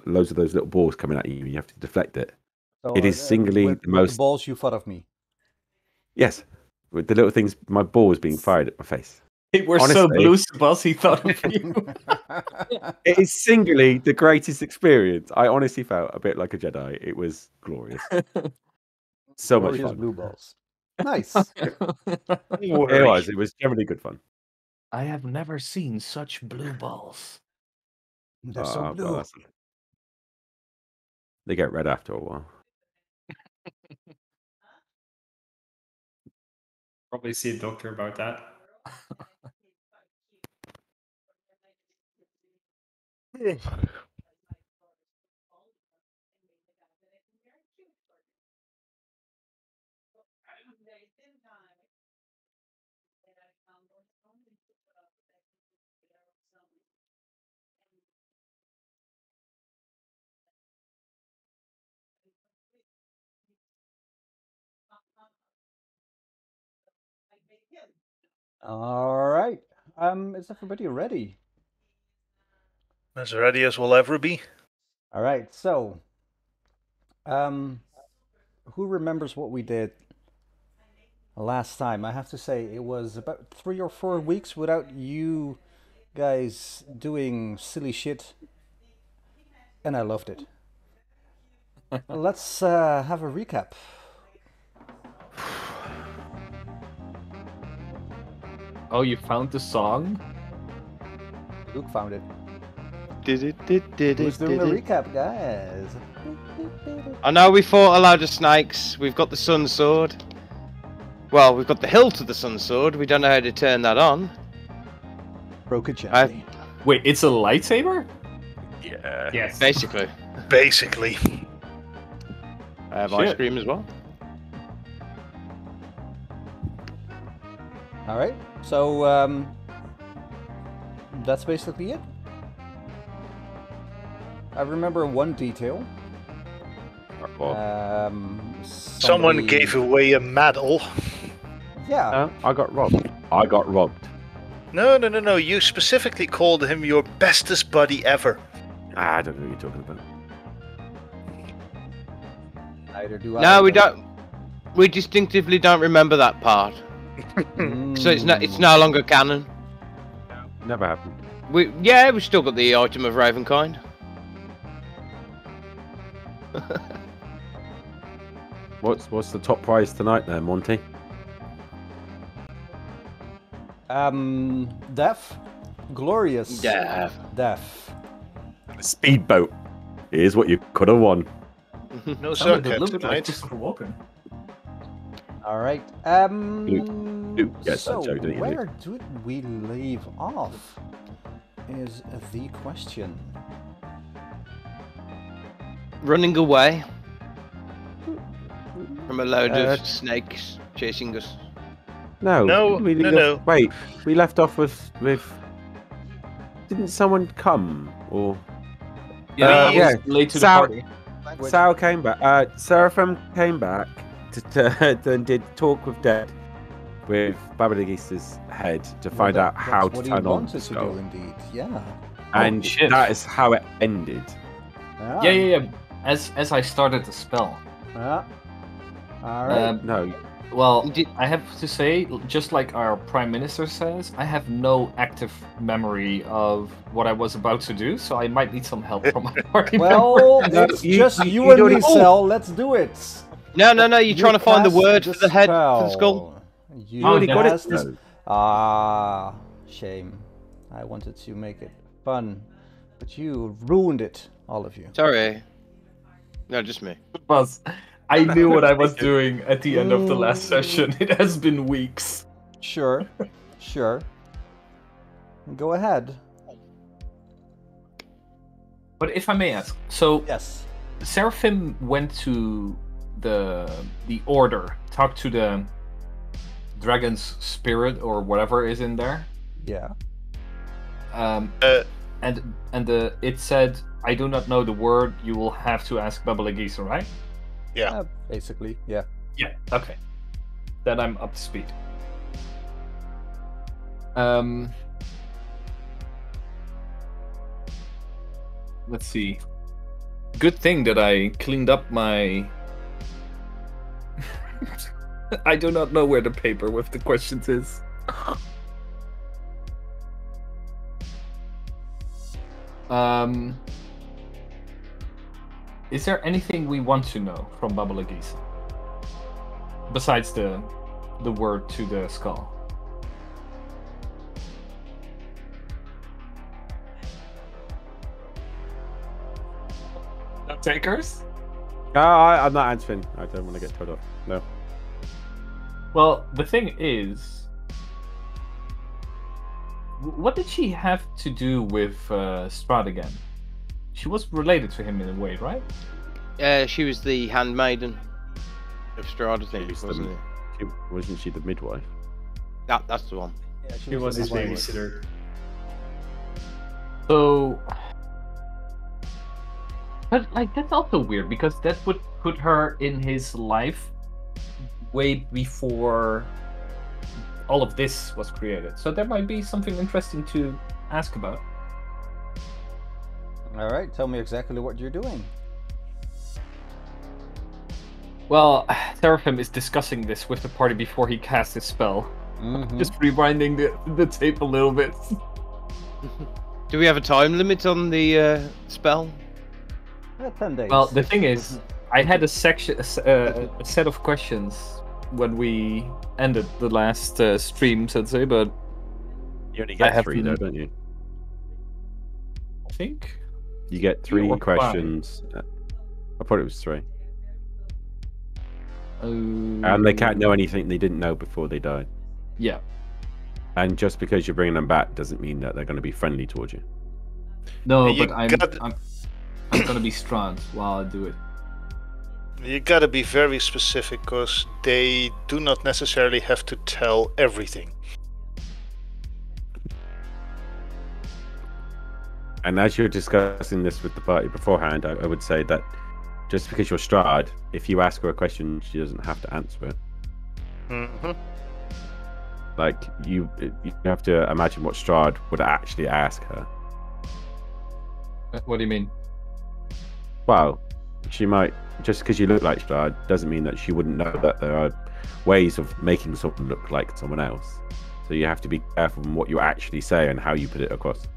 loads of those little balls coming at you. You have to deflect it. So, It is singly with the most. the balls you thought of me. Yes, with the little things, my ball was being fired at my face. They were so Honestly. blue, Sebas, he thought of you. It is singly the greatest experience. I honestly felt a bit like a Jedi. It was glorious. So much Glorious fun. blue balls. Nice. It was generally good fun. I have never seen such blue balls. They're so blue. God. They get red after a while. Probably see a doctor about that. All right. Is everybody ready? As ready as we'll ever be. All right. So, who remembers what we did last time? I have to say it was about 3 or 4 weeks without you guys doing silly shit, and I loved it. Let's have a recap. Oh, you found the song? Luke found it. Did Who's doing the recap, guys? I know we fought a load of snakes. We've got the sun sword. Well, we've got the hilt of the sun sword. We don't know how to turn that on. Broke it gently. Wait, it's a lightsaber? Yeah. Yes. Basically. Basically. I have ice cream as well. All right. So that's basically it. I remember one detail. Someone gave away a medal. Yeah. I got robbed. No. You specifically called him your bestest buddy ever. I don't know what you're talking about. Neither do I. No, we don't. We distinctively don't remember that part. So it's no longer canon. Never happened. We still got the item of Ravenkind. What's the top prize tonight there, Monty? Death. Glorious. Death. A speedboat. Here's what you could have won. No Sounded a sarcasm little bit like tonight. Christopher Walken. All right. Luke gets that So joke, didn't you, where did we leave off? Is the question. Running away from a load of snakes chasing us. No. Wait, we left off with. Didn't someone come or? Yeah, late to the party. Sal came back. Seraphim came back and did talk with Dead with Baba the Geester's head to find out how to turn on the skull. What he wanted to do, indeed. Yeah. And that is how it ended. Yeah. As I started the spell. All right. No. Well, I have to say, just like our Prime Minister says, I have no active memory of what I was about to do, so I might need some help from my party Well, member. it's just you and me, Cell. Let's do it. No, you're trying to find the word for the head for the skull. You already got it. cast this- shame. I wanted to make it fun, but you ruined it, all of you. Sorry. No, just me. I knew what I was doing at the end of the last session. It has been weeks. Sure. Go ahead. But if I may ask, so Yes. Seraphim went to the Order, talked to the dragon's spirit or whatever is in there. Yeah. It said, "I do not know the word. You will have to ask Baba Geezer," right? Yeah. Basically, yeah. Yeah. Okay. Then I'm up to speed. Let's see. Good thing that I cleaned up my... I do not know where the paper with the questions is. Is there anything we want to know from Baba Lagisa? Besides the word to the skull? No takers? I'm not answering. I don't want to get told off. No. Well, the thing is, what did she have to do with Strahd again? She was related to him in a way, right? She was the handmaiden of Strahd, I think, wasn't it? Wasn't she the midwife? That's the one. Yeah, She was his babysitter. So, but like that's also weird because that would put her in his life way before all of this was created. So there might be something interesting to ask about. All right, tell me exactly what you're doing. Well, Seraphim is discussing this with the party before he casts his spell. Just rewinding the tape a little bit. Do we have a time limit on the spell? 10 days. Well, the thing is, I had a set of questions when we ended the last stream, so to say, but You only I get have 3 though, to- don't you? I think You get 3 3 or 5. questions. I thought it was 3. And they can't know anything they didn't know before they died. Yeah. And just because you're bringing them back doesn't mean that they're going to be friendly towards you. No, You but I'm gonna be Strahd while I do it. You gotta be very specific because they do not necessarily have to tell everything. And as you're discussing this with the party beforehand, I would say that just because you're Strahd, if you ask her a question, she doesn't have to answer it. Mm-hmm. Like, you have to imagine what Strahd would actually ask her. What do you mean? Well, she might, just because you look like Strahd, doesn't mean that she wouldn't know that there are ways of making someone look like someone else. So you have to be careful in what you actually say and how you put it across.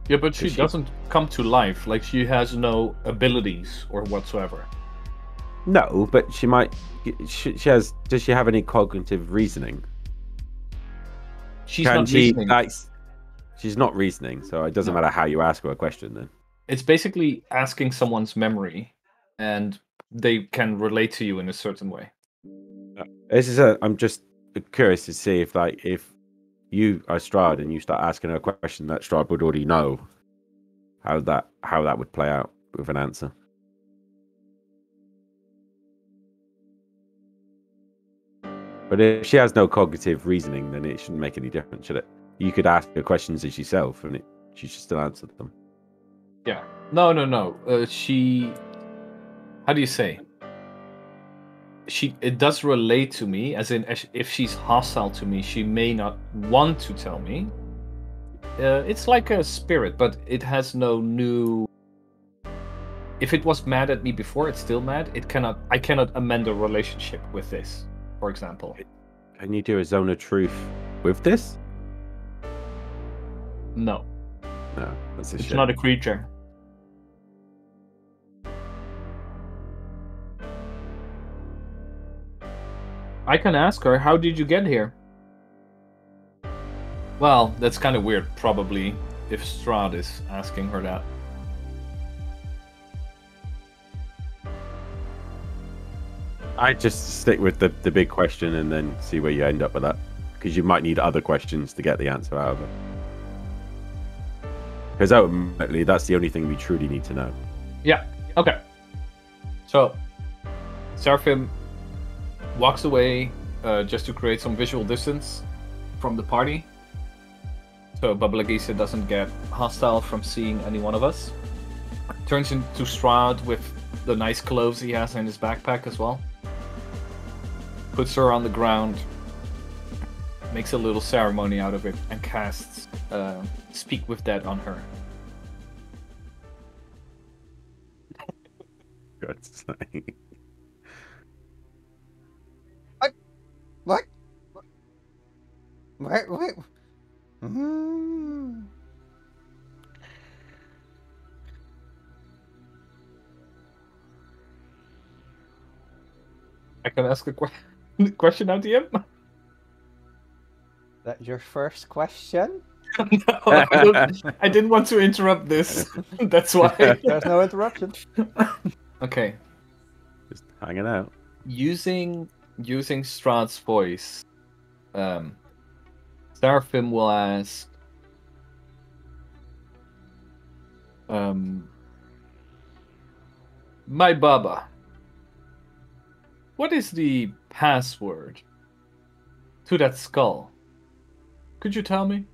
Yeah, but she doesn't come to life. Like, she has no abilities or whatsoever. No, but she might. She has. Does she have any cognitive reasoning? She's not reasoning. She's not reasoning, so it doesn't matter how you ask her a question. Then It's basically asking someone's memory, and they can relate to you in a certain way. I'm just curious to see if you are Strahd and you start asking her a question that Strahd would already know, how that would play out with an answer. But if she has no cognitive reasoning, then it shouldn't make any difference, should it? You could ask her questions as yourself, and she should still answer them. Yeah. No. She. How do you say? It does relate to me, as in, if she's hostile to me, she may not want to tell me. It's like a spirit, but it has no new. If it was mad at me before, it's still mad. I cannot amend a relationship with this, for example. Can you do a zone of truth with this? No. No, that's a It's shame. not a creature. I can ask her, how did you get here? Well, that's kind of weird, probably, if Strahd is asking her that. I just stick with the big question and then see where you end up with that, because you might need other questions to get the answer out of it. Because ultimately, that's the only thing we truly need to know. Yeah, okay. So, Seraphim walks away just to create some visual distance from the party. So Baba Lagisa doesn't get hostile from seeing any one of us. Turns into Strahd with the nice clothes he has in his backpack as well. Puts her on the ground, makes a little ceremony out of it, and casts Speak with Dead on her. God's sake. What? Wait. Mm. I can ask a question now, DM? That your first question? No, I didn't want to interrupt this. That's why. There's no interruption. Okay. Just hanging out. Using Strahd's voice, Seraphim will ask, my Baba, what is the password to that skull? Could you tell me?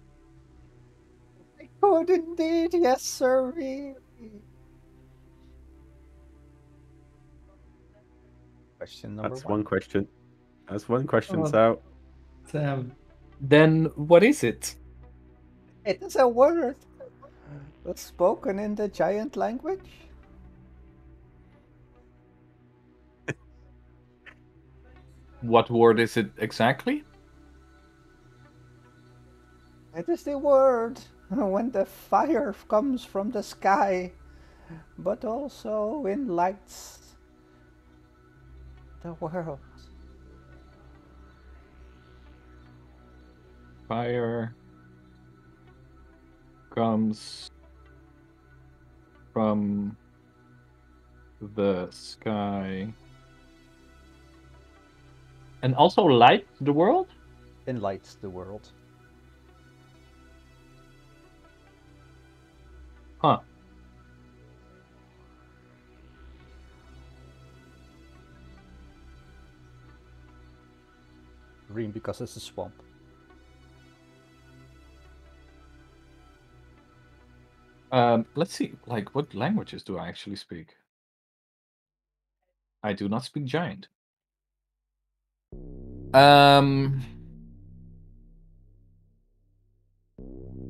I could indeed, yes, sir. Question number That's one. one question. That's one question, Oh. so Then what is it? It is a word that's spoken in the giant language. What word is it exactly? It is the word when the fire comes from the sky, but also enlights the world. Fire comes from the sky. And also light the world? Enlights the world. Huh. Green because it's a swamp. Let's see, like, what languages do I actually speak? I do not speak giant.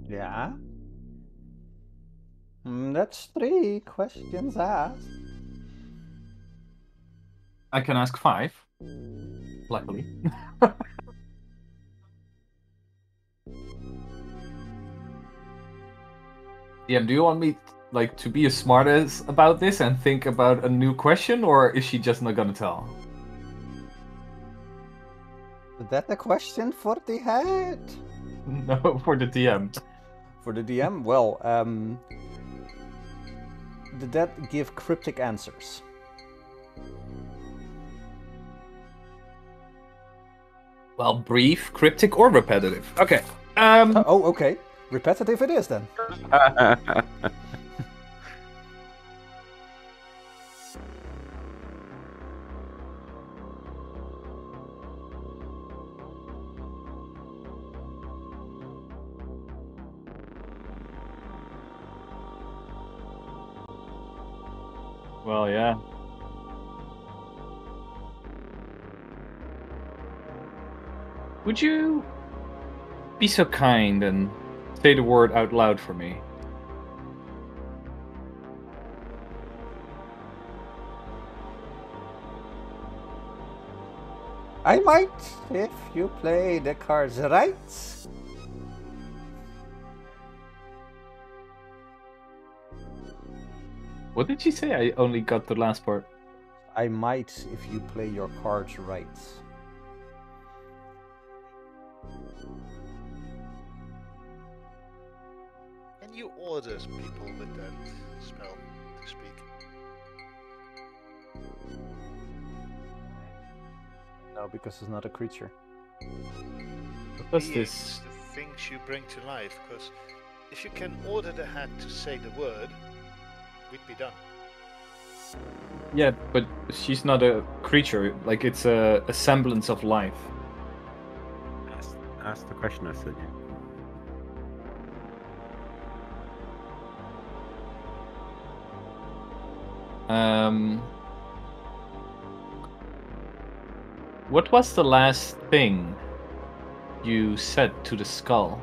Yeah. That's 3 questions asked. I can ask 5. Luckily. Yeah, do you want me like to be as smart as about this and think about a new question, or is she just not gonna tell? Is that a question for the head? No, for the DM. For the DM? Well, did that give cryptic answers? Well, brief, cryptic, or repetitive. Okay. Oh, okay. Repetitive it is then. Well, yeah. Would you be so kind and say the word out loud for me? I might, if you play the cards right. What did she say? I only got the last part. I might if you play your cards right. Can you order people with that spell to speak? No, because it's not a creature. What does Beings, this? the things you bring to life, because if you can order the hat to say the word, we'd be done. Yeah, but she's not a creature. Like, it's a semblance of life. Ask the question I said. What was the last thing you said to the skull?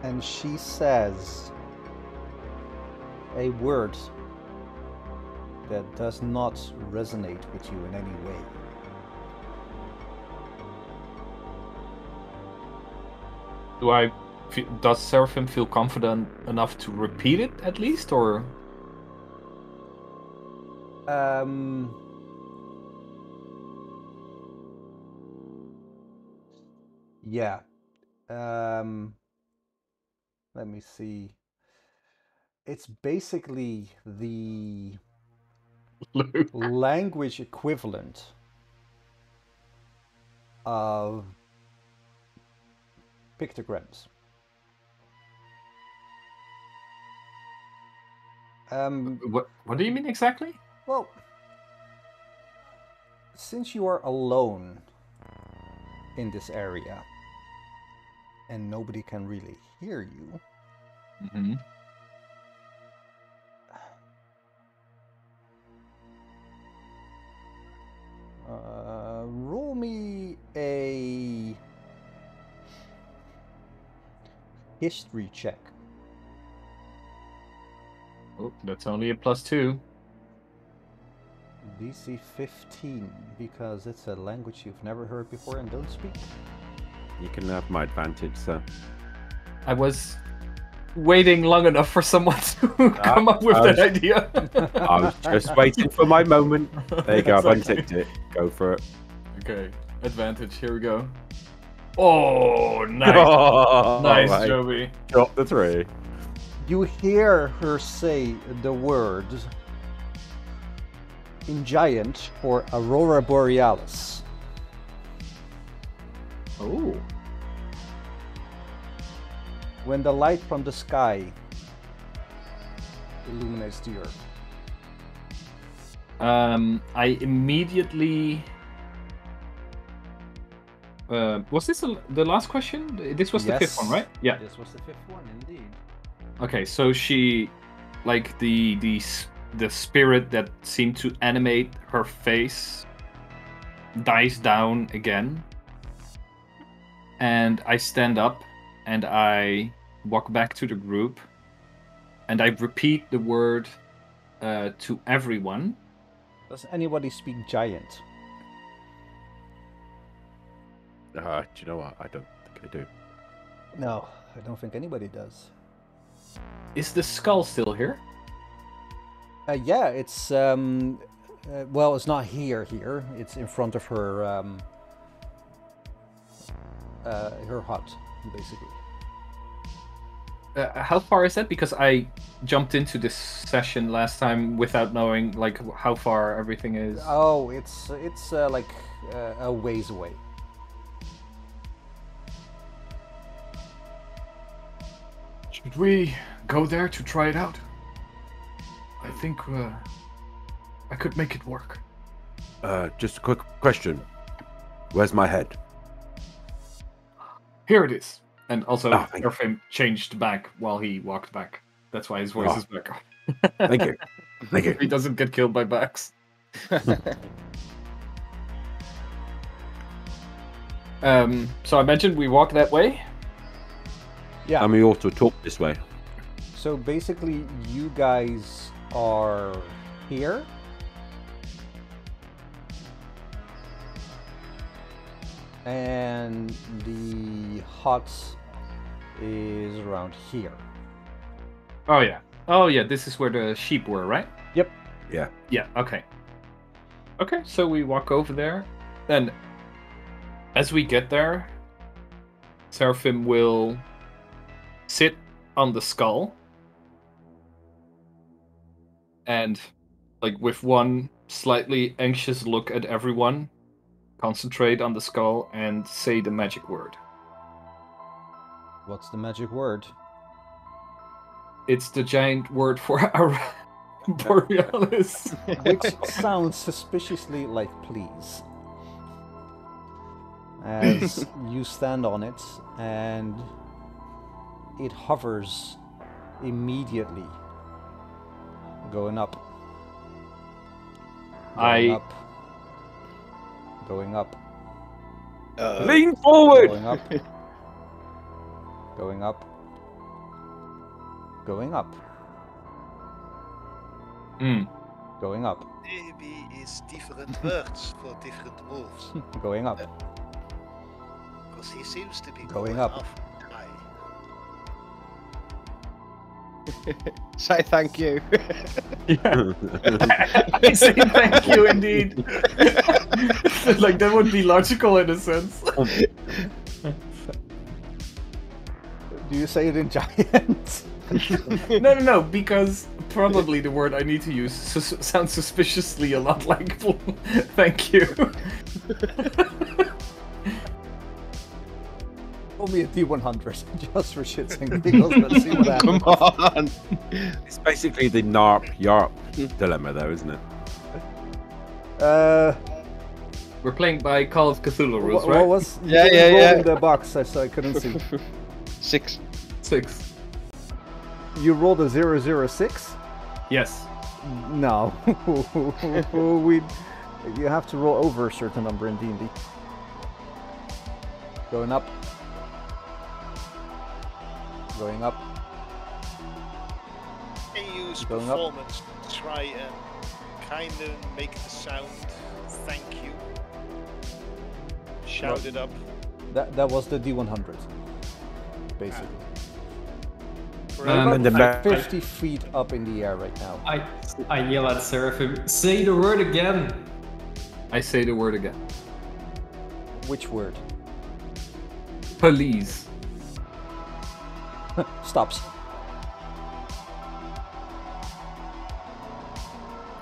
And she says a word that does not resonate with you in any way. Does Seraphim feel confident enough to repeat it at least, or? Yeah. Let me see. It's basically the language equivalent of pictograms. What do you mean exactly? Well, since you are alone in this area and nobody can really hear you, Mm-hmm. roll me a history check. Oh, that's only a +2. DC 15, because it's a language you've never heard before and don't speak. You can have my advantage, sir. I was waiting long enough for someone to come up with that idea. I was just waiting for my moment. There you go, I've That's okay. unticked it. Go for it. Okay, advantage. Here we go. Oh, nice, Oh, nice, right. Joby. Drop the 3. You hear her say the word in Giant for Aurora Borealis. Oh. When the light from the sky illuminates the earth. I immediately. Was this the last question? This was the fifth one, right? Yeah. This was the fifth one, indeed. Okay, so she, like the spirit that seemed to animate her face, dies down again, and I stand up and I walk back to the group, and I repeat the word to everyone. Does anybody speak Giant? Do you know what? I don't think I do. No, I don't think anybody does. Is the skull still here? Yeah, it's well, it's not here. It's in front of her her hut, basically. How far is that? Because I jumped into this session last time without knowing like how far everything is. Oh, it's like a ways away. Should we go there to try it out? I think I could make it work. Just a quick question. Where's my head? Here it is. And also, Oh, thank you. Seraphim changed back while he walked back. That's why his voice Oh. is back. Thank you. Thank you. He doesn't get killed by backs. So I mentioned we walk that way. Yeah. And we also talk this way. So basically, you guys are here. And the hut is around here. Oh yeah. Oh yeah. This is where the sheep were, right? Yep. Yeah. Yeah. Okay. Okay. So we walk over there, and as we get there, Seraphim will sit on the skull, and like with one slightly anxious look at everyone, concentrate on the skull and say the magic word. What's the magic word? It's the giant word for our Borealis. Which sounds suspiciously like please. As you stand on it, and it hovers immediately, going up. Going up. Going up. Lean forward! Going up. Going up. Going up. Going up. Maybe is different words for different moves. Going up. Because he seems to be Going up. off high. Say thank you. I say thank you indeed. Like that would be logical in a sense. Do you say it in giant? No, because probably the word I need to use sounds suspiciously a lot like thank you. Roll me a D100 just for shits and giggles. Let's see what happens. Come on. It's basically the NARP YARP dilemma, though, isn't it? We're playing by Call of Cthulhu rules, right? What was? Yeah, you yeah, rolled yeah. in the box, so I couldn't see. 6. 6. You rolled a 006? Yes. No. You have to roll over a certain number in D&D. Going up. Going up. Can you use Going up. performance to try and kind of make the sound thank you? Shout What? it up. That was the D100, basically. For Um, And the About ma- 50 feet up in the air right now. I yell at Seraphim, say the word again! I say the word again. Which word? Police. Stops.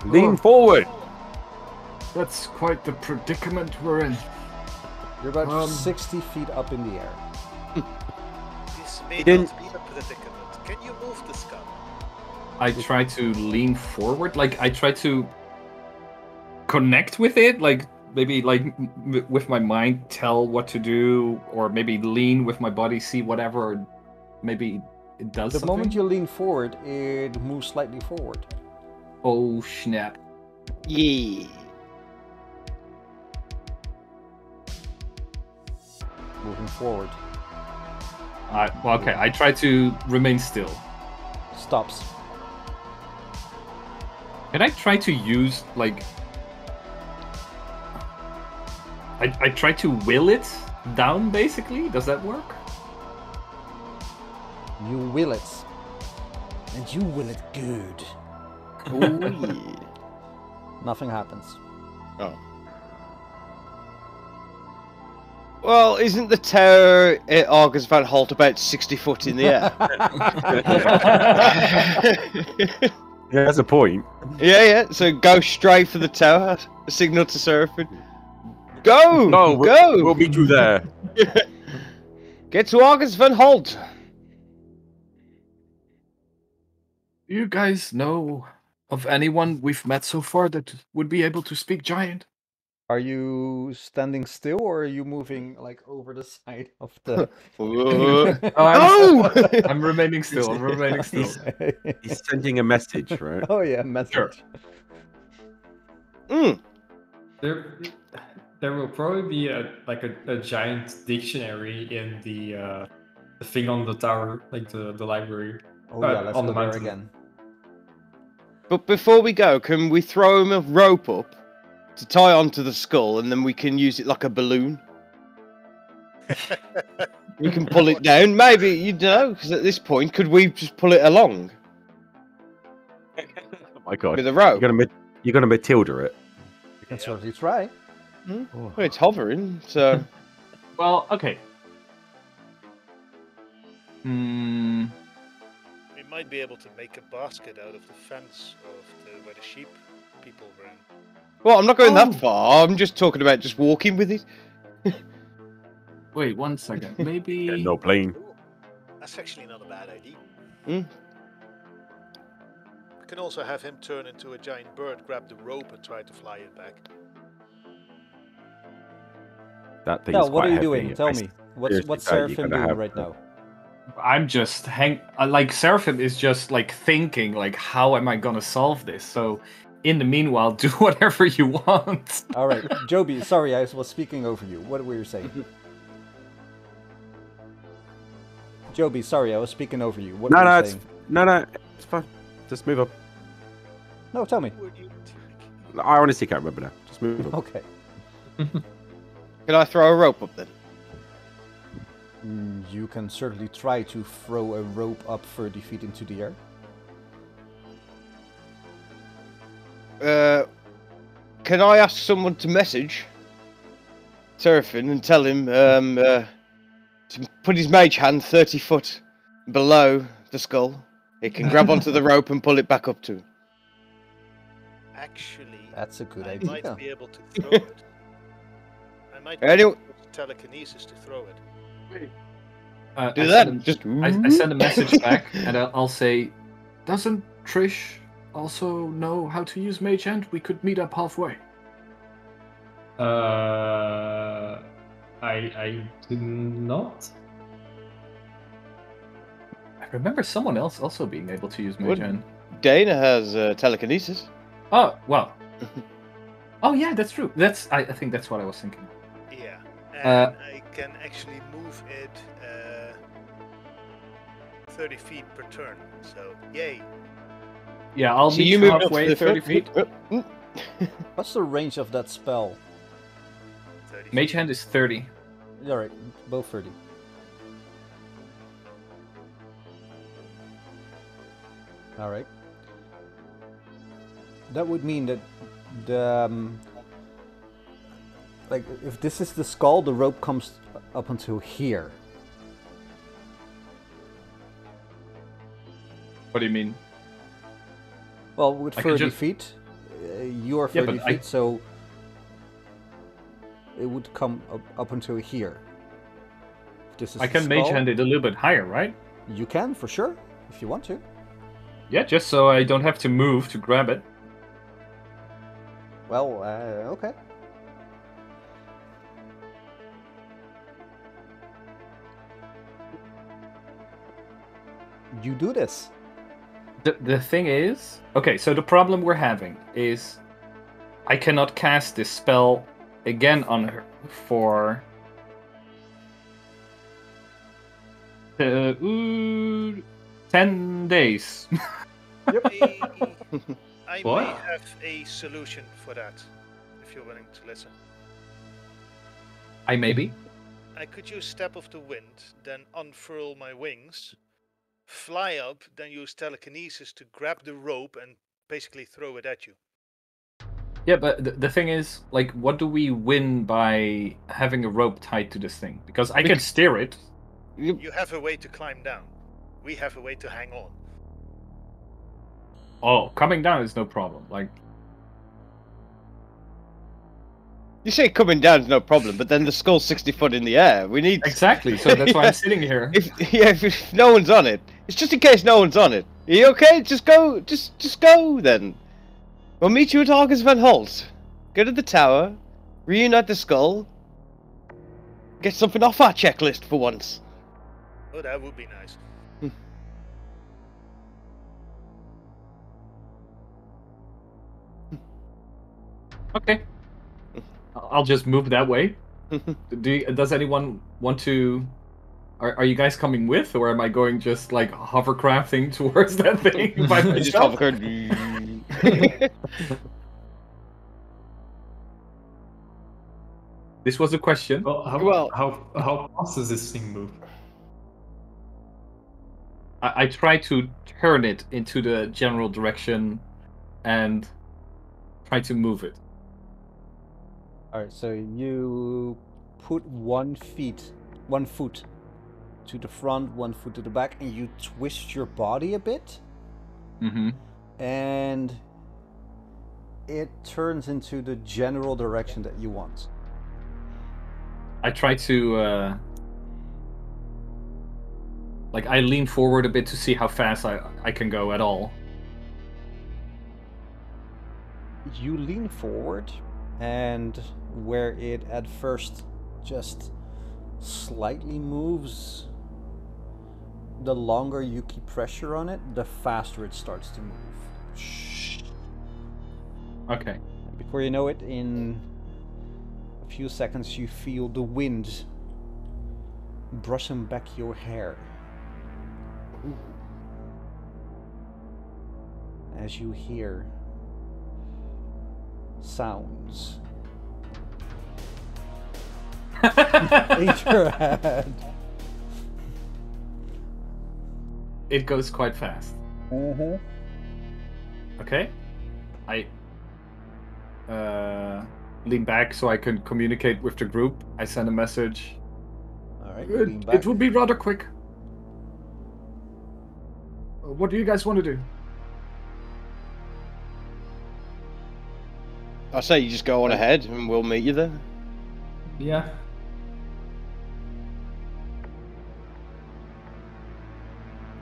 Lean forward. That's quite the predicament we're in. You're about Um, 60 feet up in the air. this may didn't- not be a predicament. Can you move this gun? I try to lean forward, like I try to connect with it, like maybe like with my mind tell what to do, or maybe lean with my body, see whatever, or maybe it does The something. moment you lean forward, it moves slightly forward. Oh snap! Yeah. Moving forward. Well, okay, I try to remain still. Stops. Can I try to use like? I try to will it down, basically. Does that work? You will it. And you will it good. Ooh, yeah. Nothing happens. Oh. Well, isn't the tower at Argus Van Holt about 60 foot in the air? Yeah, that's a point. Yeah. So go straight for the tower. Signal to Seraphim. Go! No, Go! We'll meet you there. Get to Argus Van Holt. Do you guys know of anyone we've met so far that would be able to speak giant? Are you standing still or are you moving like over the side of the... No! I'm remaining still. I'm remaining still. He's sending a message, right? Oh yeah, message. Sure. Mm. There will probably be a giant dictionary in the thing on the tower, like the library. Oh yeah, let's on go the there mountain. again. But before we go, can we throw him a rope up to tie onto the skull, and then we can use it like a balloon? We can pull it down. Maybe, you know, because at this point, could we just pull it along Oh my god. with a rope? You're gonna Matilda it. You can certainly try. Well, it's hovering, so... Well, okay. Hmm. We might be able to make a basket out of the fence of where the sheep people were in. Well, I'm not going Oh. that far. I'm just talking about just walking with it. Wait 1 second. Maybe. Yeah, no plane. Ooh, that's actually not a bad idea. Hmm. We can also have him turn into a giant bird, grab the rope, and try to fly it back. That thing's Tell, what quite are you heavy. doing? Tell I me. What's seriously doubt Seraphim you're gonna doing have right that. now? I'm just like Seraphim is just like thinking like how am I gonna solve this? So in the meanwhile, do whatever you want. All right, Joby. Sorry, I was speaking over you. What were you saying? Joby, sorry, I was speaking over you. What No, were you no, saying? No, it's fine. Just move on. No, tell me. Would you I honestly can't remember now. Just move on. Okay. Can I throw a rope up then? You can certainly try to throw a rope up 30 feet into the air. Can I ask someone to message Seraphim and tell him to put his mage hand 30 foot below the skull? It can grab onto the rope and pull it back up to him. actually? That's a good I idea. might be able to throw it. I might be Anyway- able to use telekinesis to throw it. Do that. Just I send a message back, and I'll say, "Doesn't Trish also know how to use Mage Hand? We could meet up halfway." I do not. I remember someone else also being able to use Mage Would- Hand. Dana has telekinesis. Oh well. Oh yeah, that's true. I think that's what I was thinking. Yeah, and Uh, I can actually move it 30 feet per turn. So, yay! Yeah, I'll So meet you you moved up halfway, to the 30 front. feet. What's the range of that spell? 30 Mage feet. Hand is 30. Alright, both 30. Alright. That would mean that the... like, if this is the skull, the rope comes up until here. What do you mean? Well, with I can 30 just- feet, you are Yeah, 30 but feet, I- so it would come up until here. If this is I the can Mage skull, Hand it a little bit higher, right? You can, for sure, if you want to. Yeah, just so I don't have to move to grab it. Well, okay. You do this. The thing is, okay, so the problem we're having is I cannot cast this spell again on her for 10 days. I What? may have a solution for that, if you're willing to listen. I maybe. I could use Step of the Wind, then unfurl my wings, fly up, then use telekinesis to grab the rope and basically throw it at you. Yeah, but the thing is, like, what do we win by having a rope tied to this thing? Because I can steer it. You have a way to climb down. We have a way to hang on. Oh, coming down is no problem. Like, You say coming down is no problem, but then the skull's 60 foot in the air. We need exactly. So that's why I'm sitting here. if no one's on it, it's just in case no one's on it. Are you okay? Just go. Just go then. We'll meet you at Argus Van Holt. Go to the tower, reunite the skull, get something off our checklist for once. Oh, that would be nice. Okay. I'll just move that way. Does anyone want to? Are you guys coming with, or am I going just like hovercrafting towards that thing by I just myself? hovered. This was a question. Well, Well- how fast does this thing move? I try to turn it into the general direction and try to move it. Alright, so you put 1 foot to the front, 1 foot to the back, and you twist your body a bit, Mm-hmm. and it turns into the general direction that you want. I try to like I lean forward a bit to see how fast I can go at all. You lean forward, and where it at first just slightly moves, the longer you keep pressure on it, the faster it starts to move. Okay. Before you know it, in a few seconds, you feel the wind brushing back your hair. as you hear sounds in your head. It goes quite fast. Mm-hmm. Okay. I lean back so I can communicate with the group. I send a message. All right, you lean back. It will be rather quick. What do you guys want to do? I say you just go on ahead and we'll meet you there. Yeah.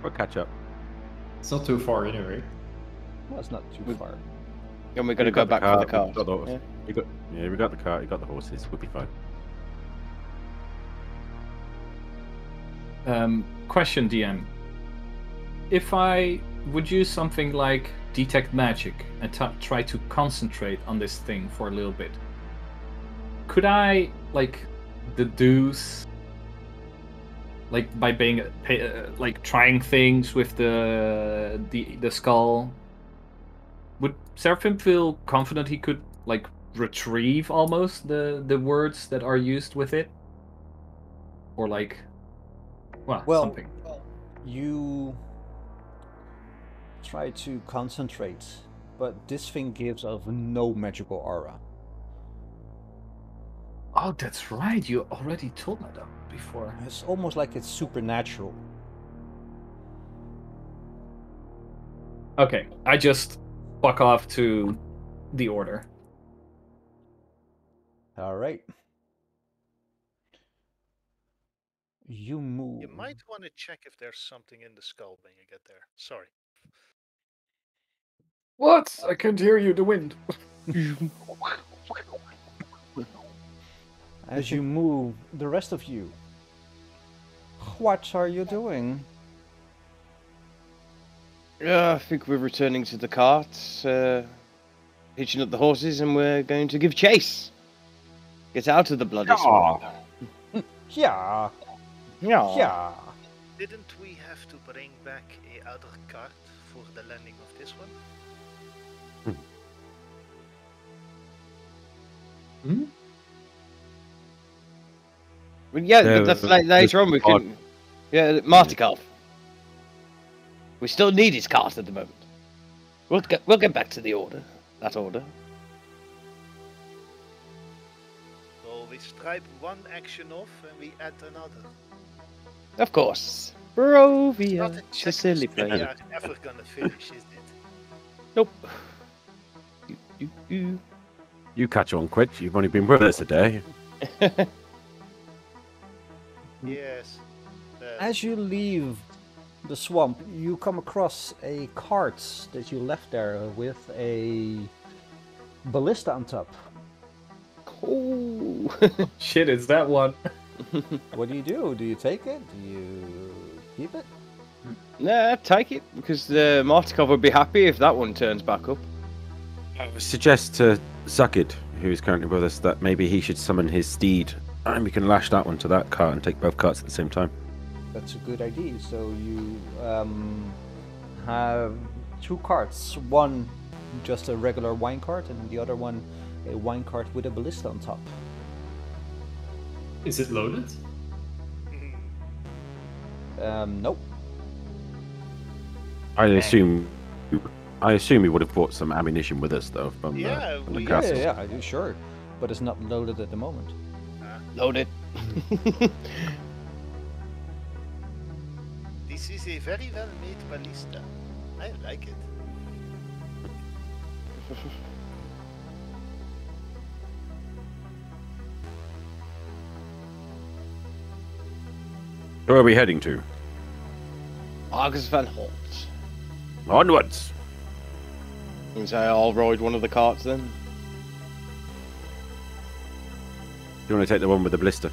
We'll catch up. It's not too far anyway. Well, it's not too far. And we're gonna We've go got back for the we've car. got the horse. Yeah. We got the car. You got the horses. We'll be fine. Question, DM. If I would use something like detect magic and try to concentrate on this thing for a little bit, could I like deduce, like by being like trying things with the skull? Would Seraphim feel confident he could like retrieve almost the words that are used with it, or like, well, something? You try to concentrate, but this thing gives off no magical aura. Oh, that's right. You already told me that before. It's almost like it's supernatural. Okay, I just fuck off to the order. All right. You move. You might want to check if there's something in the skull when you get there. Sorry. What? I can't hear you. The wind. As you move, the rest of you, what are you doing? I think we're returning to the cart, hitching up the horses, and we're going to give chase. Get out of the bloody swamp. Yeah. Yeah. Yeah. Didn't we have to bring back a other cart for the landing of this one? Hmm? Well, yeah, Yeah, but that's but later on. We odd. can. Yeah, Martikov. We still need his cart at the moment. We'll get back to the order. That order. So we stripe one action off and we add another. Of course. Barovia. Not a It's a silly checklist we place. are ever gonna finish, is it? Nope. You catch on quick. You've only been with us a day. Yes. As you leave the swamp, you come across a cart that you left there with a ballista on top. Oh. Shit, it's that one. What do? Do you take it? Do you keep it? Nah, take it, because Martikov would be happy if that one turns back up. I would suggest to Suckid, who is currently with us, that maybe he should summon his steed, and we can lash that one to that cart and take both carts at the same time. That's a good idea. So you have two carts. One just a regular wine cart, and the other one a wine cart with a ballista on top. Is it loaded? Nope. I assume we would have brought some ammunition with us, though, from the we- castle. Yeah, sure. But it's not loaded at the moment. Loaded. This is a very well made ballista. I like it. Where are we heading to? Argus van Holt. Onwards! And say I'll ride one of the carts then. You want to take the one with the blister?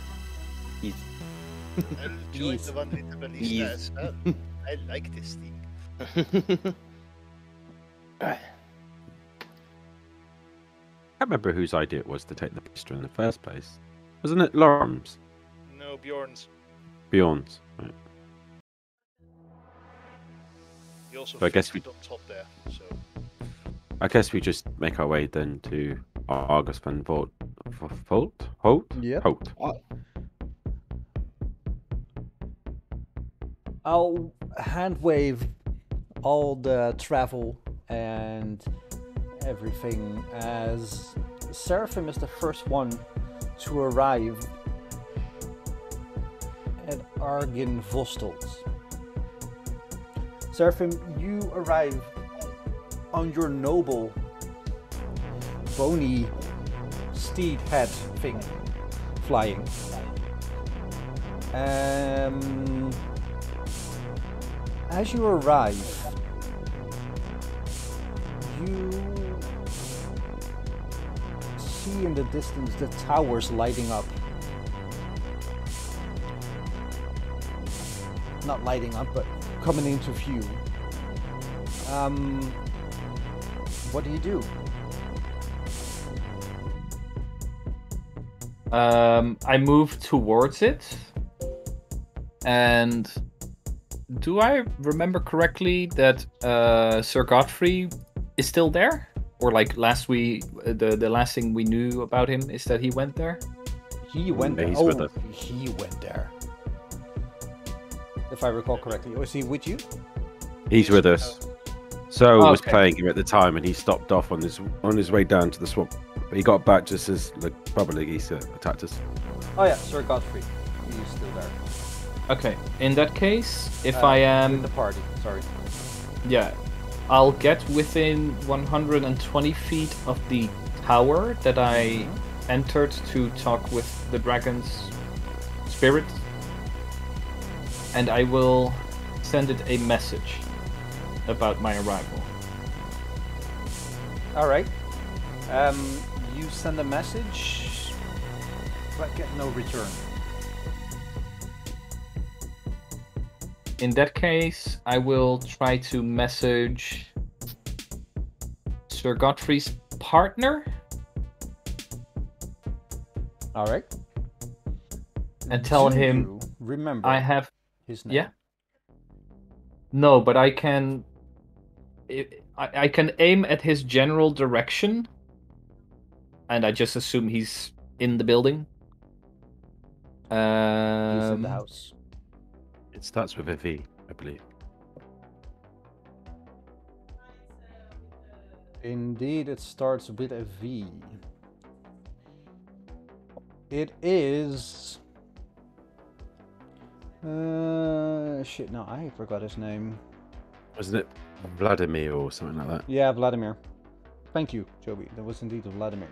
I'll join the one with the ballista Yes. as well. I like this thing. I can't remember whose idea it was to take the blister in the first place. Wasn't it Lorm's? No, Bjorn's. Bjorn's? Right. He also So I guess fixed it on top there, so... I guess we just make our way then to Argus van Holt. Yep. Holt. I'll hand wave all the travel and everything as Seraphim is the first one to arrive at Argin Vostelt. Seraphim, you arrive on your noble bony steed head thing flying. As you arrive, you see in the distance the towers lighting up. Not lighting up, but coming into view. What do you do? I move towards it, and do I remember correctly that Sir Godfrey is still there? Or like the last thing we knew about him is that he went there? He went there. He's with us. He went there. If I recall correctly. Or is he with you? He's with us. So was Okay. playing him at the time, and he stopped off on his way down to the swamp. But he got back just as Baba Lagisa attacked us. Oh yeah, Sir Godfrey. He's still there. Okay, in that case, if I With am... the party, sorry. Yeah, I'll get within 120 feet of the tower that I entered to talk with the dragon's spirit. And I will send it a message about my arrival. Alright. You send a message, but get no return. In that case, I will try to message Sir Godfrey's partner Alright. and tell Do him you remember I have... his name. Yeah? No, but I can... I can aim at his general direction, and I just assume he's in the building. He's in the house. It starts with a V, I believe. Indeed, it starts with a V. It is... shit, no, I forgot his name. Wasn't it Vladimir or something like that? Yeah, Vladimir. Thank you, Joby. That was indeed Vladimir.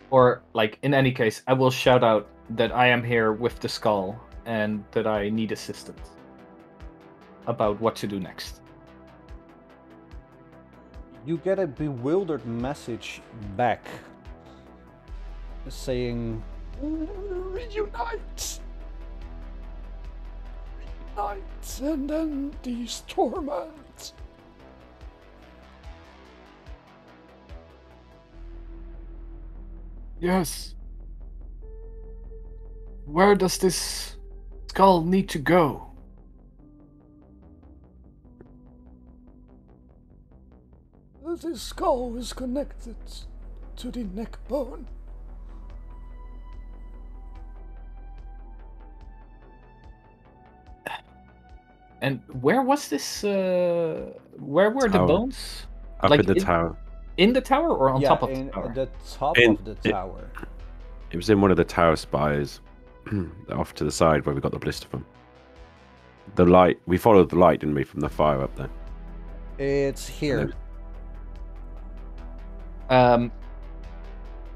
Or, like, in any case, I will shout out that I am here with the skull and that I need assistance about what to do next. You get a bewildered message back saying, reunite! Reunite and end these torments. Yes. Where does this skull need to go? The skull is connected to the neck bone. And where was this? Where were the Tower. bones? Up Like in the in- tower. In the tower or on top of the in tower? the top In- of the tower. It was in one of the tower spires, off to the side where we got the blister from. The light. We followed the light, didn't we, from the fire up there? It's here.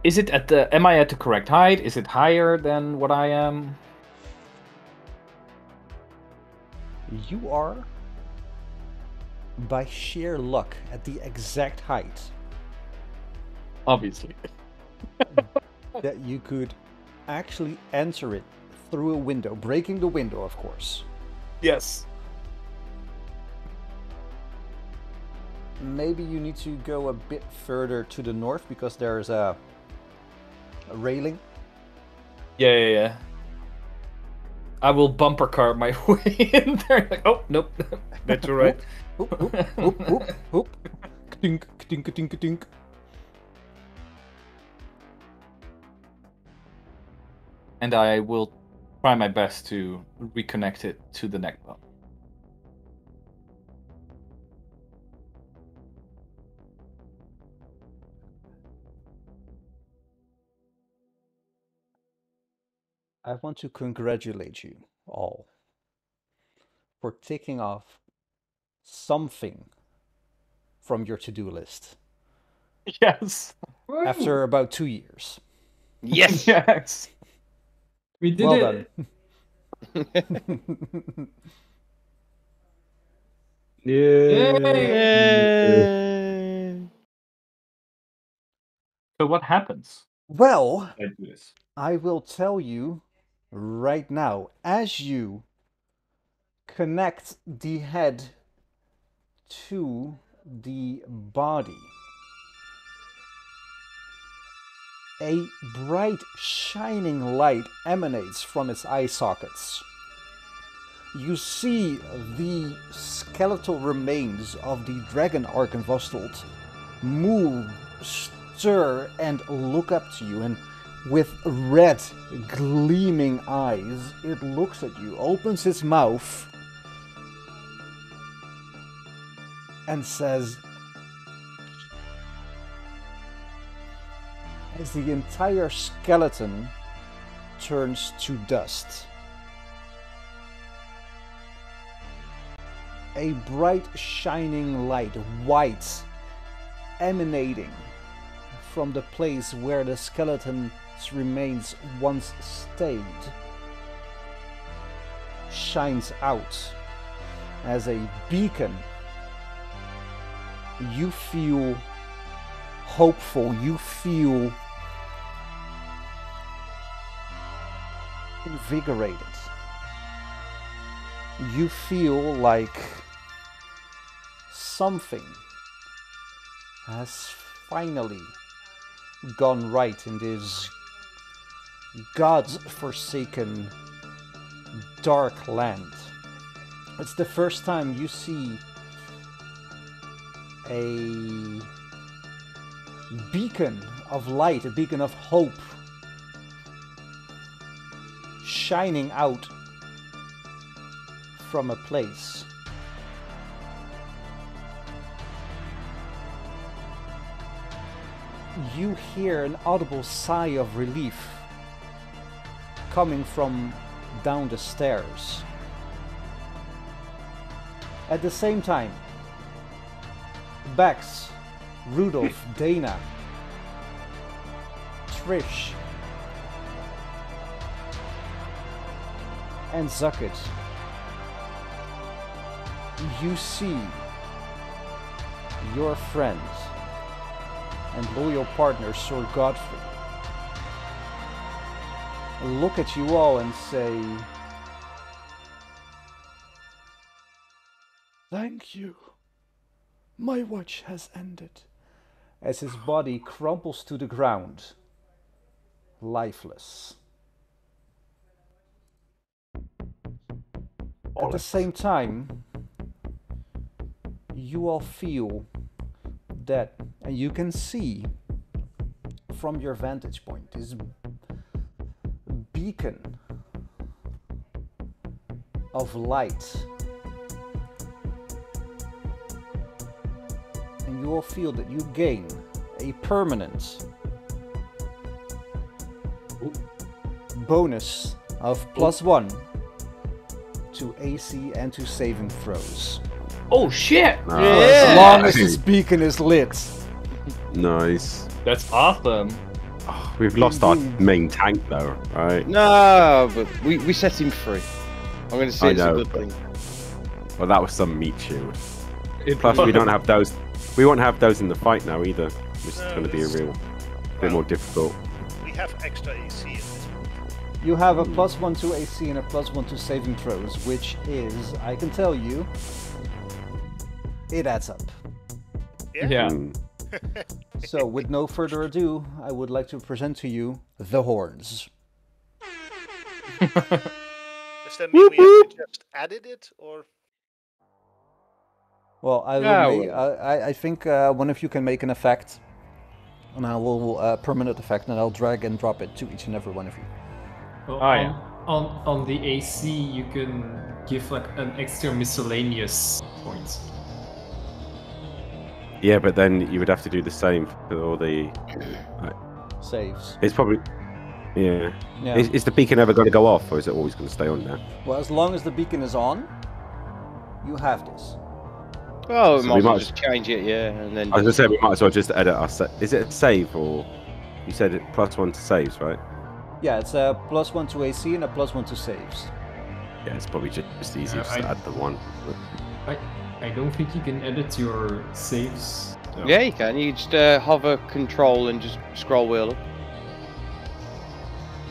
Is it at the? Am I at the correct height? Is it higher than what I am? You are, by sheer luck, at the exact height Obviously. that you could actually enter it through a window, breaking the window, of course. Yes. Maybe you need to go a bit further to the north because there's a railing. Yeah. I will bumper car my way in there. Like, oh nope, that's all right. Hoop, hoop, hoop, hoop, hoop. Tink, tink, tink, tink. And I will try my best to reconnect it to the neck bone. I want to congratulate you all for ticking off something from your to-do list Yes. after about 2 years. Yes. Yes. We did Well it. done. Yay. So what happens? Well, I do this. I will tell you right now, as you connect the head to the body, a bright shining light emanates from its eye sockets. You see the skeletal remains of the dragon Arkenvostold move, stir, and look up to you, and with red, gleaming eyes, it looks at you, opens its mouth, and says, as the entire skeleton turns to dust. A bright, shining light, white, emanating from the place where the skeleton's remains once stayed, shines out as a beacon. You feel hopeful, you feel invigorated. You feel like something has finally gone right in this God-forsaken dark land. It's the first time you see a beacon of light, a beacon of hope shining out from a place. You hear an audible sigh of relief coming from down the stairs. At the same time, Bex, Rudolph, Dana, Trish, and Zuckett, you see your friend and loyal partner, Sir Godfrey, look at you all and say, "Thank you. My watch has ended," as his body crumples to the ground, lifeless. At the same time, you all feel that, and you can see from your vantage point, this beacon of light. And you all feel that you gain a permanent bonus of +1 to AC and to saving throws. Oh shit! As long as this beacon is lit. Nice. That's awesome. Oh, we've lost our main tank though, right? No, but we set him free. I'm going to say I it's a know, good but- thing. Well, that was some meat shield. It Plus, we was. don't have those. We won't have those in the fight now either, which is No, going to be a it's- real bit more difficult. We have extra AC in this. You have a +1 to AC and a +1 to saving throws, which is, I can tell you, it adds up. Yeah. Mm. So, with no further ado, I would like to present to you the horns. Does that mean we have to just added it, or Well, I will. I think one of you can make an effect, and I will permanent effect, and I'll drag and drop it to each and every one of you. Well, Oh, yeah. on the AC, you can give like an extra miscellaneous point. Yeah, but then you would have to do the same for all the. Saves. It's probably. Yeah. Yeah. Is the beacon ever going to go off, or is it always going to stay on now? Well, as long as the beacon is on, you have this. Oh, So we we might might- just change it, yeah, and then. I was going to say we might as well just edit our. Is it a save or? You said it +1 to saves, right? Yeah, it's a +1 to AC and a +1 to saves. Yeah, it's probably just easier Yeah, to add the one. I don't think you can edit your saves. so- Yeah, you can. You just hover control and just scroll wheel up.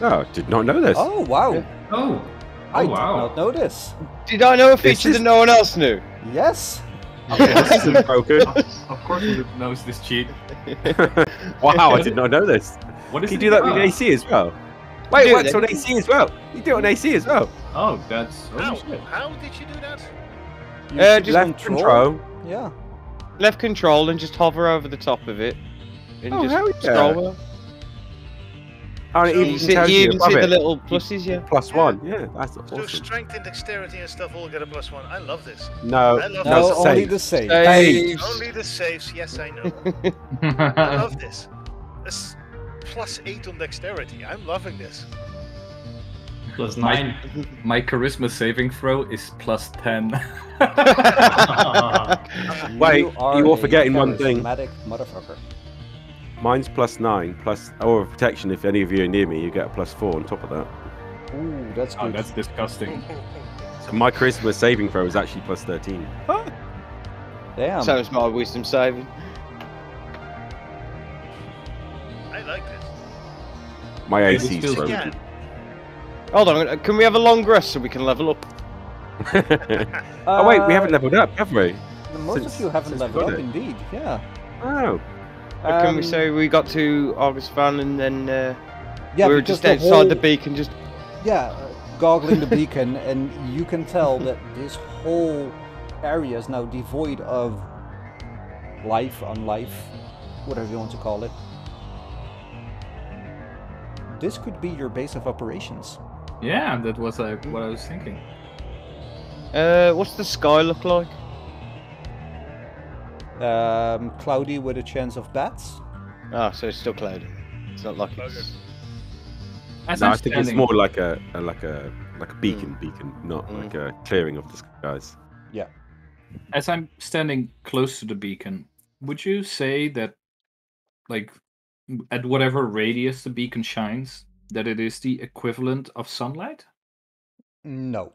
Oh, I did not know this. Oh wow! Yeah. Oh. I Oh did wow. not know this. Did I know a This feature is- that no one else knew? Yes. this isn't broken. Of course, he knows this cheat. Wow, I did not know this. What is Can you it? do that with Ah. AC as well? Wait, do it works that. on AC as well. You do it on AC as well. Oh, that's How? holy shit. How did you do that? You Just should Left control. Yeah. Left control and just hover over the top of it. And Oh, just hell yeah. scroll wheel. Oh, and it So even You see, tells you you even above see the it. little pluses, yeah. +1. Yeah, that's So awesome. strength and dexterity and stuff all get a +1. I love this. No, I love No, this. only save. the save. Saves. Only the saves. Yes, I know. I love this. This +8 on dexterity. I'm loving this. +9. My charisma saving throw is +10. Wait, you are a forgetting one thing. charismatic motherfucker. Mine's +9 plus aura of protection. If any of you are near me, you get a +4 on top of that. Ooh, that's Oh, good. that's disgusting. So my charisma saving throw is actually +13. Damn. So is my wisdom saving. I like this. My It AC is feels broken. Yeah. Hold on, can we have a long rest so we can level up? Oh wait, we haven't leveled up, have we? Most since- of you haven't since we leveled got up, it. indeed. Yeah. Oh, Can we say we got to August Van and then Yeah, we were because just the outside whole- the beacon, just Yeah, goggling the beacon, and you can tell that this whole area is now devoid of life, unlife, whatever you want to call it. This could be your base of operations. Yeah, that was what I was thinking. what's the sky look like? Cloudy with a chance of bats. Ah, so it's still cloudy. It's not like it's... As no, I'm I think it's standing- more like a beacon, not Mm. like a clearing of the skies. Yeah. As I'm standing close to the beacon, would you say that, like, at whatever radius the beacon shines, that it is the equivalent of sunlight? No.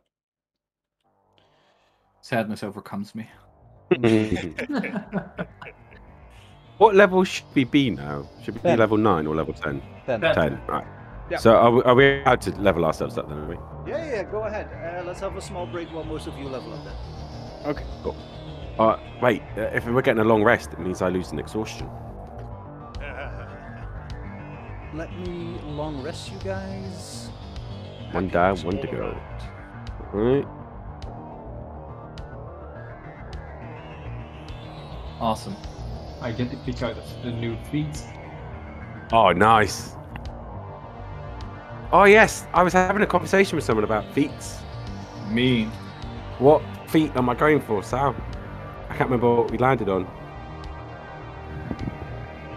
Sadness overcomes me. What level should we be now? Should we be 10. level 9 or level 10? Then. 10, right. Yeah. So are we allowed to level ourselves up then, are we? Yeah, go ahead. Let's have a small break while most of you level up then. Okay. Cool. Wait, if we're getting a long rest, it means I lose an exhaustion. Let me long rest you guys. One down, one to go. Alright. Awesome. I get to pick out the new feats. Oh, nice. Oh, yes. I was having a conversation with someone about feats. Me. What feat am I going for, Sal? I can't remember what we landed on.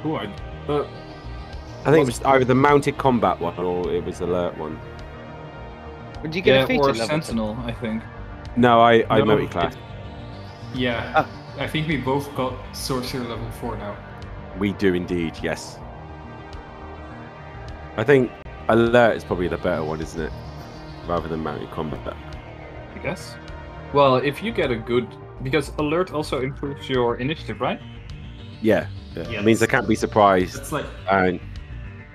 Who are? I think it was either the mounted combat one or it was alert one. Would you get Yeah, a feat or at level 10? Sentinel, I think. No, I No, multi-class. Yeah. Ah. I think we both got Sorcerer level 4 now. We do indeed, yes. I think alert is probably the better one, isn't it? Rather than mounted combat. I guess. Well, if you get a good, because alert also improves your initiative, right? Yeah. It means I can't be surprised. It's like And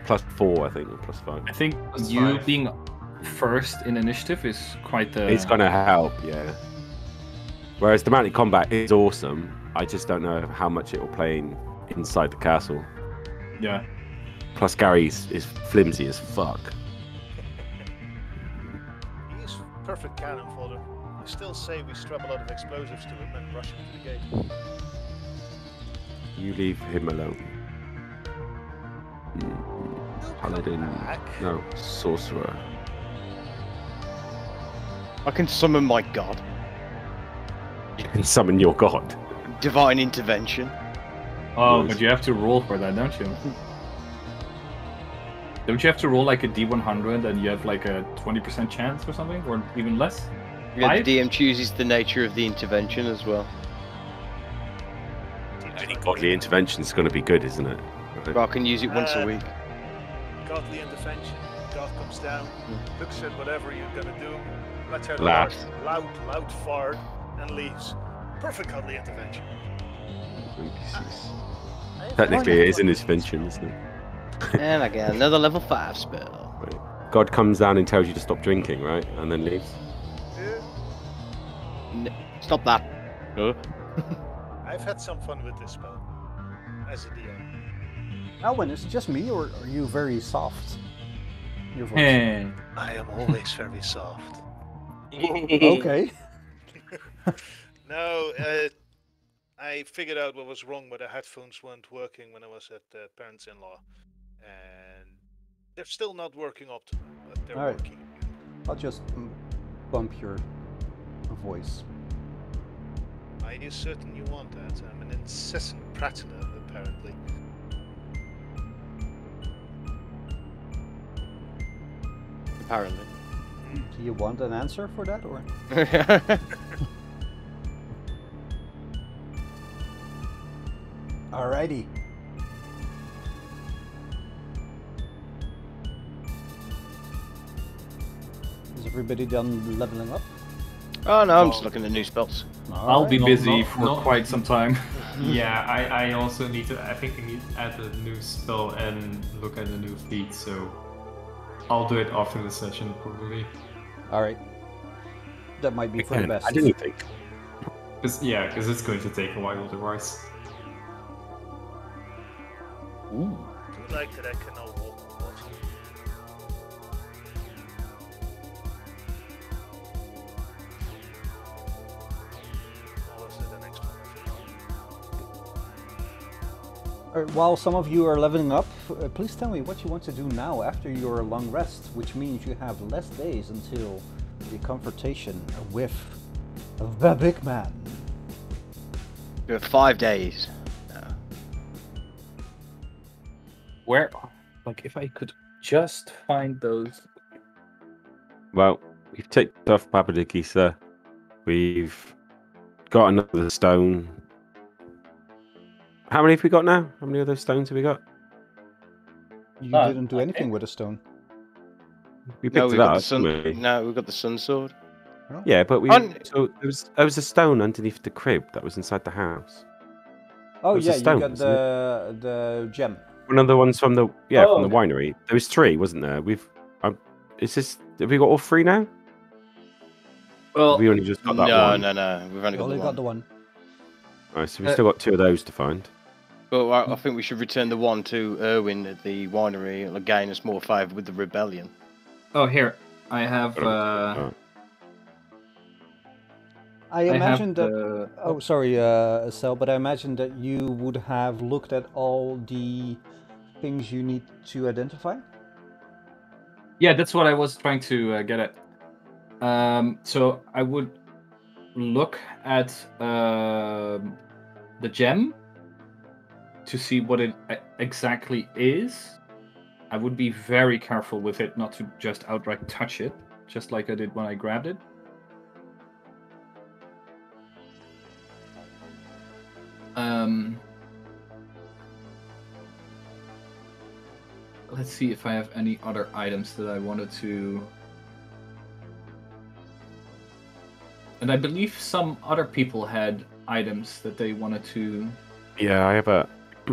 +4, I think, or +5. I think That's you five. being first in initiative is quite the. It's gonna help, yeah. Whereas the mounted combat is awesome. I just don't know how much it will play inside the castle. Yeah. Plus Gary's is flimsy as fuck. He's perfect cannon fodder. still say we strap a lot of explosives to him and rush him to the gate. You leave him alone. Paladin. No, sorcerer. I can summon my god. You can summon your god. Divine intervention. Oh, Nice. but you have to roll for that, don't you? Don't you have to roll like a D100 and you have like a 20% chance or something? Or even less? Yeah, Five? the DM chooses the nature of the intervention as well. Any godly intervention is going to be good, isn't it? But I can use it once a week. Godly intervention. God comes down, looks at whatever you're gonna do, lets out a Laughs. loud fart, and leaves. Perfect godly intervention. Technically, it is an intervention, isn't it? And I get another level 5 spell. Right. God comes down and tells you to stop drinking, right? And then leaves. Yeah. Stop that. Huh? I've had some fun with this spell as a DM. Alwyn, is it just me, or are you very soft? Your voice. Hey. I am always very soft. Okay. No, I figured out what was wrong, but the headphones weren't working when I was at parents-in-law, and they're still not working optimally, but they're All right. working. I'll just bump your voice. Are you certain you want that? I'm an incessant prattler, apparently. Apparently. Do you want an answer for that, or? Alrighty. Is everybody done leveling up? Oh no, I'm just looking at new spells. I'll be Alright. busy not- for not- quite some time. Yeah, I also need to. I think I need to add a new spell and look at a new feat. So I'll do it after the session probably. Alright. That might be for the Again, best. I didn't think. Because it's going to take a while otherwise. Ooh. I do like that I can now walk on water. What was the next one? Alright, while some of you are leveling up, please tell me what you want to do now after your long rest, which means you have less days until the confrontation with the big man. You have 5 days. Where, like, if I could just find those. Well, we've ticked off Papadikisa. We've got another stone. How many have we got now? How many of those stones have we got? You Ah, didn't do okay. anything with a stone. We picked No, it we got up, the sun. didn't we? No, we got the sun sword. Yeah, but we. On- So there was a stone underneath the crib that was inside the house. Oh It was a yeah, stone, you got wasn't the gem. One of the ones from the from the okay. winery. There was 3, wasn't there? We've. Is this? Have we got all 3 now? Well, We only just got that No, one. no. We've only You got only the got one. the one. Right, so we've still got 2 of those to find. But I think we should return the one to Erwin at the winery. It'll gain us more favour with the rebellion. oh, here. I have. Alright. I I have imagine that. the. Oh, sorry, Sel, but I imagine that you would have looked at all the things you need to identify. Yeah, that's what I was trying to get at. So I would look at the gem to see what it exactly is. I would be very careful with it, not to just outright touch it, just like I did when I grabbed it. Let's see if I have any other items that I wanted to. And I believe some other people had items that they wanted to. Yeah, I have a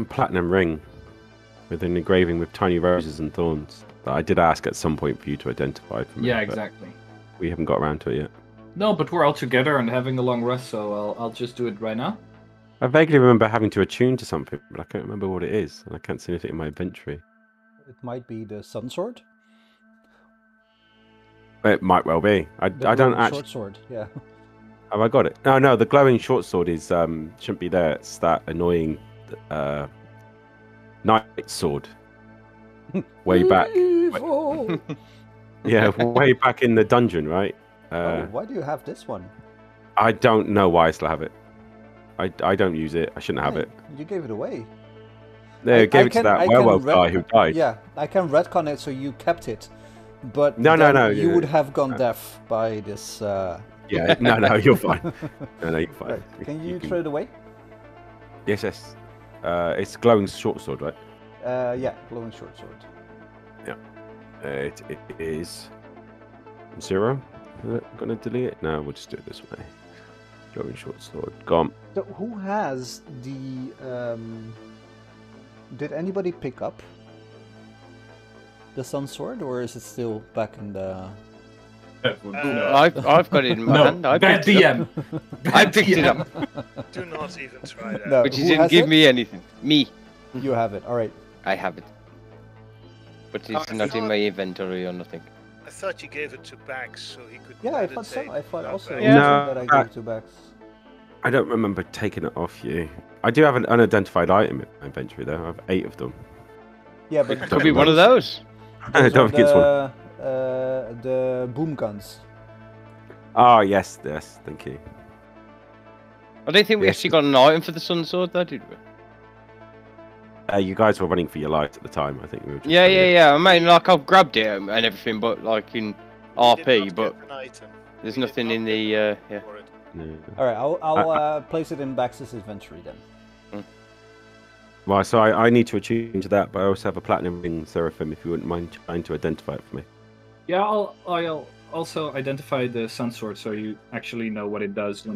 platinum ring with an engraving with tiny roses and thorns that I did ask at some point for you to identify for me. Yeah, but exactly. We haven't got around to it yet. No, but we're all together and having a long rest, so I'll just do it right now. I vaguely remember having to attune to something, but I can't remember what it is, and I can't see anything in my inventory. It might be the sun sword. It might well be. I The don't little actually. short sword. Yeah. Have I got it? No, no. The glowing short sword is shouldn't be there. It's that annoying knight sword. Way back. Evil! Yeah, way back in the dungeon, right? Oh, why do you have this one? I don't know why I still have it. I don't use it. I shouldn't have Hey, it. You gave it away. They gave it to that werewolf guy who died. Yeah, I can retcon it so you kept it. But No, then no. you would have gone deaf by this. Yeah, no, you're fine. No, you're fine. Right. Can you throw it away? Yes. It's glowing short sword, right? Yeah, glowing short sword. It is 0. I'm gonna delete it. No, we'll just do it this way. Glowing short sword. Gone. So who has the? Did anybody pick up the sun sword, or is it still back in the? I've got it in my hand. I Bad picked it up. DM. I picked it up, Do not even try that. No. but you Who didn't has give it? me anything. Me, You have it. All right. I have it, but it's I not in thought- my inventory or nothing. I thought you gave it to Bax so he could. Yeah, I thought so. meditate I thought that also way. Yeah. that I No, gave to Bax. I don't remember taking it off you. I do have an unidentified item in my inventory, though. I have 8 of them. Yeah, but Could be one of those. those Don't are think it's one. the boom guns. Oh, yes. Thank you. I don't think we Yes. actually got an item for the sun sword, though, did we? You guys were running for your life at the time. I think we were. Just Yeah, doing it. yeah. I mean, like I've grabbed it and everything, but like in You did RP, not but get an item. there's We did nothing not in get the an yeah. item for it. No. All right, I'll place it in Bax's inventory then. Well, so I need to attune to that, but I also have a platinum ring, Seraphim. If you wouldn't mind trying to identify it for me. Yeah, I'll also identify the sun sword so you actually know what it does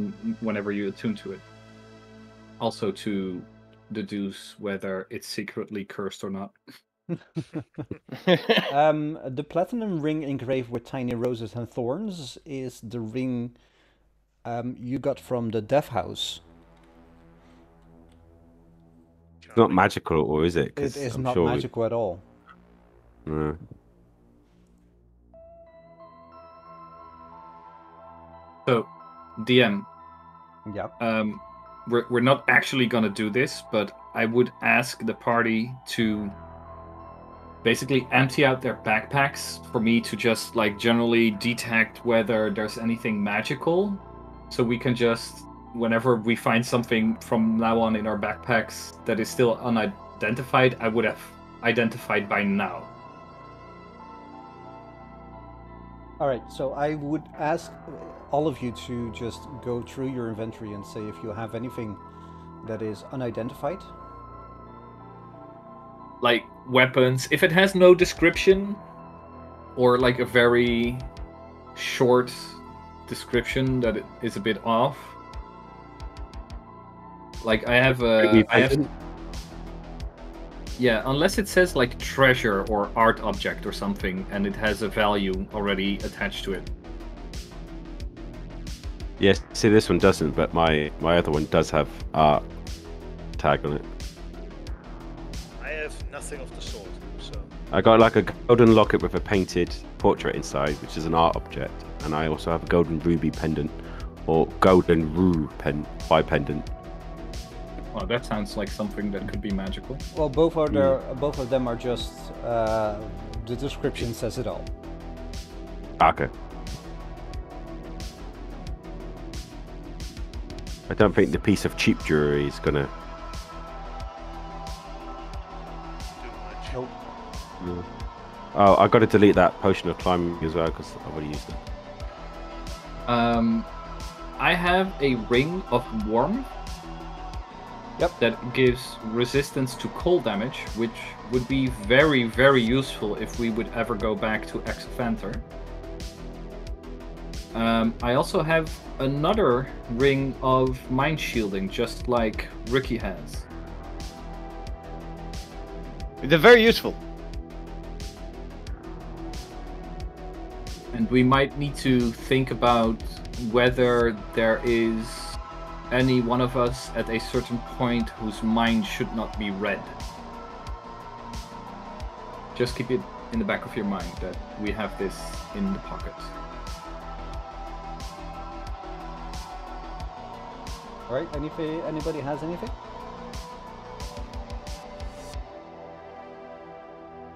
whenever you attune to it. Also to deduce whether it's secretly cursed or not. The platinum ring engraved with tiny roses and thorns is the ring you got from the Death House. It's not magical, or is it? 'Cause It is I'm not sure magical at all. No. So, DM, Yeah. we're not actually gonna do this, but I would ask the party to basically empty out their backpacks for me to just like generally detect whether there's anything magical, so we can just, whenever we find something from now on in our backpacks that is still unidentified, I would have identified by now. All right, so I would ask all of you to just go through your inventory and say if you have anything that is unidentified. Like weapons, if it has no description or like a very short description that it is a bit off. Like I have yeah, unless it says like treasure or art object or something and it has a value already attached to it. Yes, see, this one doesn't, but my other one does have art tag on it. I have nothing of the sort, so. I got like a golden locket with a painted portrait inside, which is an art object, and I also have a golden ruby pendant, or golden rue pendant. Well, that sounds like something that could be magical. Well, both of them are just the description says it all. Okay. I don't think the piece of cheap jewelry is gonna. Too much. Nope. No. Oh, I got to delete that potion of climbing as well because I've already used it. I have a ring of warmth. Yep. That gives resistance to cold damage, which would be very, very useful if we would ever go back to Exophanter. I also have another ring of mind shielding, just like Ricky has. They're very useful. And we might need to think about whether there is any one of us at a certain point whose mind should not be read. Just keep it in the back of your mind that we have this in the pocket. All right. Anybody has anything?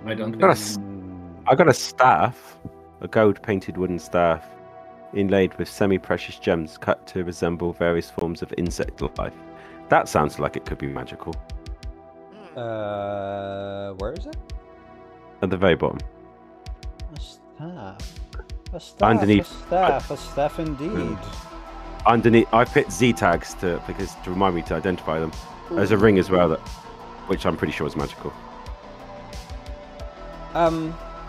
I don't Got a think. s- I got a staff, a gold-painted wooden staff, inlaid with semi-precious gems cut to resemble various forms of insect life. That sounds like it could be magical. Where is it? At the very bottom. A staff. A staff. Underneath. A staff indeed. Underneath, I put Z tags to remind me to identify them. There's a ring as well which I'm pretty sure is magical.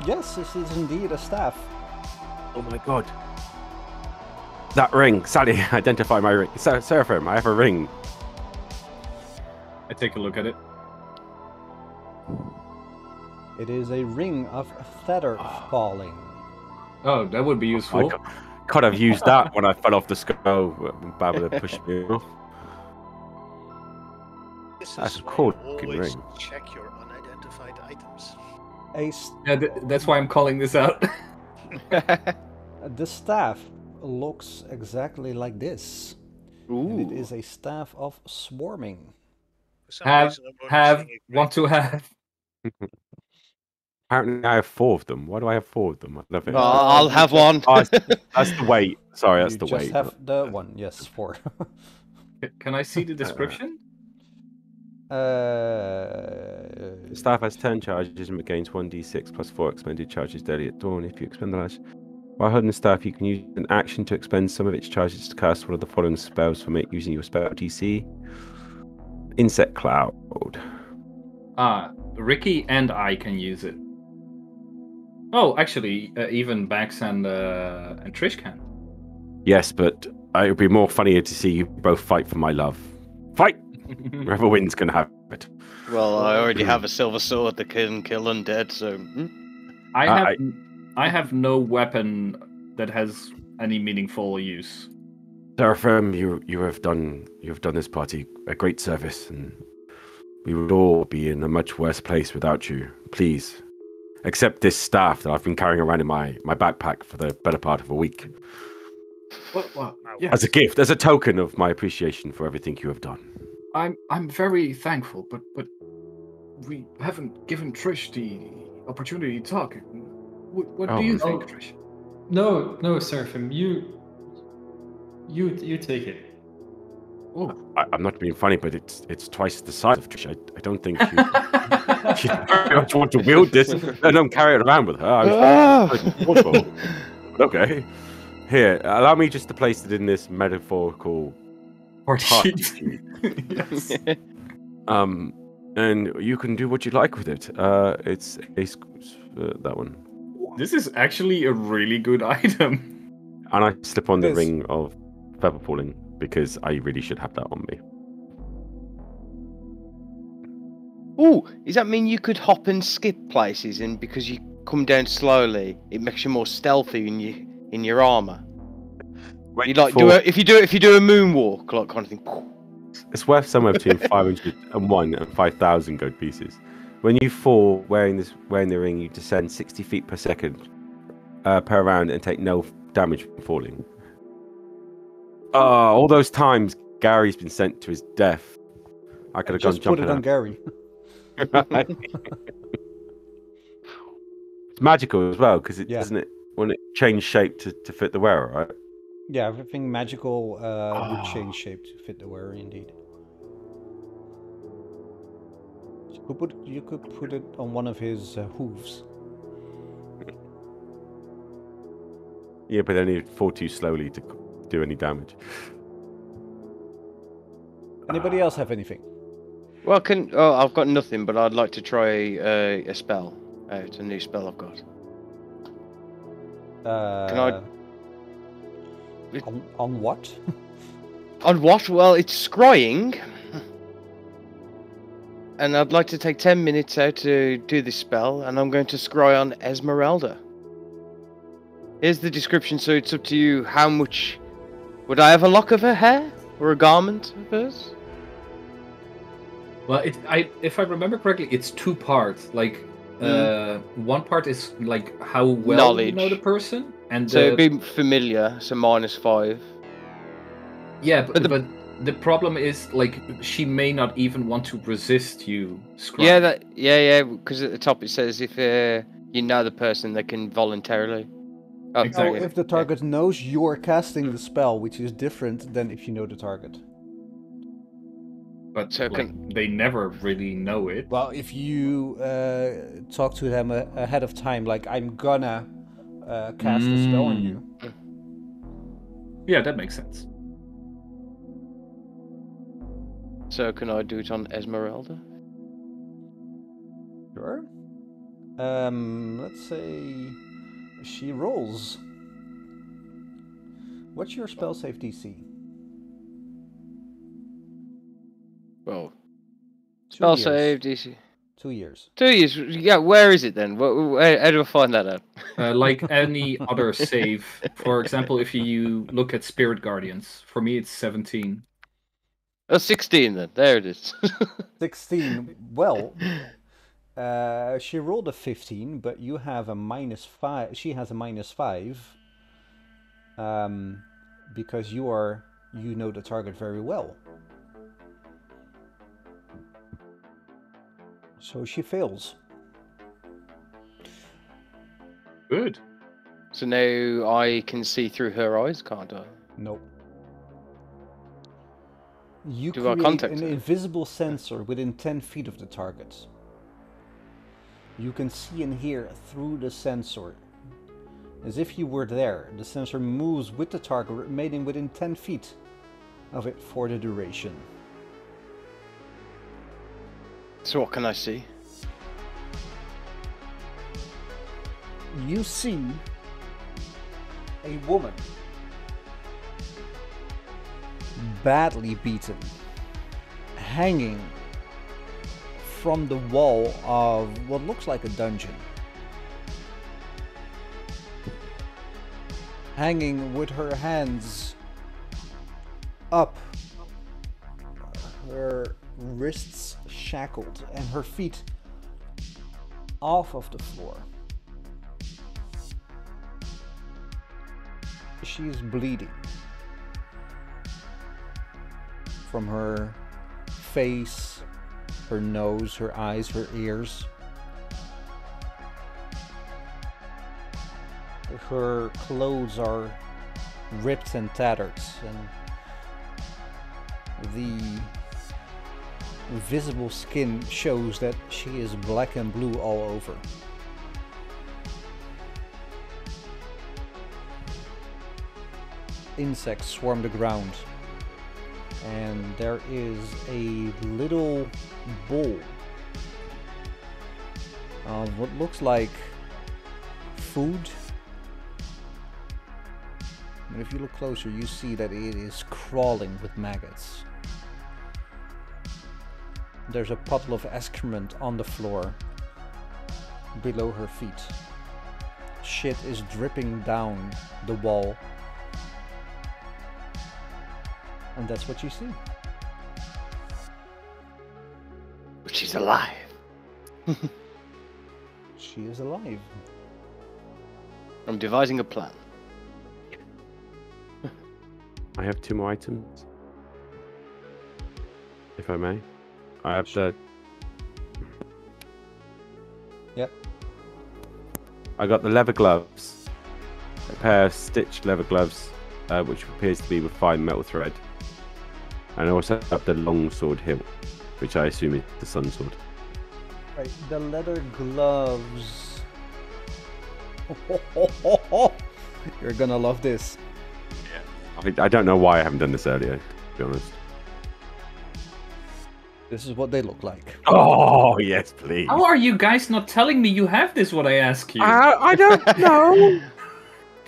Yes, this is indeed a staff. Oh my god. That ring, Sally, identify my ring. Seraphim, I have a ring. I take a look at it. It is a ring of feather falling. Oh, that would be useful. Could have used that when I fell off the skull. Babylon pushed me off. This That's is a why cool you looking always ring. check your unidentified items. Yeah, that's why I'm calling this out. The staff looks exactly like this. And it is a staff of swarming. For some reason, I'm only seeing a Want to have. Apparently I have 4 of them. Why do I have 4 of them? I love it. I'll have one. Oh, that's the weight. Sorry, that's You the just weight. have the one, yes, 4. Can I see the description? The staff has 10 charges and gains 1d6 plus 4 expended charges daily at dawn. If you expend the last... While holding the staff, you can use an action to expend some of its charges to cast one of the following spells from it using your spell DC. Insect Cloud. Ricky and I can use it. Oh, actually, even Bax and Trish can. Yes, but it would be more funnier to see you both fight for my love. Fight! Whoever wins can have it. Well, I already have a silver sword that can kill undead, so... I have no weapon that has any meaningful use. Seraphim, you have done this party a great service, and we would all be in a much worse place without you. Please, accept this staff that I've been carrying around in my backpack for the better part of a week. Well, yes. As a gift, as a token of my appreciation for everything you have done. I'm very thankful, but we haven't given Trish the opportunity to talk. What do you think, Trish? No, Seraphim, you take it. Oh, I'm not being funny, but it's twice the size of Trish. I don't think she very much want to wield this and don't carry it around with her. I was okay. Here, allow me just to place it in this metaphorical party. Yes. And you can do what you like with it. It's that one. This is actually a really good item. And I slip on the ring of feather falling because I really should have that on me. Ooh, does that mean you could hop and skip places, and because you come down slowly, it makes you more stealthy in your armor? You like if you do a moonwalk, like kind of thing. It's worth somewhere between 501 and 5,000 gold pieces. When you fall wearing the ring, you descend 60 feet per second per round and take no damage from falling. All those times Gary's been sent to his death. I could have gone just jumping put it on out. Gary. It's magical as well because doesn't it when it change shape to fit the wearer, right? Yeah, everything magical would change shape to fit the wearer, indeed. You could put it on one of his hooves. Yeah, but then he'd fall too slowly to do any damage. Anybody else have anything? Well, I've got nothing, but I'd like to try a spell. It's a new spell I've got. Can I? On what? On what? Well, it's scrying. And I'd like to take 10 minutes out to do this spell, and I'm going to scry on Esmeralda. Here's the description, so it's up to you how much... Would I have a lock of her hair? Or a garment of hers? Well, if I remember correctly, it's 2 parts. Like, one part is like how well knowledge. You know the person, and so it'd be familiar, so -5. Yeah, but The problem is, like, she may not even want to resist you, Strahd. Yeah, because at the top it says if you know the person, they can voluntarily. Oh, Exactly. Oh, if the target knows you're casting the spell, which is different than if you know the target. But So like, they never really know it. Well, if you talk to them ahead of time, like, I'm gonna cast a spell on you. Yeah, that makes sense. So can I do it on Esmeralda? Sure. Let's say she rolls. What's your spell save DC? Well, 2 spell years. save DC. 2 years. 2 years. Yeah, where is it then? How do I find that out? Like any other save. For example, if you look at Spirit Guardians, for me it's 17. Oh, 16 then. There it is. 16. Well, she rolled a 15, but you have a -5. She has a -5. Because you know the target very well. So she fails. Good. So now I can see through her eyes, can't I? Nope. You Do I create contact an her? invisible sensor within 10 feet of the target. You can see and hear through the sensor. As if you were there, the sensor moves with the target, remaining within 10 feet of it for the duration. So what can I see? You see a woman badly beaten, hanging from the wall of what looks like a dungeon. Hanging with her hands up, her wrists shackled, and her feet off of the floor. She's bleeding from her face, her nose, her eyes, her ears. Her clothes are ripped and tattered, and the visible skin shows that she is black and blue all over. Insects swarm the ground, and there is a little bowl of what looks like food. But if you look closer, you see that it is crawling with maggots. There's a puddle of excrement on the floor below her feet. Shit is dripping down the wall. And that's what you see. But she's alive. She is alive. I'm devising a plan. I have 2 more items, if I may. I have the. Yep. I got the leather gloves, a pair of stitched leather gloves, which appears to be with fine metal thread. And I also have the long sword hilt, which I assume is the sun sword. Right, the leather gloves. You're gonna love this. I don't know why I haven't done this earlier, to be honest. This is what they look like. Oh, yes, please. How are you guys not telling me you have this when I ask you? I don't know.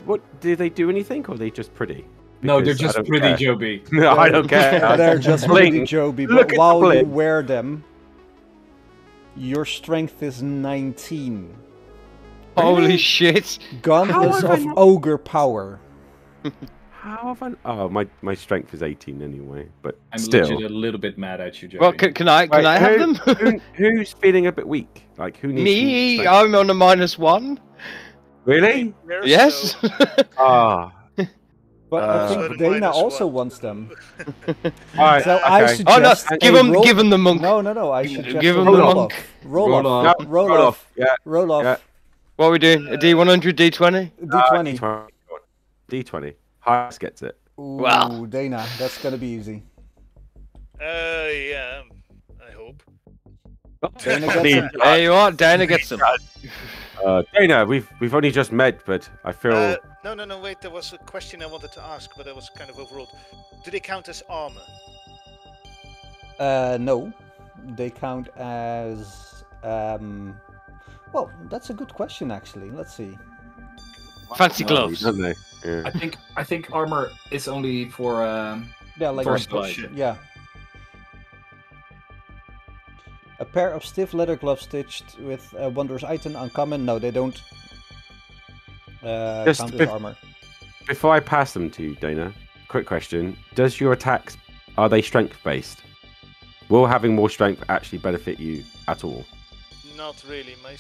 What, do they do anything, or are they just pretty? No, they're Because I just don't pretty, care. Joby. No, I don't care. They're just Bling. pretty, Joby, Look but at while the you bling. wear them, your strength is 19. Holy shit! Gauntlets How have I of not- ogre power. How have I... Oh, my strength is 18 anyway, but I'm still. legit a little bit mad at you, Joby. Well, can I Right, have who- them? who's feeling a bit weak? Like, who needs Me? some strength? I'm on a -1. Really? Where Yes. so- Ah. But I So think the Dana minus also one. wants them. Alright, So I okay. suggest Oh no! Give him the monk. No, I suggest Give a him the roll monk. off. Roll Roll off. off. No, Roll roll off. off. Yeah. Roll off. Yeah. What are we doing? A D100, D20? D20. D20. D20. Highest gets it. Ooh, Wow. Dana, that's gonna be easy. Yeah, I hope. Dana gets him. There you are. Dana gets them. Dana, we've only just met, but I feel No, wait, there was a question I wanted to ask, but I was kind of overruled. Do they count as armor? No, they count as. Well, that's a good question actually. Let's see. Fancy gloves. don't they? Yeah. I think armor is only for Yeah, like for a- shit. yeah. A pair of stiff leather gloves stitched with a wondrous item uncommon. No, they don't Just count as bef- armor. Before I pass them to you, Dana, quick question: does your attacks are they strength based? Will having more strength actually benefit you at all? Not really. My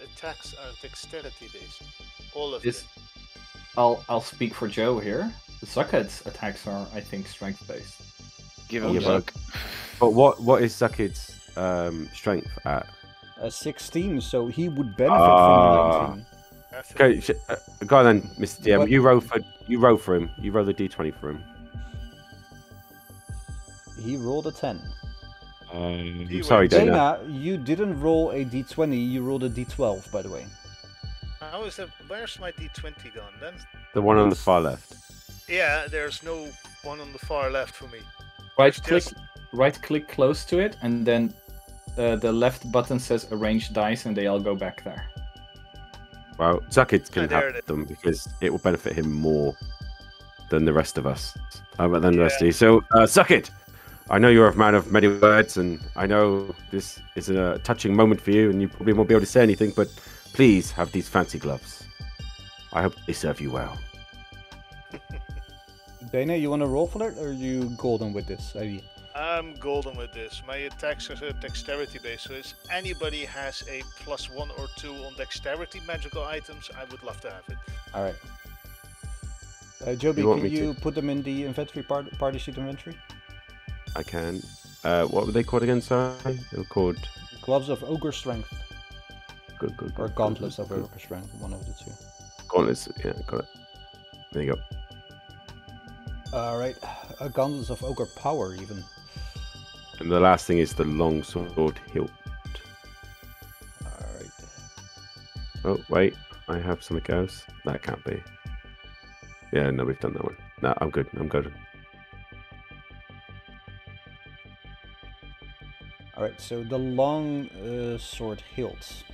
attacks are dexterity based. All of This- them. I'll speak for Joe here. The Zuckhead's attacks are, I think, strength based. Give Yeah, him the monk. But what is Zuckid's strength at? 16, so he would benefit from the 19. Okay, go on then, Mr. DM. What- You roll for him. You roll the d20 for him. He rolled a 10. He Sorry, wins. Dana. Dana, you didn't roll a d20, you rolled a d12, by the way. How is that? Where's my d20 gone then? The one on the far left. Yeah, there's no one on the far left for me. Right click close to it, and then the left button says arrange dice, and they all go back there. Well, Zuckid can there it have is. them because it will benefit him more than the rest of us. Than the rest of you. So, Zuckid, I know you're a man of many words, and I know this is a touching moment for you, and you probably won't be able to say anything, but please have these fancy gloves. I hope they serve you well. Dana, you want to roll for it, or are you golden with this idea? I'm golden with this. My attacks are dexterity based, so if anybody has a +1 or 2 on dexterity magical items, I would love to have it. Alright. Joby, You want can me to- you put them in the inventory party sheet inventory? I can. What were they called again, sorry? They were called... Gloves of Ogre Strength, Good, or Gauntlets of Ogre Strength, one of the two. Gauntlets, yeah, got it. There you go. Alright, Gauntlets of Ogre Power, even. And the last thing is the long sword hilt. Alright. Oh, wait. I have something else. That can't be. Yeah, no, we've done that one. No, I'm good. I'm good. Alright, so the long sword hilt.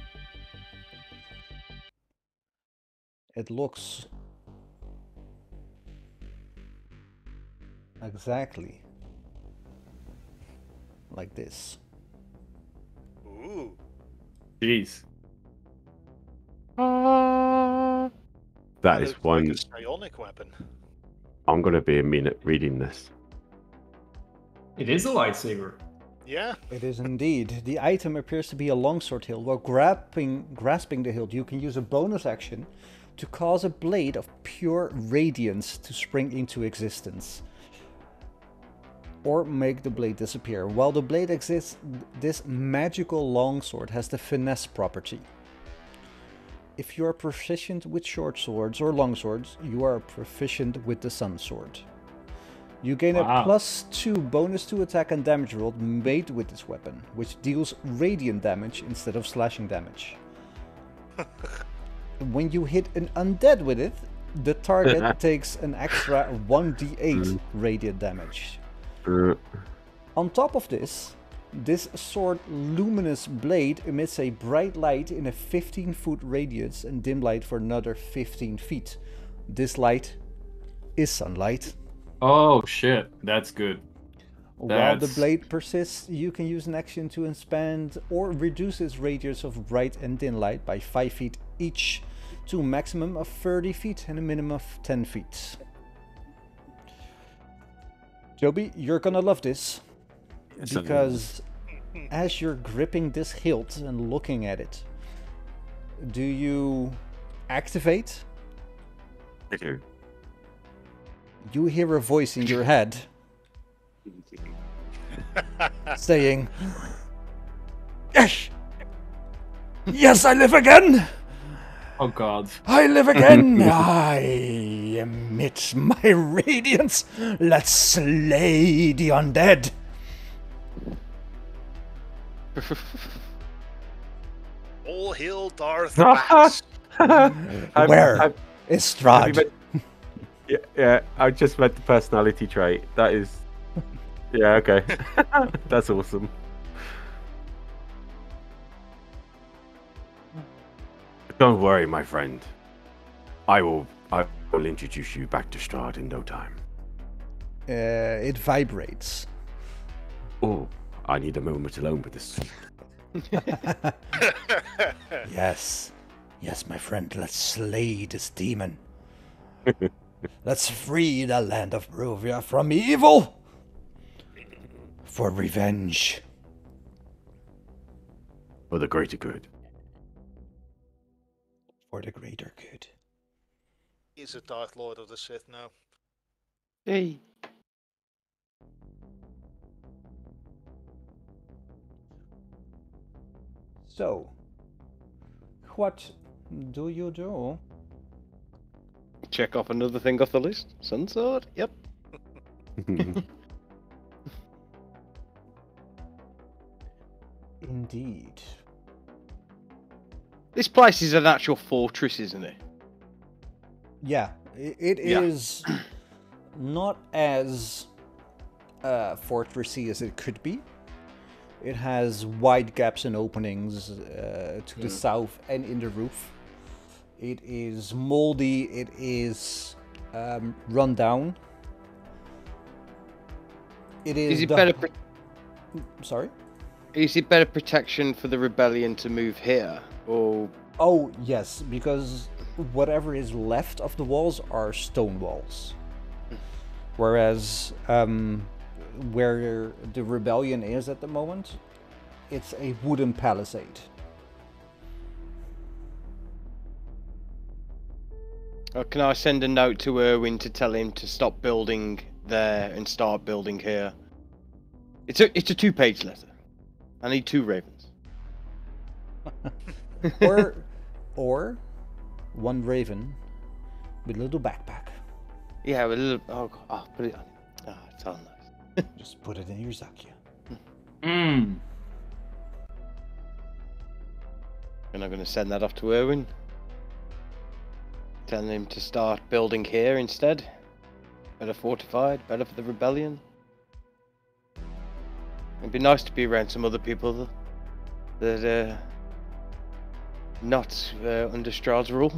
It looks exactly like this. Ooh. Jeez. That is looks one. like a psionic weapon. I'm going to be a minute reading this. It is a lightsaber. Yeah. It is indeed. The item appears to be a longsword hilt. While grasping the hilt, you can use a bonus action to cause a blade of pure radiance to spring into existence, or make the blade disappear. While the blade exists, this magical longsword has the finesse property. If you are proficient with short swords or longswords, you are proficient with the sun sword. You gain a Wow. +2 bonus to attack and damage roll made with this weapon, which deals radiant damage instead of slashing damage. When you hit an undead with it, the target takes an extra 1d8 radiant damage. On top of this, this sword luminous blade emits a bright light in a 15-foot radius and dim light for another 15 feet. This is sunlight. Oh shit, that's good. While the That's- blade persists, you can use an action to expand or reduce its radius of bright and dim light by 5 feet each to a maximum of 30 feet and a minimum of 10 feet. Joby, you're gonna love this, because as you're gripping this hilt and looking at it, do you activate? I do. you hear a voice in your head saying, "Yes, yes, I live again. Oh God. I live again. I emit my radiance. Let's slay the undead." All hail Darth Max. Where is Strahd? Yeah, I just meant the personality trait. That is. Yeah, okay. That's awesome. Don't worry, my friend. I will introduce you back to Strahd in no time. It vibrates. Oh, I need a moment alone with this. Yes. Yes, my friend, let's slay this demon. Let's free the land of Barovia from evil. For revenge. For the greater good. For the greater good. He's a Darth Lord of the Sith now. Hey. So, what do you do? Check off another thing off the list. Sunsword? Yep. Indeed. This place is an actual fortress, isn't it? Yeah, it is not as fortressy as it could be. It has wide gaps and openings to the south and in the roof. It is moldy. It is run down. It is. Is it better? Sorry. Is it better protection for the rebellion to move here, or? Oh yes, because whatever is left of the walls are stone walls, whereas where the rebellion is at the moment, it's a wooden palisade. Can I send a note to Erwin to tell him to stop building there and start building here? It's a 2-page letter. I need 2 ravens. or one raven with a little backpack. Yeah, with a little. Oh, God. Oh, put it on. Oh, it's all nice. Just put it in your Zakia. Mm. And I'm going to send that off to Erwin. Telling him to start building here instead. Better fortified, better for the rebellion. It'd be nice to be around some other people that are not under Strahd's rule.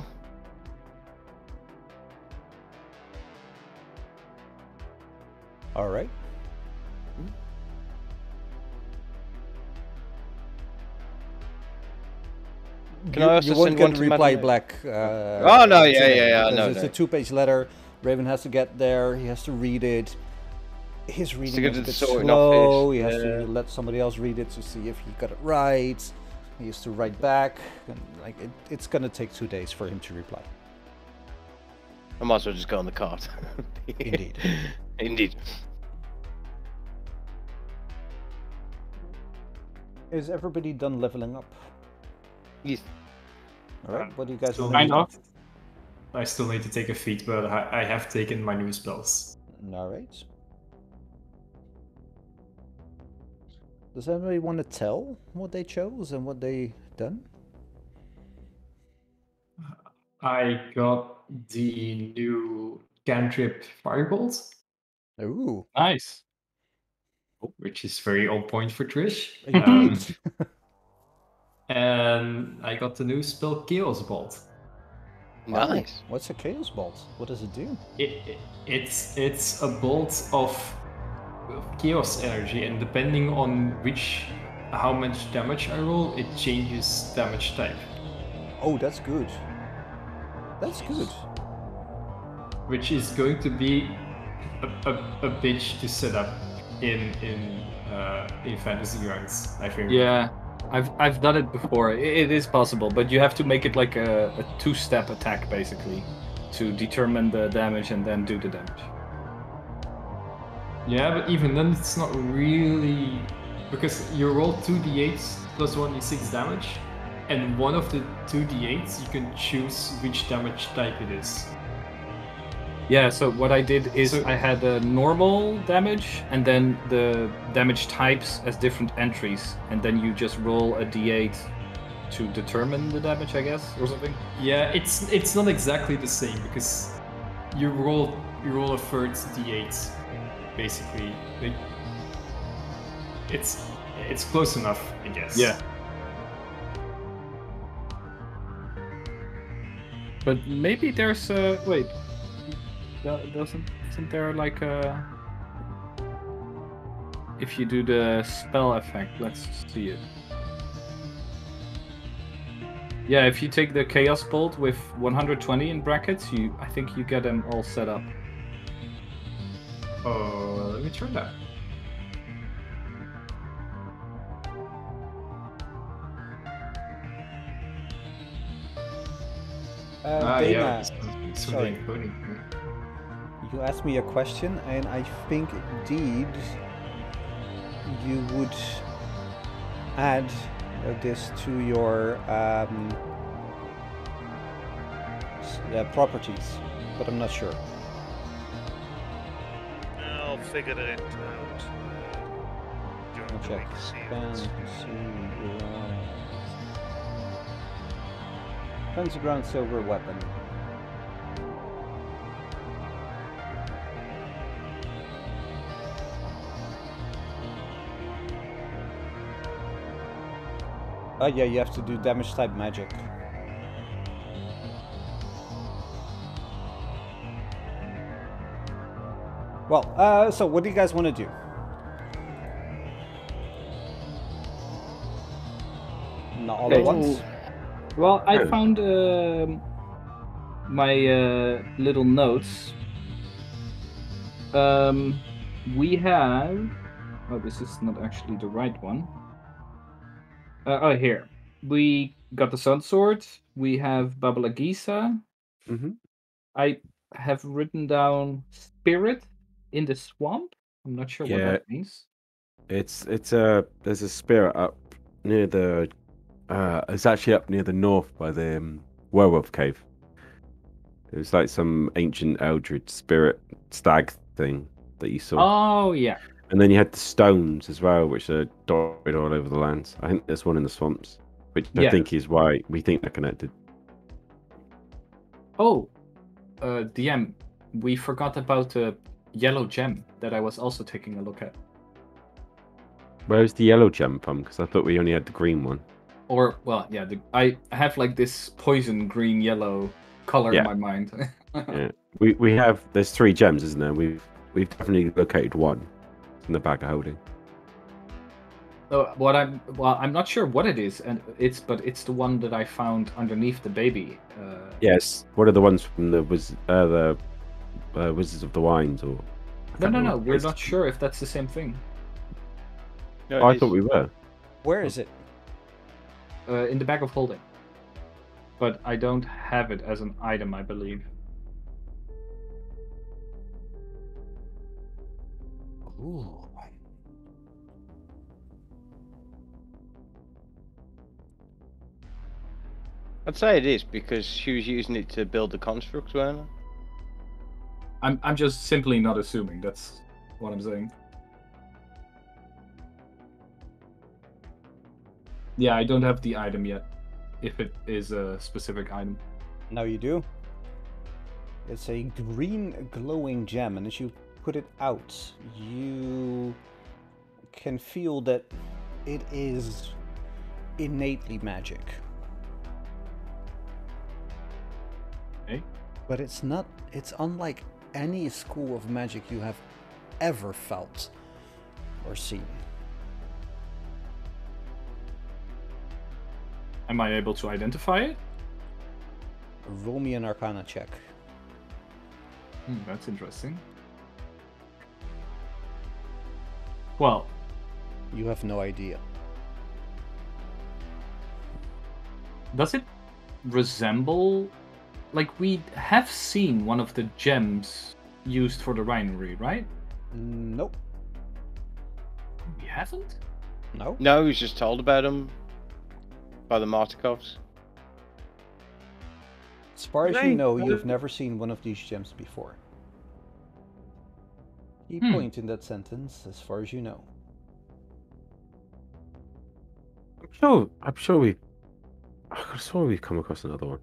All right. Can I also you won't send get one a to reply Madam- black. Oh, no, yeah, because no, it's no. a 2-page letter. Raven has to get there. He has to read it. His reading go is to a the bit sorting slow. office, He has yeah. to let somebody else read it to see if he got it right. He has to write back. And like it's gonna take 2 days for him to reply. I might as well just go on the cart. Indeed. Indeed. Is everybody done leveling up? Yes. All right. What do you guys Still want to Kind do? of. I still need to take a feat, but I have taken my new spells. All right. Does anybody want to tell what they chose and what they done? I got the new cantrip Firebolt, Ooh. Nice. which is very on point for Trish. Indeed. And I got the new spell Chaos Bolt. Wow. Nice. What's a chaos bolt? What does it do? It's a bolt of chaos energy, and depending on how much damage I roll, it changes damage type. Oh, that's good. That's good. Which is going to be a bitch to set up in fantasy grounds, I think. Yeah, I've done it before. It is possible, but you have to make it like a 2-step attack basically to determine the damage and then do the damage. Yeah, but even then it's not really... Because you roll 2d8s plus 1d6 damage, and one of the 2d8s you can choose which damage type it is. Yeah, so what I did is So- I had a normal damage and then the damage types as different entries, and then you just roll a d8 to determine the damage, I guess, or something. Yeah, it's not exactly the same because you roll a third d8 basically. Like, it's close enough, I guess. Yeah. But maybe there's a... Wait. Isn't there like a... If you do the spell effect, let's see it. Yeah, if you take the Chaos Bolt with 120 in brackets, I think you get them all set up. Oh, let me try that. Dana, Yeah, sorry. something funny. You asked me a question, and I think indeed you would add this to your properties, but I'm not sure. I'll figure it out during I'll the check. week. See Fancy what's- ground. Fancy ground silver weapon. Oh yeah, you have to do damage type magic. Well, so what do you guys want to do? Not all at Okay. once. Well, I Oh. found my little notes. We have... Oh, this is not actually the right one. Oh, here. We got the Sun Sword. We have Baba Gisa. Mm-hmm. I have written down Spirit in the Swamp. I'm not sure what Yeah. that means. It's there's a spirit up near the it's actually up near the north by the werewolf cave. It was like some ancient eldritch spirit stag thing that you saw. Oh, yeah. And then you had the stones as well, which are dotted all over the lands. I think there's one in the swamps, which I Yeah. think is why we think they're connected. Oh, DM, we forgot about the yellow gem that I was also taking a look at. Where's the yellow gem from? Because I thought we only had the green one. Or, well, yeah, I have like this poison green yellow color Yeah. in my mind. Yeah, we have. There's 3 gems, isn't there? We've definitely located one. It's in the bag of holding. So I'm not sure what it is, and it's the one that I found underneath the baby. Yes, what are the ones from the Wizards of the Wines or? No, we're not sure if that's the same thing. No, Oh, I it thought is. we were. Where is it? In the bag of holding, but I don't have it as an item, I believe. Ooh. I'd say it is because she was using it to build the constructs, weren't her? I'm just simply not assuming. That's what I'm saying. Yeah, I don't have the item yet. If it is a specific item. Now you do. It's a green glowing gem, and as you put it out, you can feel that it is innately magic. Okay. But it's not, it's unlike any school of magic you have ever felt or seen. Am I able to identify it? Roll me an Arcana check. That's interesting. Well, You have no idea. does it resemble... Like, we have seen one of the gems used for the Rhinery, right? Nope. You haven't? No. No, he was just told about him by the Martikovs. As far as you Right. know, you've never seen one of these gems before. Key point in that sentence, as far as you know. I'm sure we've come across another one.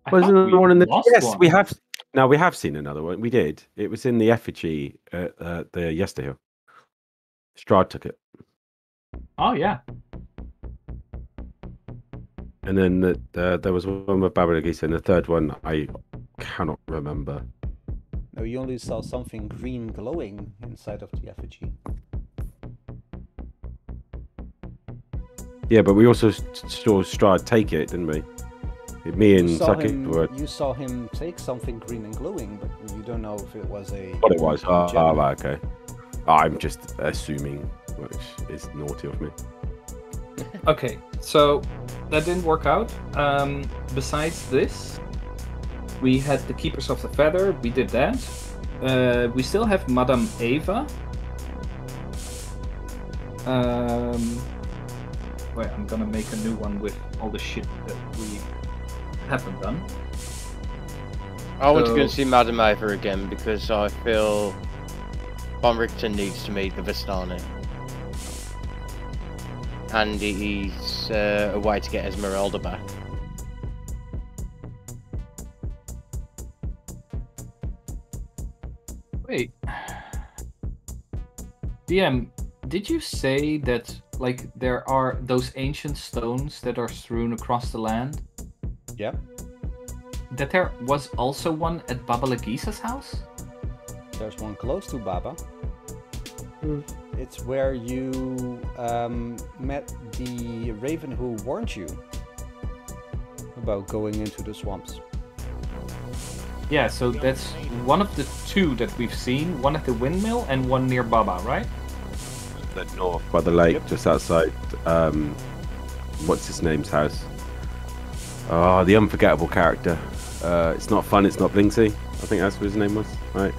I Was thought there we one in the? lost Yes, one. we have. No, we have seen another one. We did. It was in the effigy at the Yesterhill. Strahd took it, Oh yeah. and then there was one with Baba Nagisa, and the third one I cannot remember. No, you only saw something green glowing inside of the effigy. Yeah, but we also saw Strahd take it, didn't we? Me and Saki were You saw him take something green and glowing, but you don't know if it was a. what it was. Oh, gem. right, okay. I'm just assuming, which is naughty of me. Okay, so that didn't work out. Besides this, we had the Keepers of the Feather. We did that. We still have Madame Eva. Wait, I'm gonna make a new one with all the shit that we haven't done. I want to go So- and see Madame Eva again because I feel Von Richter needs to meet the Vistani. And he's a way to get Esmeralda back. Wait. DM, did you say that like there are those ancient stones that are strewn across the land? Yep. That there was also one at Baba Lagisa's house? There's one close to Baba. Hmm. It's where you met the raven who warned you about going into the swamps. Yeah, so that's one of the two that we've seen, one at the windmill and one near Baba, right? The north by the lake, Yep. just outside. What's his name's house? Oh, the unforgettable character. It's not fun. It's not Blinksy. I think that's what his name was. Right.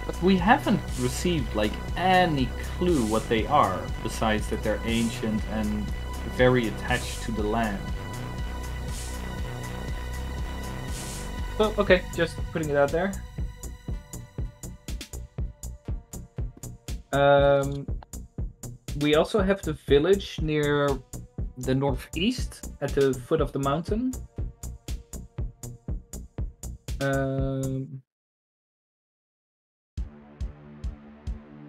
But we haven't received like any clue what they are, besides that they're ancient and very attached to the land. So, okay, just putting it out there. We also have the village near the northeast at the foot of the mountain.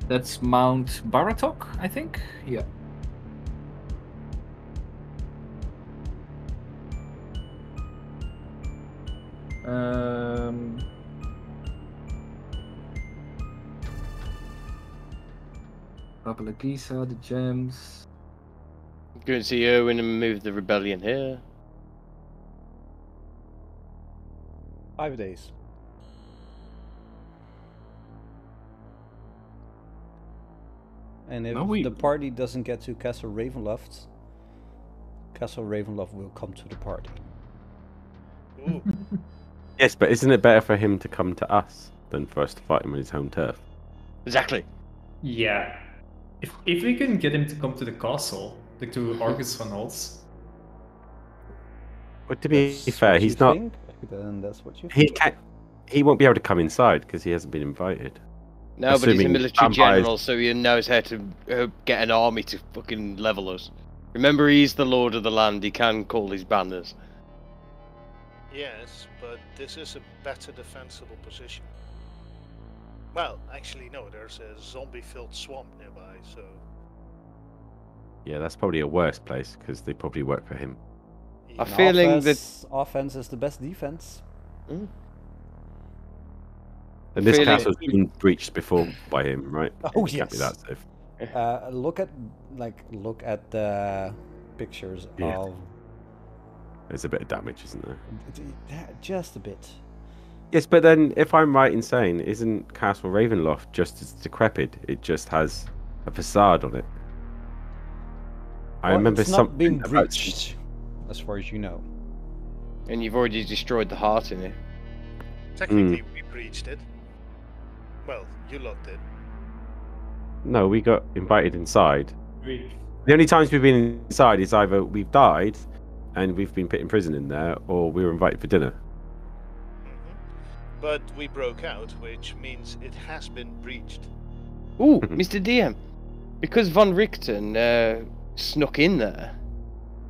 That's Mount Baratok, I think. Yeah. Baba Lagisa, the gems. Go and see Erwin and move the rebellion here. 5 days. And if No, we- the party doesn't get to Castle Ravenloft, Castle Ravenloft will come to the party. Ooh. Yes, but isn't it better for him to come to us than for us to fight him on his home turf? Exactly. Yeah. If we can get him to come to the castle, like to Argus van Holtz, But to be That's fair, what he's you not. think, then that's what you He think. can't. He won't be able to come inside because he hasn't been invited. No, but he's a Assuming military vampires- general, so he knows how to get an army to fucking level us. Remember, he's the lord of the land. He can call his banners. Yes, but this is a better defensible position. Well, actually, no, there's a zombie-filled swamp nearby, so... Yeah, that's probably a worse place because they probably work for him. I And feeling offense is the best defense. And this Feeling- castle's been breached before by him, right? Oh, It can't be yes. that safe. Look at the pictures Yeah. of There's a bit of damage, isn't there? just a bit. Yes, but then if I'm right in saying, isn't Castle Ravenloft just as decrepit? It just has a facade on it. I Well, remember it's not something been about- breached, as far as you know. And you've already destroyed the heart in it. Technically, we breached it. Well, you lot did. No, we got invited inside. We The only times we've been inside is either we've died and we've been put in prison in there, or we were invited for dinner. But we broke out, which means it has been breached. Ooh, Mr. DM, because Von Richten snuck in there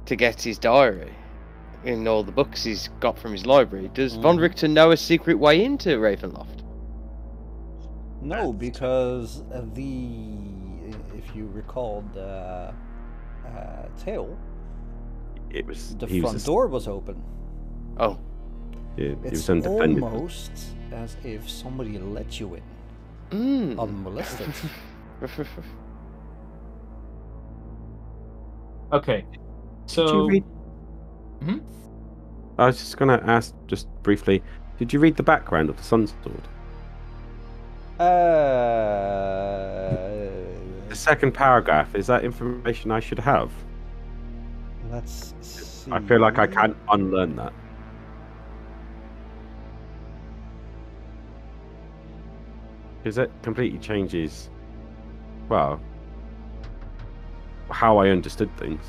to get his diary and all the books he's got from his library, does Von Richten know a secret way into Ravenloft? No, because if you recall the tale, It was the he was front door was open. Oh, Yeah, he It's was undefended. almost as if somebody let you in, unmolested. Okay. Did you So read? Mhm. I was just gonna ask, just briefly, did you read the background of the Sun Sword? The second paragraph, is that information I should have? Let's see. I feel like I can't unlearn that. Because it completely changes, well, how I understood things.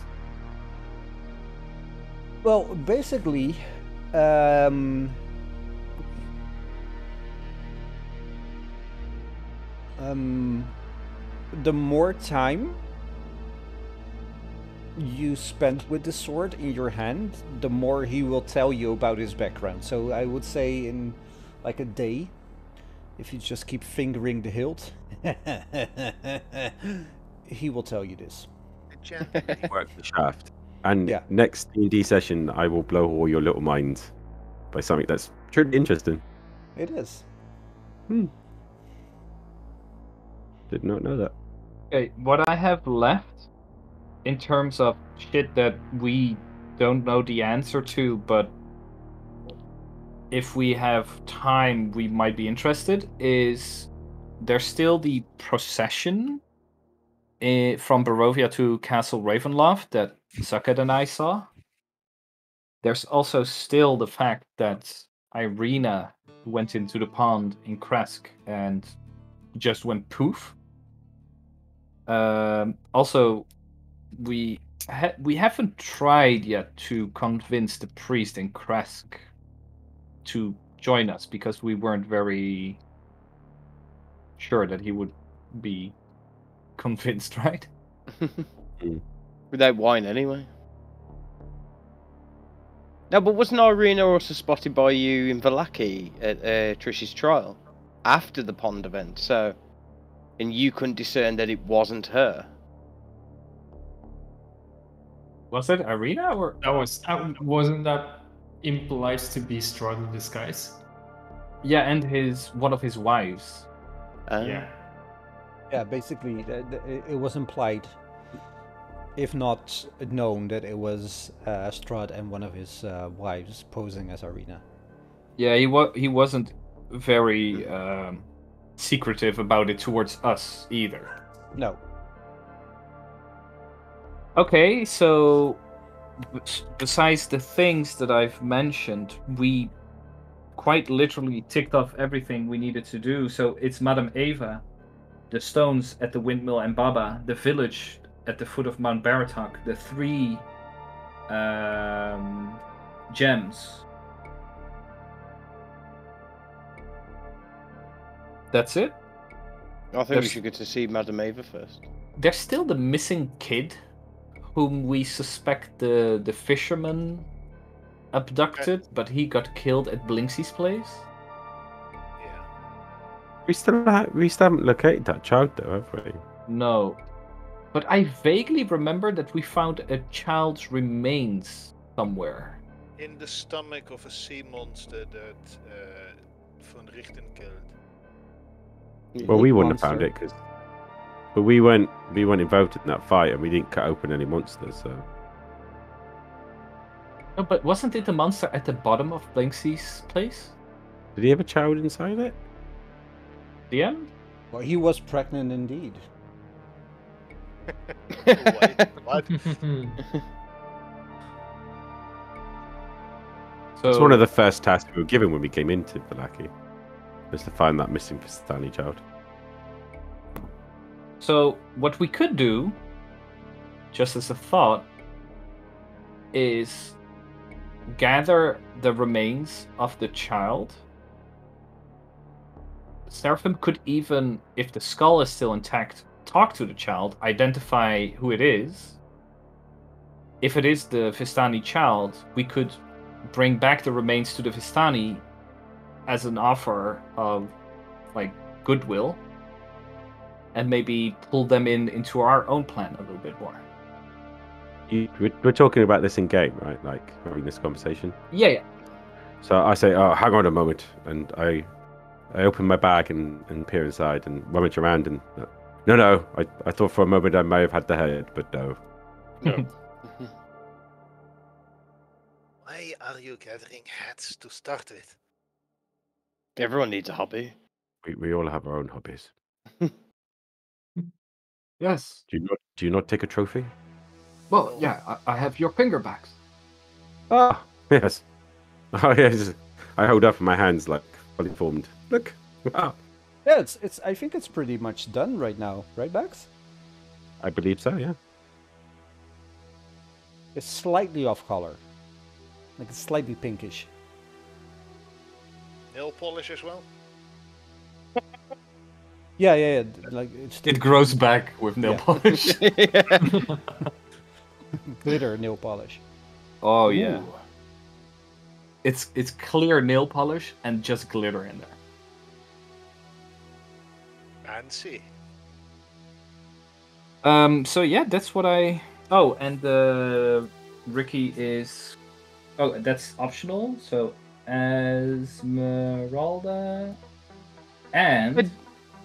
Well, basically, the more time you spend with the sword in your hand, the more he will tell you about his background. So I would say in like a day, if you just keep fingering the hilt, he will tell you this. Work the shaft. And Yeah. next D&D session, I will blow all your little minds by something that's truly interesting. It is. Did not know that. Okay, what I have left in terms of shit that we don't know the answer to, but if we have time, we might be interested, is there's still the procession from Barovia to Castle Ravenloft that Zuckett and I saw. There's also still the fact that Irina went into the pond in Kresk and just went poof. Also, we haven't tried yet to convince the priest in Kresk to join us because we weren't very sure that he would be convinced, right? without wine anyway. No, but wasn't Irina also spotted by you in Vallaki at Trish's trial after the pond event? So, and you couldn't discern that it wasn't her. Was it Irina or? wasn't that implied to be Strahd in disguise? Yeah, and one of his wives. Yeah. Yeah, basically, it was implied, if not known, that it was Strahd and one of his wives posing as Irina. Yeah, he wasn't very secretive about it towards us either. No. Okay, so besides the things that I've mentioned, we quite literally ticked off everything we needed to do. So it's Madame Eva, the stones at the windmill and Baba, the village at the foot of Mount Baratok, the 3 gems. That's it? I think we should go to see Madame Eva first. There's still the missing kid, whom we suspect the fisherman abducted, but he got killed at Blinksey's place. Yeah. We still haven't located that child, though, have we? No. But I vaguely remember that we found a child's remains somewhere. In the stomach of a sea monster that Von Richten killed. Well, we wouldn't have Monster. found it, because... But we weren't involved in that fight, and we didn't cut open any monsters, so... No, but wasn't it the monster at the bottom of Blinksey's place? Did he have a child inside it? DM? Well, he was pregnant indeed. What? So It's one of the first tasks we were given when we came into Vallaki. is to find that missing Vistani child. So what we could do, just as a thought, is gather the remains of the child. Seraphim could even, if the skull is still intact, talk to the child, identify who it is. If it is the Vistani child, we could bring back the remains to the Vistani as an offer of, like, goodwill, and maybe pull them into our own plan a little bit more. We're talking about this in game, right? Like having this conversation. Yeah. So I say, "Oh, hang on a moment," and I open my bag and peer inside and rummage around. And no, I thought for a moment I may have had the head, but no. Why are you gathering hats to start with? Everyone needs a hobby. We all have our own hobbies. Yes. Do you not take a trophy? Well, yeah, I have your finger backs. Ah, yes. Oh, yes. I hold up my hands like fully formed. Look. Wow. Yeah, it's. I think it's pretty much done right now, right, Bax? I believe so, yeah. It's slightly off color, like it's slightly pinkish. Nail polish as well? Yeah. Like it's It grows back with nail Yeah. polish. glitter nail polish. Oh yeah. It's clear nail polish and just glitter in there. Fancy. So yeah, that's what I. Oh, and Ricky is. Oh, that's optional. So Esmeralda, and But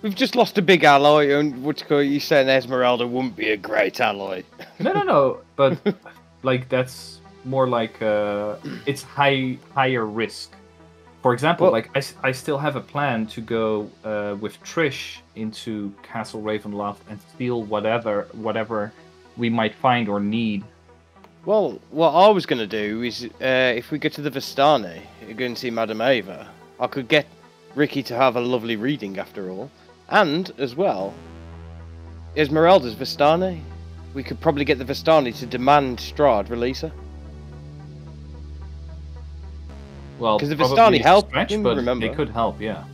we've just lost a big ally, and you saying Esmeralda wouldn't be a great ally. no. But like that's more like it's higher risk. For example, Well- like I still have a plan to go with Trish into Castle Ravenloft and steal whatever we might find or need. Well, what I was going to do is, if we go to the Vistani, go and see Madame Ava, I could get Ricky to have a lovely reading after all. And, as well, Esmeralda's Vistani. We could probably get the Vistani to demand Strahd release her. Well, 'Cause the probably Vistani it's a help, stretch, you but remember. they could help, yeah.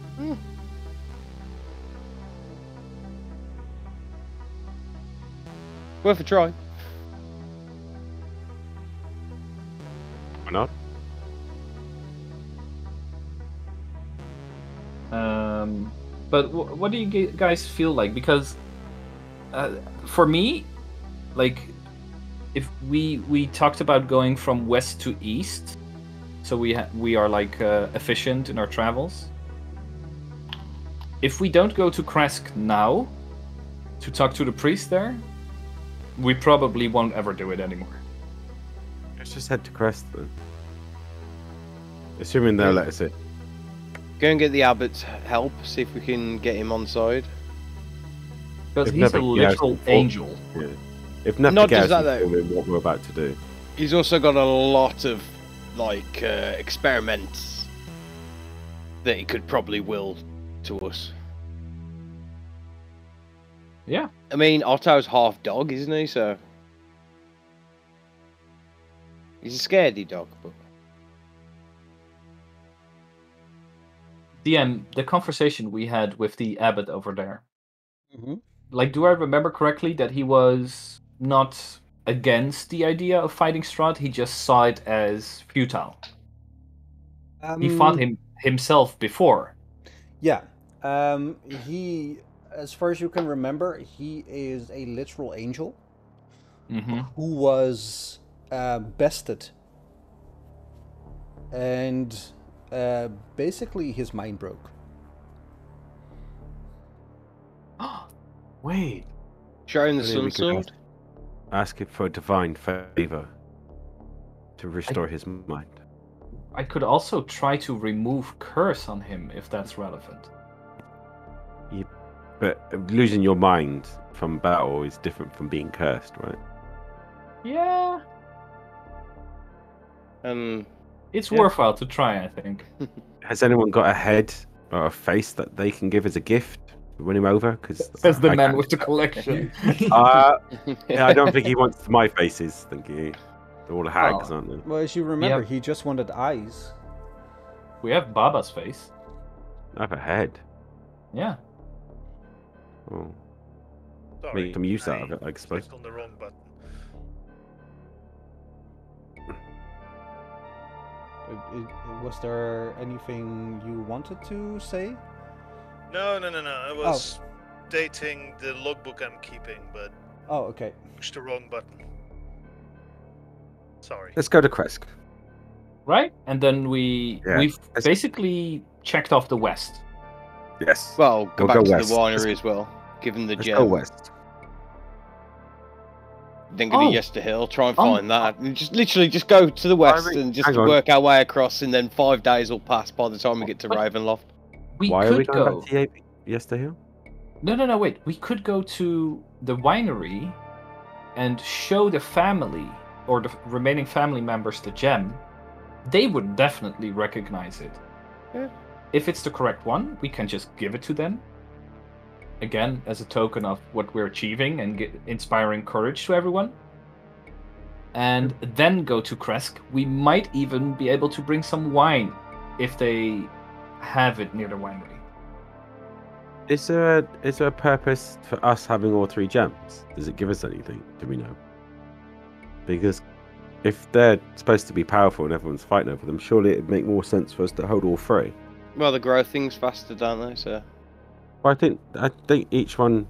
Worth a try. Why not? But what do you guys feel like? Because for me, like, if we talked about going from west to east, so we are like efficient in our travels. If we don't go to Kresk now to talk to the priest there, we probably won't ever do it anymore. Let's just head to Crest then. Assuming they'll let us in. Go and get the abbot's help, see if we can get him on side. Because If he's a nothing, he has literal to fall. angel. Yeah. If nothing Not just else, that, though. what we're about to do. He's also got a lot of, like, experiments that he could probably will to us. Yeah. I mean, Otto's half dog, isn't he? So he's a scaredy dog, but The conversation we had with the abbot over there. Mm-hmm. Like, do I remember correctly that he was not against the idea of fighting Strahd? He just saw it as futile. He fought himself before. Yeah. He, as far as you can remember, he is a literal angel Mm-hmm. who was bested. And basically his mind broke. Wait. showing the Maybe sun we could sword. Ask it for divine favor to restore his mind. I could also try to remove curse on him if that's relevant. But losing your mind from battle is different from being cursed, right? Yeah. Um, It's Yeah. worthwhile to try, I think. Has anyone got a head a face that they can give as a gift to win him over? Because As the man with the collection. yeah, I don't think he wants my faces. Thank you. They're all hags, Well, aren't they? Well, as you remember, Yeah. he just wanted eyes. We have Baba's face. I have a head. Yeah. Oh, Sorry, make some use out of it, I clicked suppose. on the wrong button. Was there anything you wanted to say? No. I was dating the logbook I'm keeping, but Oh, okay. pushed the wrong button. Sorry. Let's go to Kresk. Right? And then Yeah, we've let's- basically checked off the west. Yes. Well, go We'll back go to west. the winery as well. Give him the Let's gem. go west. Then go to Oh. Yester Hill, try and Oh. find that. And just literally just go to the west Winery- and just hang on. work our way across, and then 5 days will pass by the time we get to But- Ravenloft. We Why could are we going go. back to EAP yesterday? No, wait. We could go to the winery and show the family or the remaining family members the gem. They would definitely recognize it. Yeah. If it's the correct one, we can just give it to them. Again, as a token of what we're achieving and inspiring courage to everyone. And then go to Kresk. We might even be able to bring some wine if they have it near the winery. Is there a purpose for us having all 3 gems? Does it give us anything? Do we know? Because if they're supposed to be powerful and everyone's fighting over them, surely it'd make more sense for us to hold all 3. Well, they grow things faster, don't they? So Well, I think each one.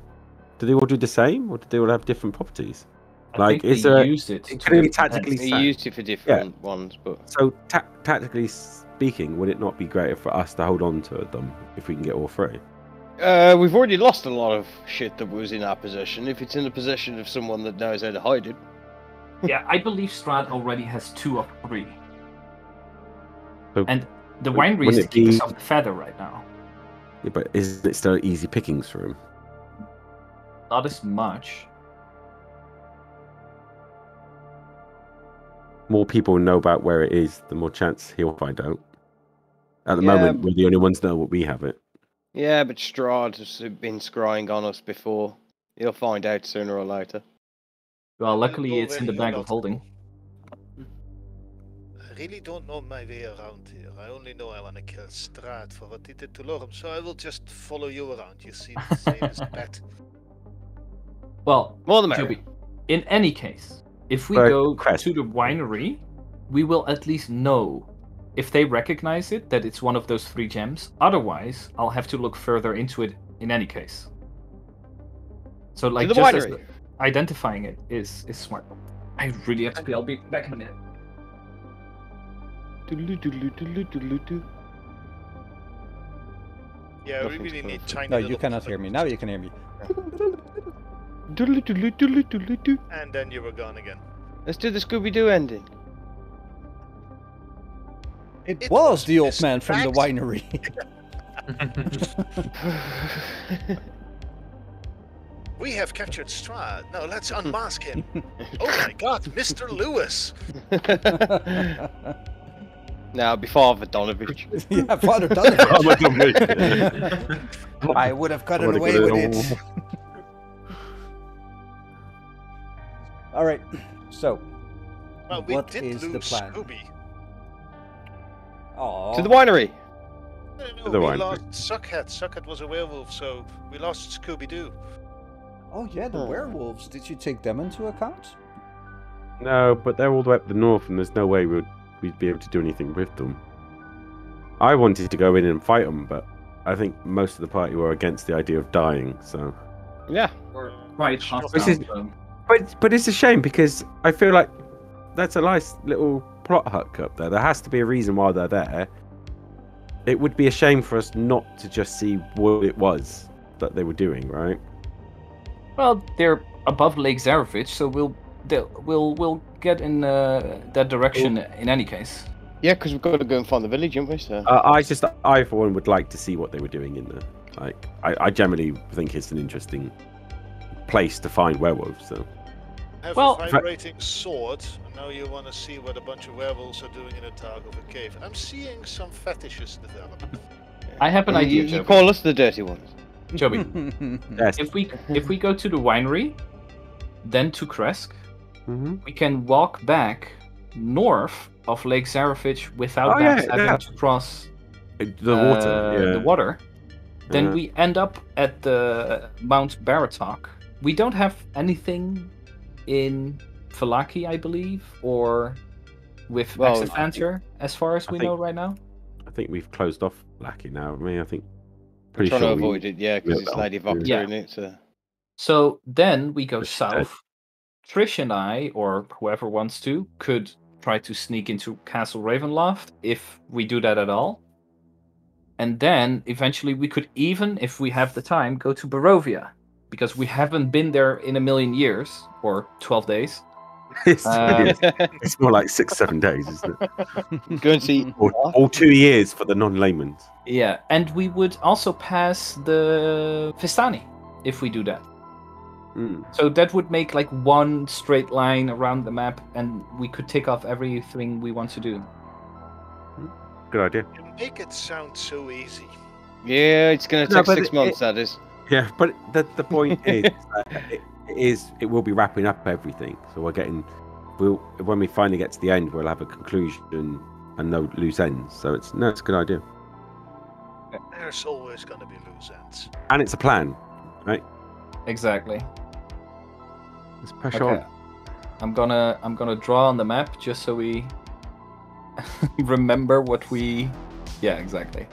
Do they all do the same, or do they all have different properties? I Like, think is they there- used it. it to could be their tactically defense. he Same. used it for different ones, but So tactically speaking, would it not be greater for us to hold on to them if we can get all 3? we've already lost a lot of shit that was in our possession. If it's in the possession of someone that knows how to hide it, Yeah, I believe Strahd already has 2 of 3. So And the wouldn't winery is the it keepers be- of the feather right now. Yeah, but isn't it still easy pickings for him? Not as much. More people know about where it is, the more chance he'll find out. At the Yeah. moment, we're the only ones that know what we have it. yeah, but Strahd has been scrying on us before. He'll find out sooner or later. Well, luckily Go it's where in the you're bag not of holding. I really don't know my way around here. I only know I want to kill Strahd for what he did to Lorem, so I will just follow you around. You seem the same as Pat. Well, More the merrier. Joby, in any case, if we But go Crest- to the winery, we will at least know if they recognize it that it's one of those 3 gems. Otherwise, I'll have to look further into it in any case. So, like, the just as winery. identifying it is smart. I really have to be. I'll be back in a minute. Yeah, we Nothing's really need perfect. tiny No, little you cannot hear me. Now you can hear me. And then you were gone again. Let's do the Scooby-Doo ending. It was the old Miss man from the Max. winery. We have captured Strahd. Now let's unmask him. Oh my god, Mr. Lewis! Now, before Donovich. yeah, Father Donovan. I would have gotten Would've away got with it it. All right. So, Well, we what did is the lose plan? Scooby. Aww. To the winery. No, The we winery. lost Suckhead. Suckhead was a werewolf, so we lost Scooby-Doo. Oh yeah, the Oh. werewolves. Did you take them into account? No, but they're all the way up the north, and there's no way we'd be able to do anything with them. I wanted to go in and fight them, but I think most of the party were against the idea of dying. So, Yeah. Or quite Sure. hostile. This is- so- but it's a shame because I feel like that's a nice little plot hook up there. There has to be a reason why they're there. It would be a shame for us not to just see what it was that they were doing, right? Well, they're above Lake Zarovich, so we'll get in that direction in any case. Yeah, because we've got to go and find the village, haven't we? So. I for one would like to see what they were doing in there. Like, I generally think it's an interesting place to find werewolves. So, Have Well, a vibrating sword, and now you want to see what a bunch of werewolves are doing in the dark of a cave. I'm seeing some fetishes develop. I have an idea, You Joby. call us the dirty ones. Joby, Yes. if we go to the winery, then to Kresk, Mm-hmm. we can walk back north of Lake Zarovich without Oh, yeah, having yeah. to cross The water. Yeah. the water. Then Yeah. we end up at the Mount Baratok. We don't have anything in Falaki, I believe, or with Well, Exefanter, as far as I we think- know right now. I think we've closed off Lackey now. I mean, I think. I'm Pretty trying sure to we- avoid it, yeah, because Yeah, it's Lady Voctor Yeah. in it. So. So then we go Which is dead. south. Trish and I, or whoever wants to, could try to sneak into Castle Ravenloft if we do that at all. And then eventually we could even, if we have the time, go to Barovia. Because we haven't been there in a million years, or 12 days. it's, Um, it's more like 6-7 days, isn't it? Go and see. Or 2 years for the non-laymen. Yeah, and we would also pass the Vistani if we do that. Mm. So that would make like one straight line around the map, and we could tick off everything we want to do. Good idea. You make it sound so easy. Yeah, it's going to No, take but 6 months, that is. Yeah, but the point is, it will be wrapping up everything. So when we finally get to the end, we'll have a conclusion and no loose ends. So it's a good idea, There's always going to be loose ends. and it's a plan, right? Exactly. There's pressure Okay. on. I'm gonna draw on the map just so we remember what we. Yeah, exactly.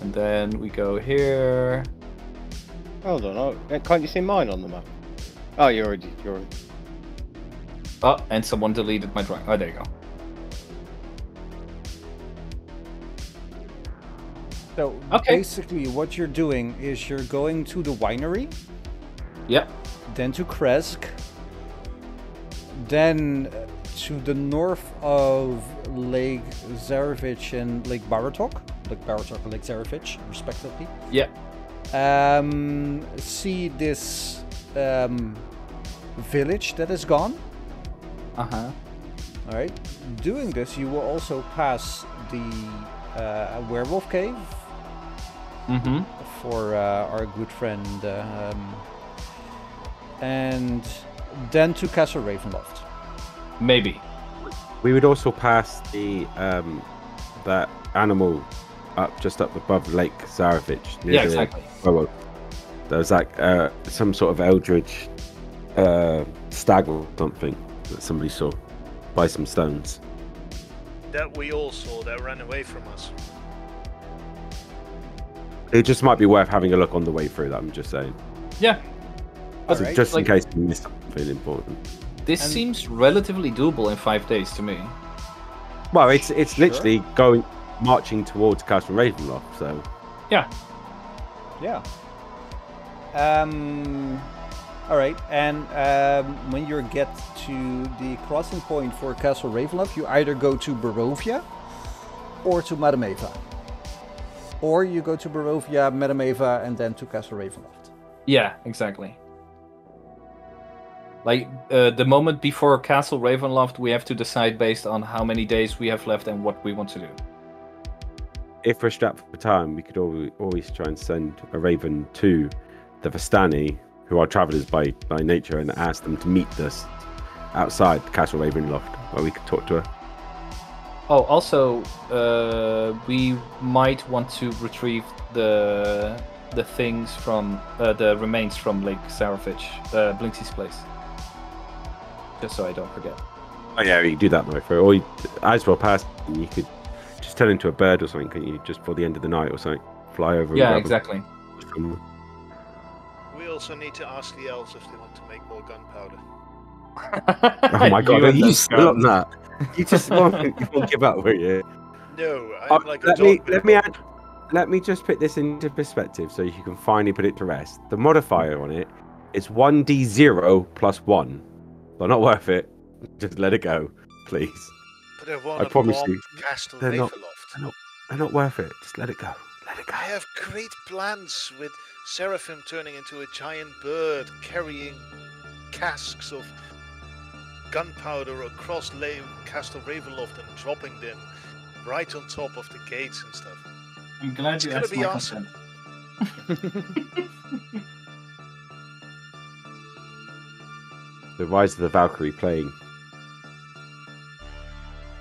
And then we go here. Hold on, can't you see mine on the map? Oh, you're already. Oh, and someone deleted my drawing. Oh, there you go. So Okay. basically, what you're doing is you're going to the winery, Yep. then to Kresk, then to the north of Lake Zarovich and Lake Baratok and Lake Zarovich, respectively. Yep. See this village that is gone. Uh huh. All right. Doing this, you will also pass the werewolf cave Mm-hmm. for our good friend, and then to Castle Ravenloft. Maybe. We would also pass the that animal just up above Lake Zarovich. Near Yeah, the exactly. railroad. There's like some sort of eldritch stag or something that somebody saw by some stones. That we all saw that ran away from us. It just might be worth having a look on the way through. That I'm just saying. Yeah. All So right. just in Like- case we missed something important. This And- seems relatively doable in 5 days to me. Well, it's Sure. literally marching towards Castle Ravenloft. So Yeah. Yeah. All right. And when you get to the crossing point for Castle Ravenloft, you either go to Barovia or to Madame Eva. Or you go to Barovia, Madame Eva, and then to Castle Ravenloft. Yeah, exactly. Like the moment before Castle Ravenloft, we have to decide based on how many days we have left and what we want to do. if we're strapped for time, we could always try and send a raven to the Vistani, who are travellers by nature, and ask them to meet us outside Castle Ravenloft, where we could talk to her. Oh, also, we might want to retrieve the things from the remains from Lake Zarovich, Blinksy's place, just so I don't forget. Oh yeah, you could do that, though. Or you, as well pass, you could just turn into a bird or something, couldn't you? Just for the end of the night or something, fly over. Yeah, and grab exactly. them. We also need to ask the elves if they want to make more gunpowder. Oh my god, You are and you those still on guns. that? You just won't give up, will you? No, Oh, I'm like a dog. with a bone. let me just put this into perspective so you can finally put it to rest. The modifier on it is 1d0 plus 1. So not worth it. Just let it go, please. But I want I to promise bomb you, Castle they're not- Ravenloft. They're not worth it. Just let it go. Let it go. I have great plans with Seraphim turning into a giant bird, carrying casks of gunpowder across Castle Ravenloft and dropping them right on top of the gates and stuff. I'm glad It's you gonna asked be my awesome. consent. The Rise of the Valkyrie playing.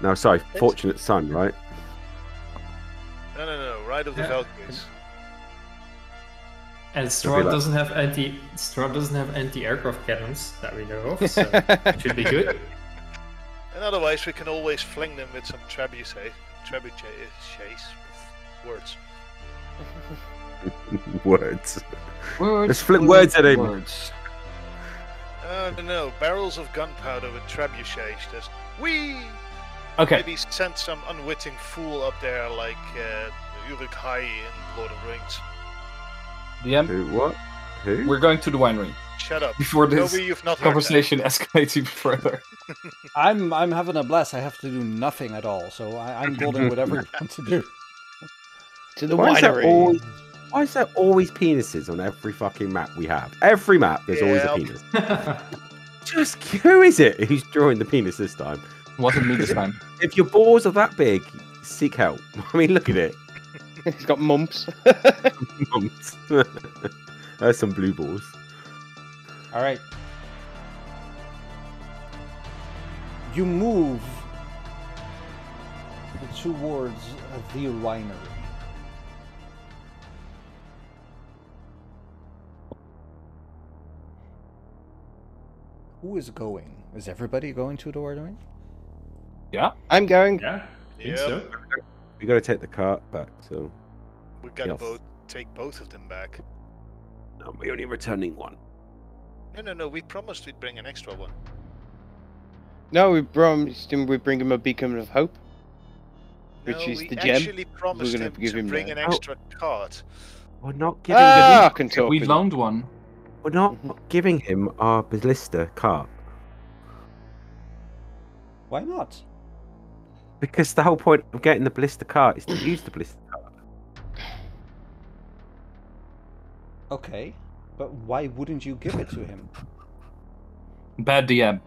No, sorry, Fortunate Son, right? No. Ride of the Yeah. Valkyries. And It'll be Strahd like- doesn't have anti-aircraft cannons that we know of, so it should be good. And otherwise, we can always fling them with some trebuchets. Words. Words. Words. Let's flip words at him. Words. No. Barrels of gunpowder with trebuchets. Just whee! Okay. Maybe send some unwitting fool up there like Uruk-hai in Lord of the Rings. DM, Who? What? Who? we're going to the winery Shut up. before this Toby, you've not heard conversation escalates even further. I'm having a blast. I have to do nothing at all, so I'm golden whatever you want to do. To the Why is there winery. always, why is there always penises on every fucking map we have? Every map, there's always a Yeah. penis. Just who is it who's drawing the penis this time? Wasn't me this time. If your balls are that big, seek help. I mean, look at it. He's got mumps. There's some blue balls. All right. You move towards the winery. Who is going? Is everybody going to the winery? Yeah. I'm going. Yeah, I think Yep. so. We got to take the cart back, so We gotta Yes. take both of them back. no, we're only returning one. No. We promised we'd bring an extra one. No, we promised him we'd bring him a beacon of hope. Which No, is we the gem. actually promised gonna him give to him bring that. an extra cart. We're not giving Ah, I can talk. We with- loaned one. we're not giving him our ballista cart Why not? because the whole point of getting the ballista cart is to use the ballista cart. Okay, but why wouldn't you give it to him? Bad DM.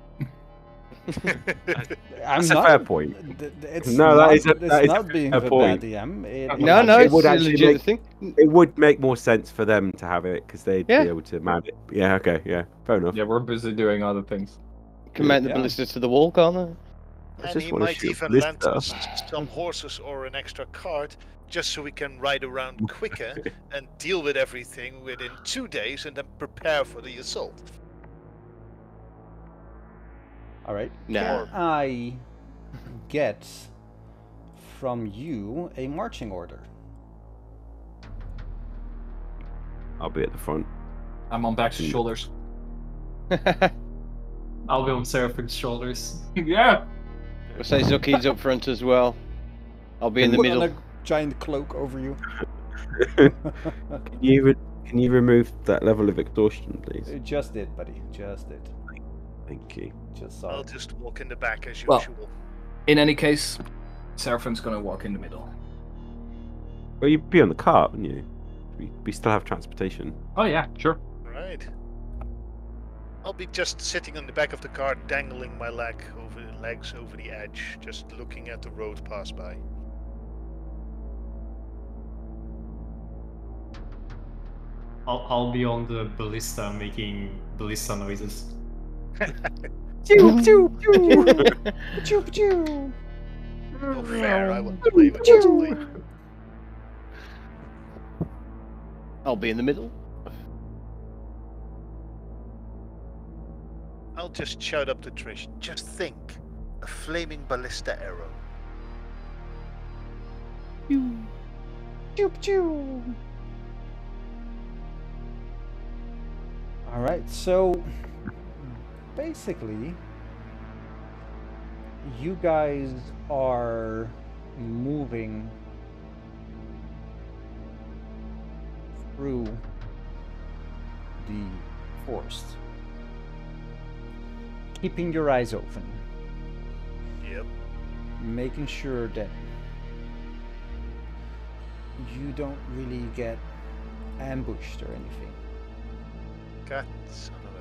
I'm That's a fair point. It's No, not, that is a- it's that is a not being fair a bad point. DM. No, no, It it's would a actually legit make- thing. It would make more sense for them to have it because they'd Yeah. be able to man it. Yeah, okay, yeah, fair enough. Yeah, we're busy doing other things. Can mount the Yeah. ballista to the wall, can't I? I And just he wanna might shoot even this lend stuff. us some horses or an extra cart just so we can ride around quicker and deal with everything within 2 days and then prepare for the assault. All right. Nah. Can I get from you a marching order? I'll be at the front. I'm on back's shoulders. I'll be on Seraphim's shoulders. Yeah. We'll say Zuki's up front as well. I'll be in the Put middle. on a giant cloak over you. Can you remove that level of exhaustion, please? It just did, buddy. Just did. Thank you. Just saw I'll it. just walk in the back as Well- usual. In any case, Seraphim's gonna walk in the middle. Well, you'd be on the cart, wouldn't you? We still have transportation. Oh yeah, sure. Right. I'll be just sitting on the back of the car, dangling my legs over the edge, just looking at the road pass by. I'll be on the ballista making ballista noises. Choo choo choo choo choo. Oh, fair, I will play with you. I'll be in the middle. I'll just shout up to Trish. Just think, a flaming ballista arrow. Choo choo. All right, so basically, you guys are moving through the forest, keeping your eyes open, Yep. making sure that you don't really get ambushed or anything. God, son of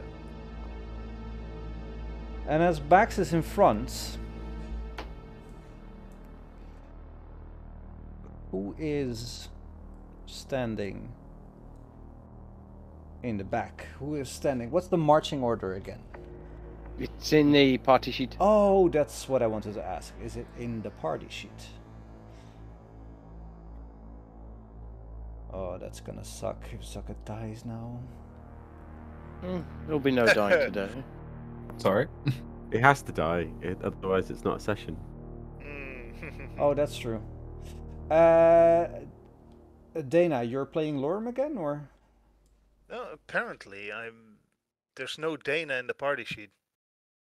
a... And as Bax is in front, who is standing in the back. Who is standing? What's the marching order again? It's in the party sheet. Oh, that's what I wanted to ask. Is it in the party sheet? Oh, that's gonna suck if Zucker dies now. There'll be no dying today. Sorry. It has to die, otherwise it's not a session. Oh, that's true. Dana, you're playing Lorm again, or? No, apparently, there's no Dana in the party sheet.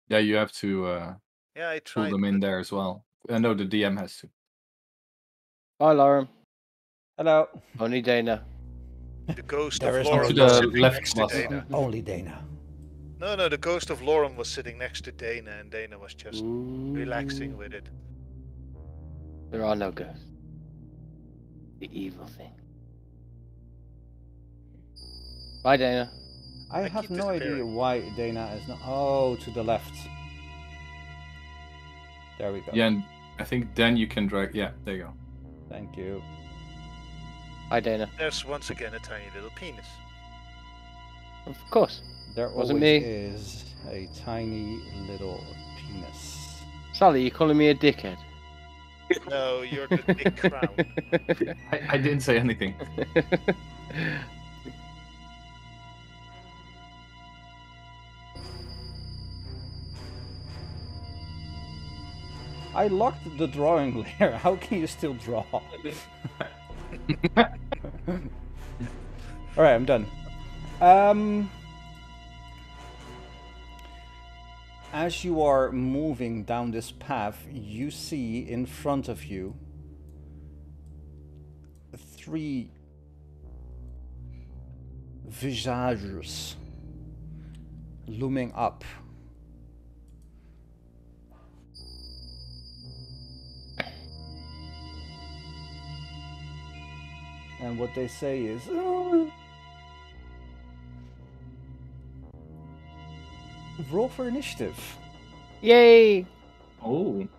Yeah, you have to Yeah, I pull tried. them in there as well. No, the DM has to. Hi, Lauren. Hello. Only Dana. The ghost There of is no Lauren To was the sitting left next to was- Dana. Only Dana. No, the ghost of Lauren was sitting next to Dana, and Dana was just Ooh. relaxing with it. There are no ghosts. The evil thing. Bye, Dana. I I have keep no idea disappearing. why Dana is not. Oh, to the left. There we go. Yeah, and I think then you can drag. Yeah, there you go. Thank you. Hi, Dana. There's once again a tiny little penis. Of course. There Wasn't always me. is a tiny little penis. Sally, you calling me a dickhead? No, you're the big crown. I didn't say anything. I locked the drawing layer. How can you still draw? Alright, I'm done. As you are moving down this path, you see in front of you 3 visages looming up. And what they say is, roll for initiative. Yay! Oh. Need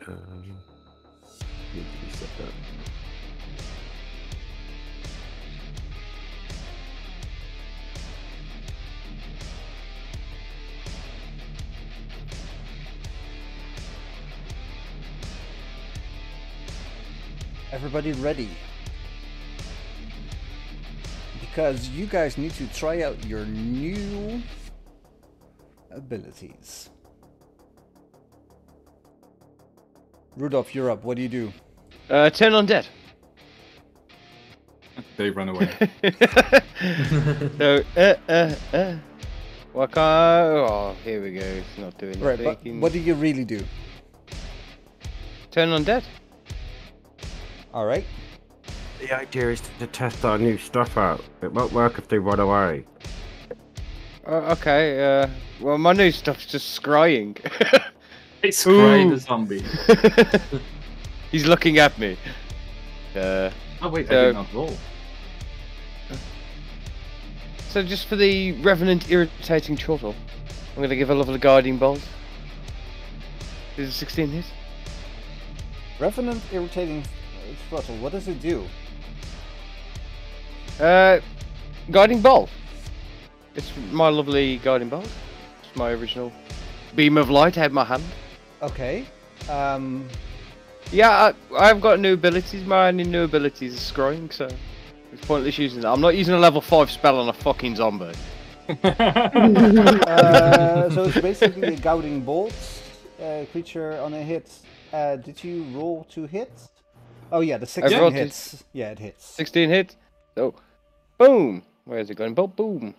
to be set up. Everybody ready? Because you guys need to try out your new abilities. Rudolph, you're up. What do you do? Turn on dead. They run away. So, what oh, here we go. It's not doing Right, the but speaking. what do you really do? Turn on dead. All right. The idea is to test our new stuff out. It won't work if they run away. Okay, well, my new stuff's just scrying. It's crying Ooh. the zombie. He's looking at me. Oh wait, I So- did not roll. So just for the Revenant Irritating Chortle, I'm going to give a level of Guiding Bolt. Is it 16 hit? Revenant irritating throttle. What does it do? Guiding Bolt. It's my lovely Guiding Bolt. It's my original beam of light I had in my hand. Okay. Yeah, I've got new abilities. My only new abilities is scrying, so it's pointless using that. I'm not using a level 5 spell on a fucking zombie. So it's basically a gouting bolt. Creature on a hit. Did you roll to hit? Oh yeah, the 16 rolled hits. Yeah, it hits. 16 hit. So, boom. Where's it going? Bolt, boom.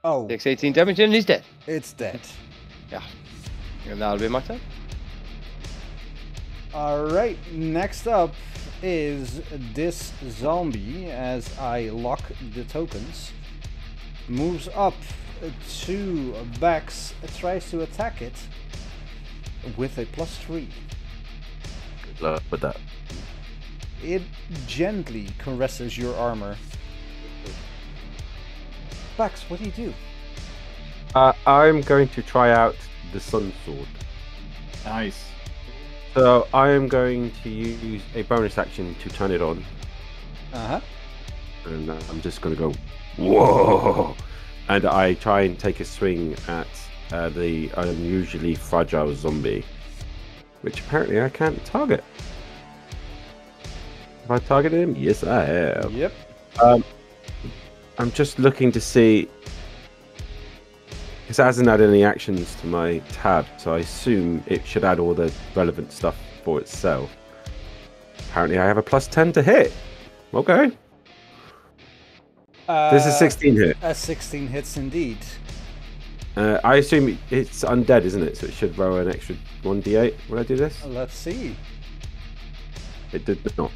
Oh, Takes 18 damage and he's dead. it's dead. Yeah. And that'll be my turn. Alright, next up is this zombie, as I lock the tokens. Moves up to Bax, tries to attack it with a +3. Good luck with that. It gently caresses your armor. Bax, what do you do? I'm going to try out the Sun Sword. Nice. So I am going to use a bonus action to turn it on, and I'm just going to go whoa, and I try and take a swing at the unusually fragile zombie, which apparently I can't target. Have I targeted him? Yes, I have. Yep. I'm just looking to see, because it hasn't had any actions to my tab, so I assume it should add all the relevant stuff for itself. Apparently I have a +10 to hit. Okay. This is 16 hit. 16 hits indeed. I assume it's undead, isn't it? So it should roll an extra 1d8 when I do this? Let's see. It did not.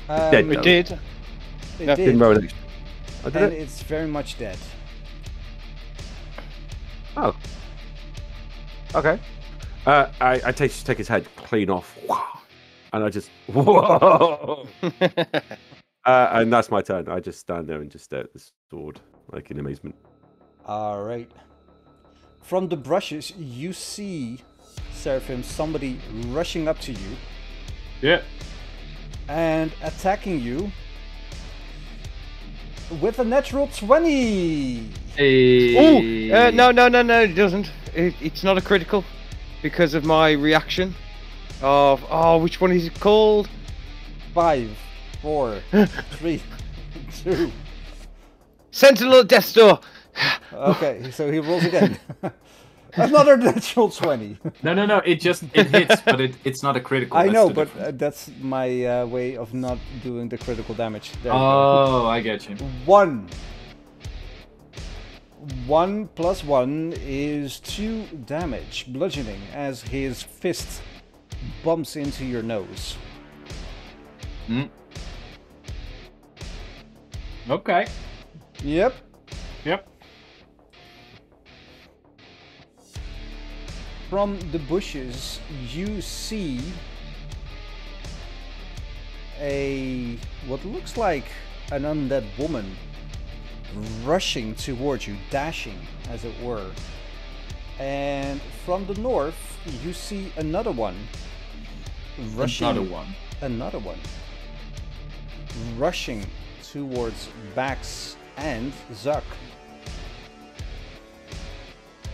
Um, Dead, We though. did. It Yeah, did, Didn't roll an extra. I did and it? it's very much dead. Oh. Okay. I take his head clean off. And I just... Whoa! And that's my turn. I just stand there and just stare at the sword, like in amazement. All right. From the brushes, you see, Seraphim, somebody rushing up to you Yeah. and attacking you with a natural 20. Ooh! No, it doesn't. It's not a critical because of my reaction of... Oh, which one is it called? 5, 4, 3, 2. Sentinel at Death's Door! Okay, so he rolls again. Another natural 20. No. It hits, but it's not a critical. I that's know, the but difference. that's my way of not doing the critical damage. There you go. Oh, I get you. 1. 1 + 1 is 2 damage, bludgeoning, as his fist bumps into your nose. Okay. Yep. Yep. From the bushes, you see what looks like an undead woman rushing towards you, dashing, as it were. And from the north, you see another one rushing. Another one. Rushing towards Bax and Zuck.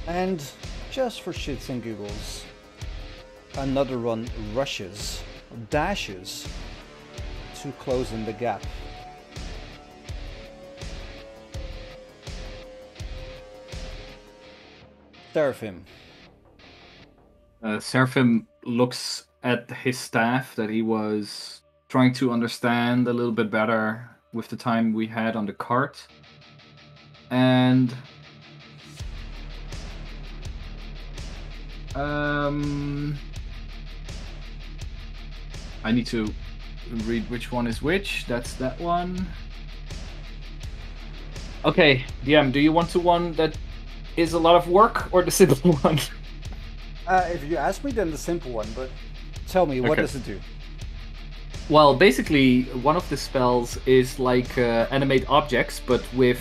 And just for shits and giggles, another one dashes to close in the gap. Seraphim. Seraphim looks at his staff that he was trying to understand a little bit better with the time we had on the cart. And I need to read which one is which. That's that one. Okay, DM, do you want the one that is a lot of work or the simple one? If you ask me, then the simple one, but tell me, what Okay. does it do? Well, basically, one of the spells is like animate objects, but with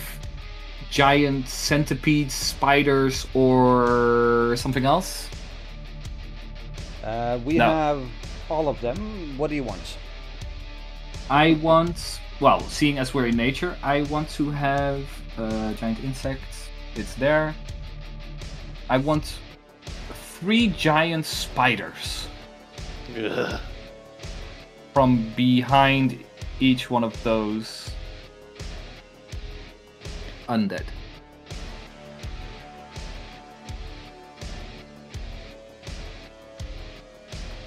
giant centipedes, spiders, or something else. We No. have all of them. What do you want? I want, well, seeing as we're in nature, I want to have giant insects. It's there. I want 3 giant spiders Ugh. from behind each one of those undead.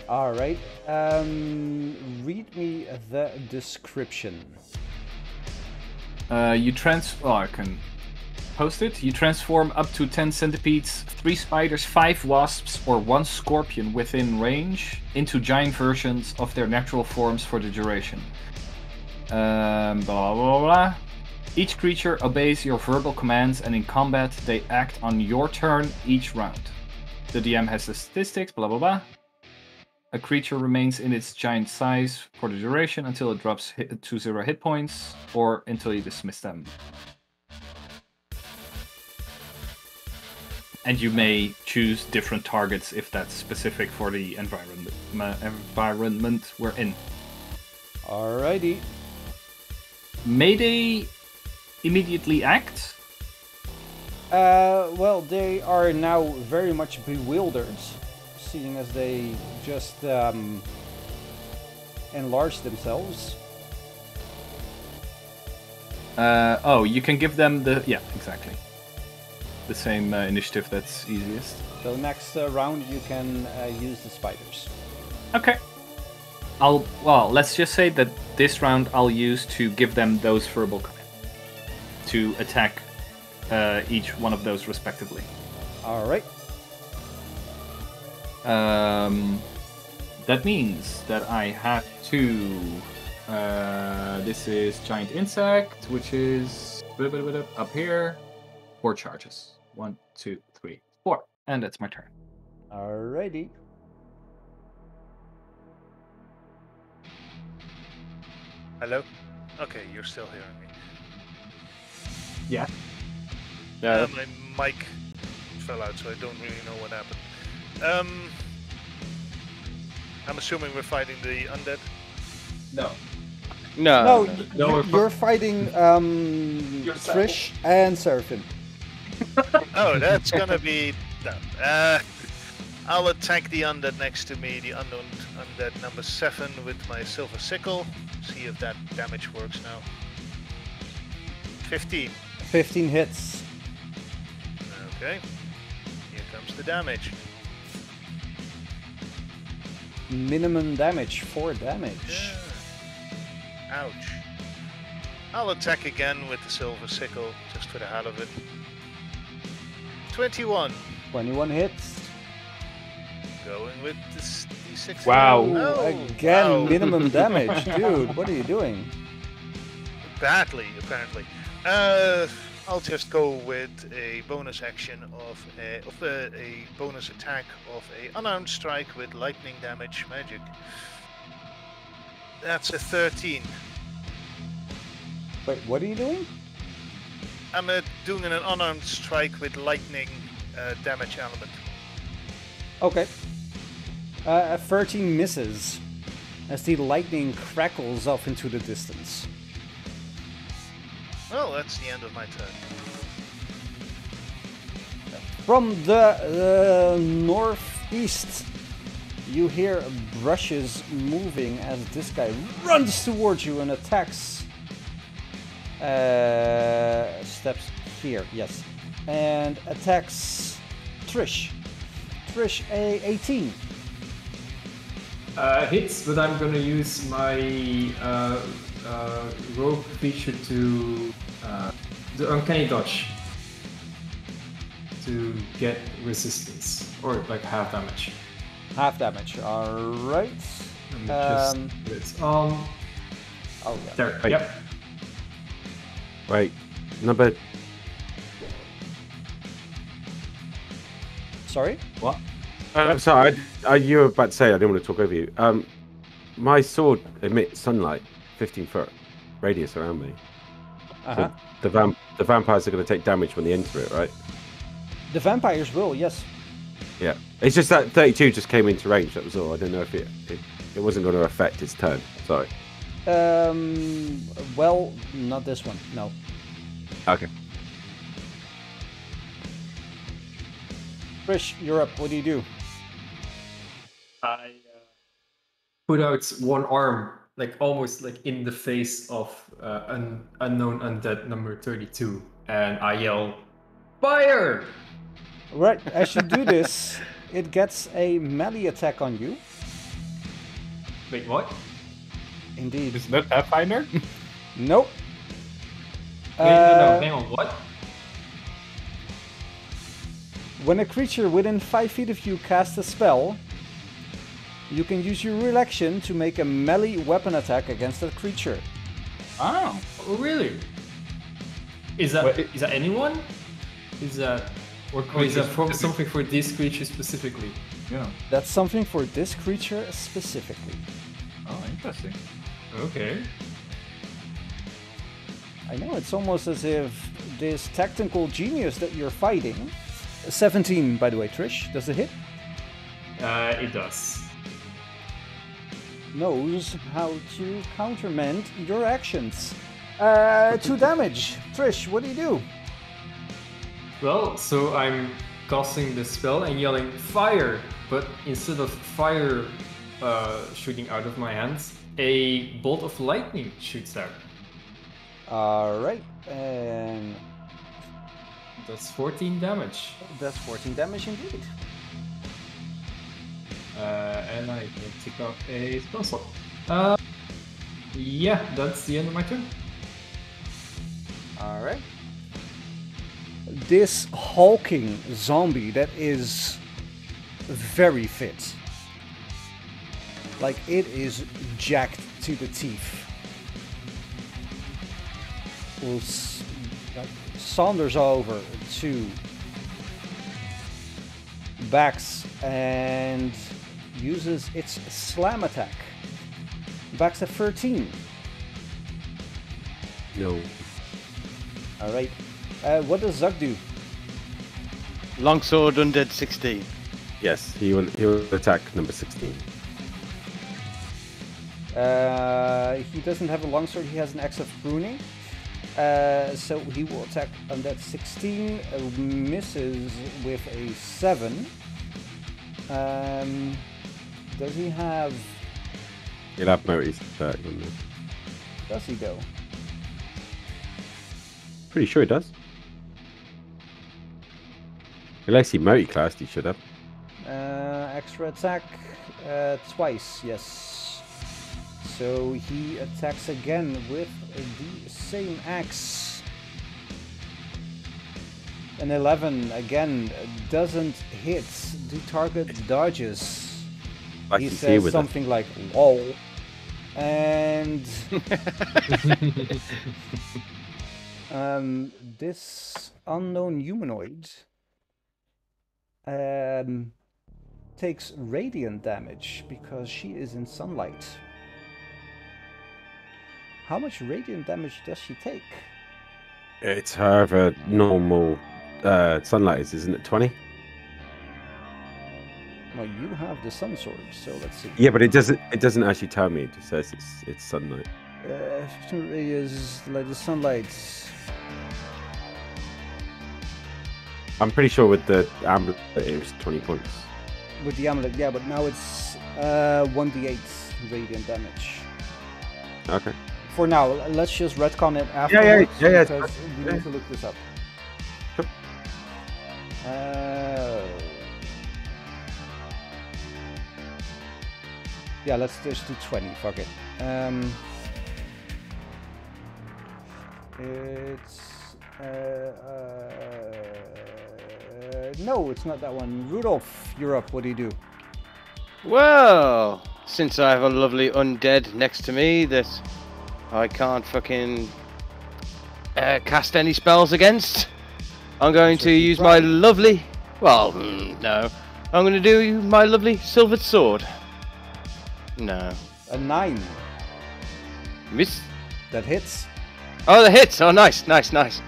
All right. Read me the description. I can post it. You transform up to 10 centipedes, 3 spiders, 5 wasps, or 1 scorpion within range into giant versions of their natural forms for the duration. Blah blah blah. Each creature obeys your verbal commands, and in combat, they act on your turn each round. The DM has the statistics. Blah blah blah. A creature remains in its giant size for the duration until it drops to 0 hit points, or until you dismiss them. And you may choose different targets if that's specific for the environment we're in. Alrighty. May they immediately act? Well, they are now very much bewildered, seeing as they just enlarged themselves. Oh, you can give them the... Yeah, exactly. The same initiative that's easiest. So next round you can use the spiders. Okay. Well, let's just say that this round I'll use to give them those verbal commands. To attack each one of those respectively. Alright. That means that I have to... this is Giant Insect, which is up here. 4 charges. 1, 2, 3, 4. And that's my turn. Alrighty. Hello? Okay, you're still hearing me. Yeah. My mic fell out, so I don't really know what happened. I'm assuming we're fighting the undead? No. No, No, you're fighting Trish and Seraphim. Oh, that's gonna be done. I'll attack the undead next to me, the unknown undead number 7 with my silver sickle. See if that damage works now. 15. 15 hits. Okay. Here comes the damage. Minimum damage, 4 damage. Yeah. Ouch. I'll attack again with the silver sickle, just for the hell of it. 21. 21 hits. Going with the D6. Wow. Oh, Again, wow. minimum damage. Dude, what are you doing? Badly, apparently. I'll just go with a bonus action of a bonus attack of a unarmed strike with lightning damage magic. That's a 13. Wait, what are you doing? I'm doing an unarmed strike with lightning damage element. Okay. 13 misses as the lightning crackles off into the distance. Well, that's the end of my turn. From the northeast, you hear brushes moving as this guy runs towards you and attacks. Steps here, yes. And attacks Trish. Trish, a 18. Hits, but I'm gonna use my rogue feature to the uncanny dodge to get resistance or like half damage. Half damage, alright. Let me just do it. Oh, yeah. There. Wait. Yep. Right. Number. Sorry? What? Sorry, you were about to say I didn't want to talk over you. My sword emits sunlight, 15 foot radius around me. Uh-huh. So the vampires are going to take damage when they enter it, right? The vampires will, yes. Yeah. It's just that 32 just came into range. That was all. I didn't know if it wasn't going to affect its turn. Sorry. Well, not this one, no. Okay. Trish, you're up. What do you do? I put out one arm, like almost like in the face of unknown undead number 32, and I yell, "Fire!" Right, as you do this, it gets a melee attack on you. Wait, what? Indeed. Is that Pathfinder? Nope. Wait, no, hang on, what? When a creature within 5 feet of you casts a spell, you can use your real action to make a melee weapon attack against that creature. Oh. Oh, really? Is that is that anyone? Is that or is that from something for this creature specifically? Yeah. That's something for this creature specifically. Oh, interesting. Okay. I know, it's almost as if this technical genius that you're fighting 17, by the way, Trish. Does it hit? It does. Knows how to countermand your actions. 2 damage. Trish, what do you do? Well, so I'm casting the spell and yelling fire, but instead of fire shooting out of my hands, a bolt of lightning shoots out. Alright, and That's 14 damage. that's 14 damage indeed. And I can tick off a spell slot. Yeah, that's the end of my turn. Alright. This hulking zombie that is very fit. Like, it is jacked to the teeth. Saunders over to Bax and uses its slam attack. Bax at 13. No. Alright. What does Zuck do? Longsword undead 16. Yes, he will attack number 16. He doesn't have a longsword, he has an axe of pruning. So he will attack on that 16, misses with a 7. Does he have... He'll have Moti's attack, wouldn't he? Does he though? Pretty sure he does. Unless he multi-classed, he should have. Extra attack twice, yes. So he attacks again with the same axe. An 11 again doesn't hit. The target dodges. Like He you see says with something like "lol," and this unknown humanoid takes radiant damage because she is in sunlight. How much radiant damage does she take? It's however normal sunlight is, isn't it? 20? Well, you have the sun sword, so let's see. Yeah, but it doesn't actually tell me. It just says it's sunlight. 15 radius, like the sunlight. I'm pretty sure with the amulet it was 20 points. With the amulet, yeah, but now it's 1d8 radiant damage. Okay. For now, let's just retcon it afterwards, yeah, because we need to look this up. Sure. Yeah, let's just do 20, fuck it. It's... no, it's not that one. Rudolph, you're up, what do you do? Well, since I have a lovely undead next to me that I can't fucking cast any spells against, I'm going to use my lovely... Well, no. I'm going to do my lovely silvered sword. No. A 9. Miss. That hits. Oh, the hits! Oh, nice, nice, nice.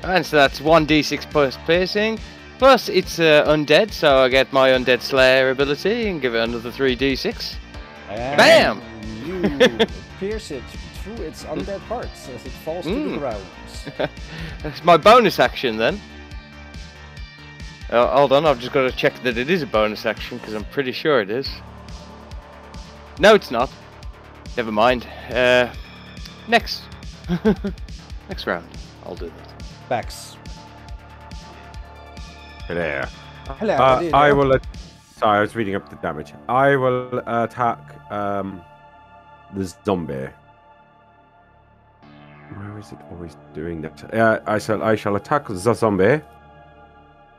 And so that's 1d6 plus piercing. Plus, it's undead, so I get my Undead Slayer ability and give it another 3d6. And Bam! You pierce it through its undead parts as it falls to the ground. That's my bonus action then. Hold on, I've just got to check that it is a bonus action because I'm pretty sure it is. No, it's not. Never mind. Next. Next round. I'll do that. Bax. Hello. Hello. I will. Sorry, I was reading up the damage. I will attack the zombie. Where is it always doing that? I shall attack the zombie.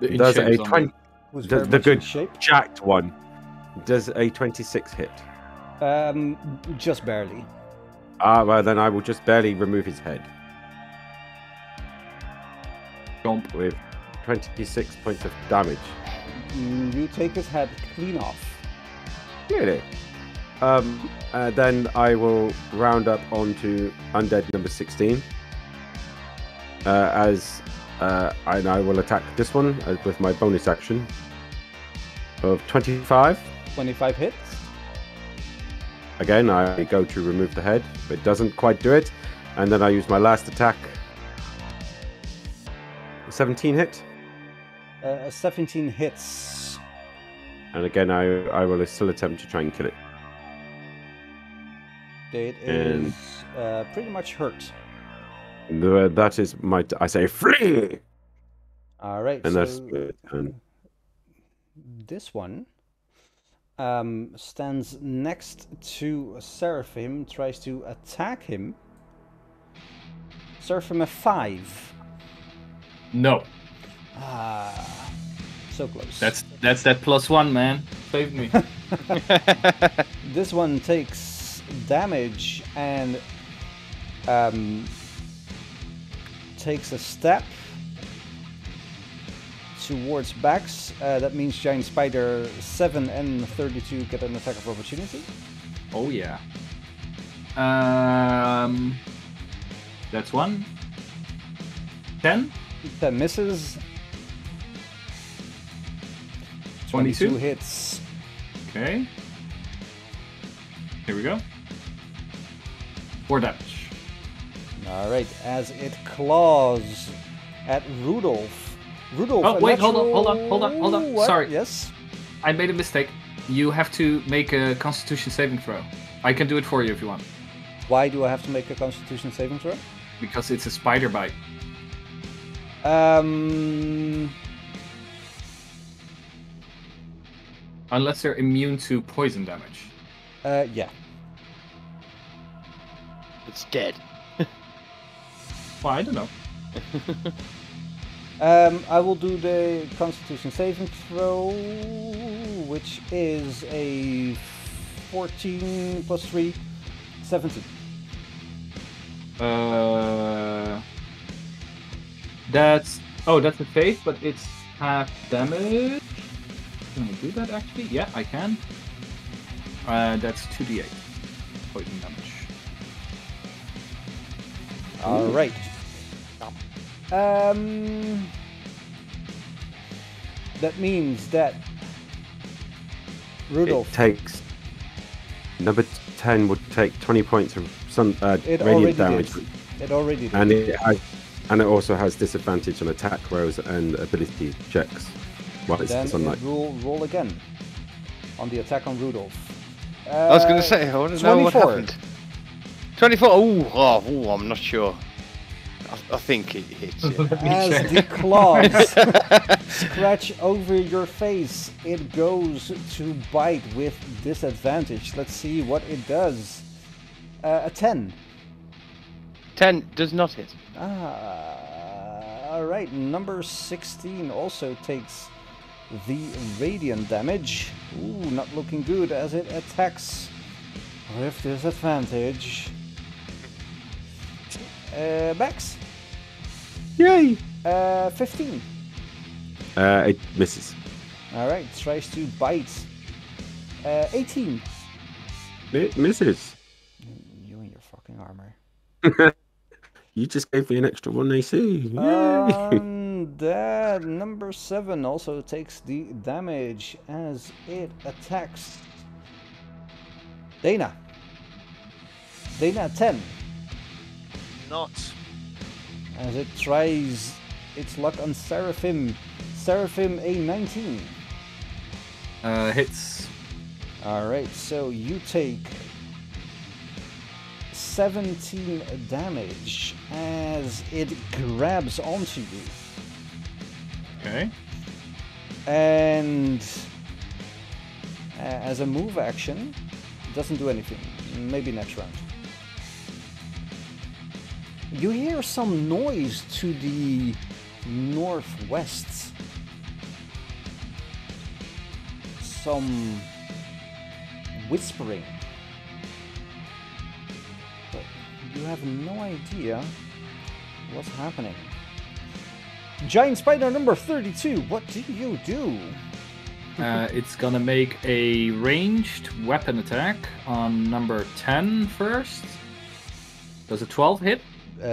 The Does a in-shape 20? Who's The very much in good shape. jacked one. Does a 26 hit? Just barely. Well then I will just barely remove his head Jump. with 26 points of damage. You take his head clean off. Really? Then I will round up onto undead number 16. As and I will attack this one with my bonus action of 25. 25 hits. Again, I go to remove the head, but it doesn't quite do it. And then I use my last attack. 17 hit. 17 hits. And again, I will still attempt to try and kill it. It is pretty much hurt. That is my... I say, flee! All right, And so that's my turn. this one stands next to Seraphim, tries to attack him. Seraphim a 5. No. Ah, so close. That's that +1, man. Save me. This one takes damage and takes a step towards Bax. That means Giant Spider 7 and 32 get an attack of opportunity. Oh yeah. That's 1. 10. 10 misses. 22 hits. Okay. Here we go. 4 damage. Alright, as it claws at Rudolph. Rudolph, Oh, a wait, hold natural- on. What? Sorry. Yes? I made a mistake. You have to make a Constitution saving throw. I can do it for you if you want. Why do I have to make a Constitution saving throw? Because it's a spider bite. Unless they're immune to poison damage. Yeah. It's dead. Well, I don't know. I will do the Constitution saving throw, which is a 14 plus 3, 17. That's a faith, but it's half damage. Can I do that actually? Yeah, I can. That's 2d8 poison damage. All right. That means that Rudolph. It takes... Number 10 would take 20 points of sun, It already radiant damage. did. It already did. And it also has disadvantage on attack rolls and ability checks. While it's Then sunlight. roll again on the attack on Rudolph. I was going to say, I want to know what 24. happened. 24. Oh, I'm not sure. I think it hits. Yeah. As the claws scratch over your face, it goes to bite with disadvantage. Let's see what it does. A 10. 10 does not hit. Alright, number 16 also takes the radiant damage. Ooh, not looking good as it attacks with disadvantage. Bax. Yay! 15. It misses. Alright, tries to bite. 18. It misses. You and your fucking armor. You just gave me an extra 1 AC. Yay! That number 7 also takes the damage as it attacks Dana. Dana 10. Not. As it tries its luck on Seraphim. Seraphim a 19. Hits. Alright, so you take 17 damage as it grabs onto you. Okay. And as a move action, it doesn't do anything. Maybe next round. You hear some noise to the northwest. Some whispering. But you have no idea what's happening. Giant Spider number 32, what do you do? It's gonna make a ranged weapon attack on number 10 first. Does a 12 hit?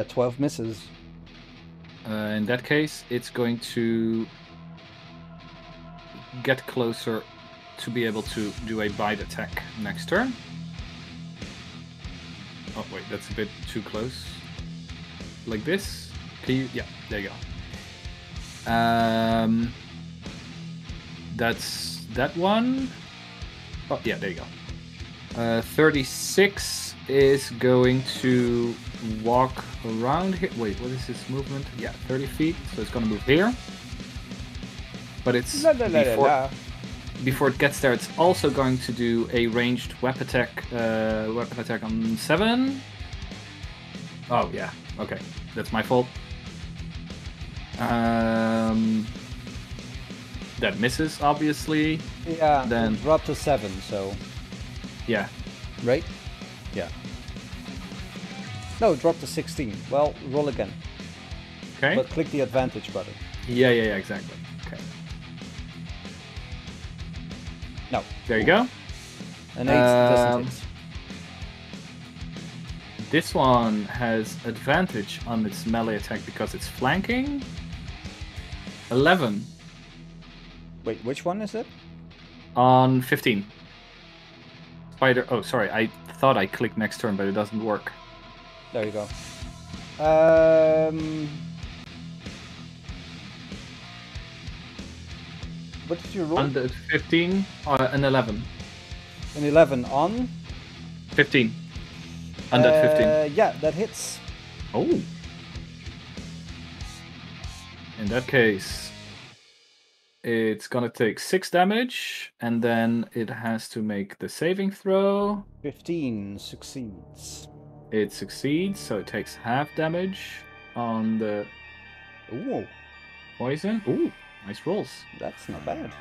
12 misses. In that case, it's going to get closer to be able to do a bite attack next turn. Oh wait, that's a bit too close. Like this. Can you? Yeah, there you go. That's that one. Oh yeah, there you go. 36 is going to walk around here. Wait, what is this movement? Yeah, 30 feet. So it's going to move here. But it's before it gets there, it's also going to do a ranged weapon attack on 7. Oh yeah, okay, that's my fault. That misses, obviously. Yeah, then drop to 7, so... Yeah. Right? Yeah. No, drop to 16. Well, roll again. Okay. But click the advantage button. Yeah, exactly. Okay. No. There you go. An 8 doesn't hit. This one has advantage on its melee attack because it's flanking. 11. Wait, which one is it? On 15. Spider. Oh, sorry. I thought I clicked next turn, but it doesn't work. There you go. What did you roll? Under 15, an 11. An 11 on? 15. Under 15. Yeah, that hits. Oh. In that case, it's gonna take 6 damage, and then it has to make the saving throw. 15 succeeds. It succeeds, so it takes half damage on the poison. Ooh, nice rolls. That's not bad.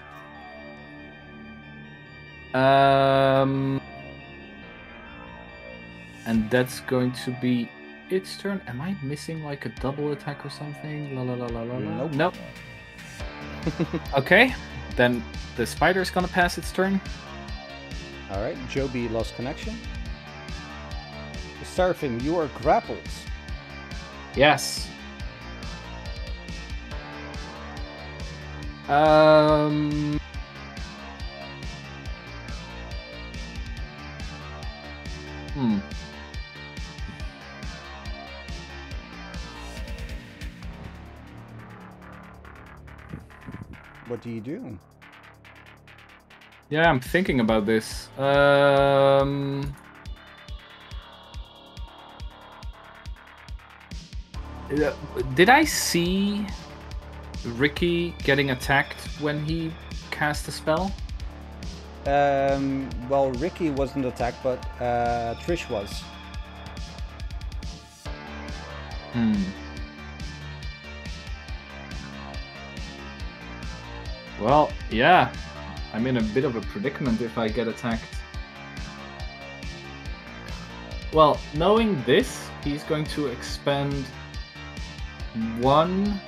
And that's going to be its turn. Am I missing like a double attack or something? La la la la la la. Nope. Okay, then the spider's gonna pass its turn. Alright, Joby lost connection. Seraphim, you are grappled. Yes. What do you do? Yeah, I'm thinking about this. Did I see Ricky getting attacked when he cast a spell? Well, Ricky wasn't attacked, but Trish was. Well, yeah. I'm in a bit of a predicament if I get attacked. Well, knowing this, he's going to expend 1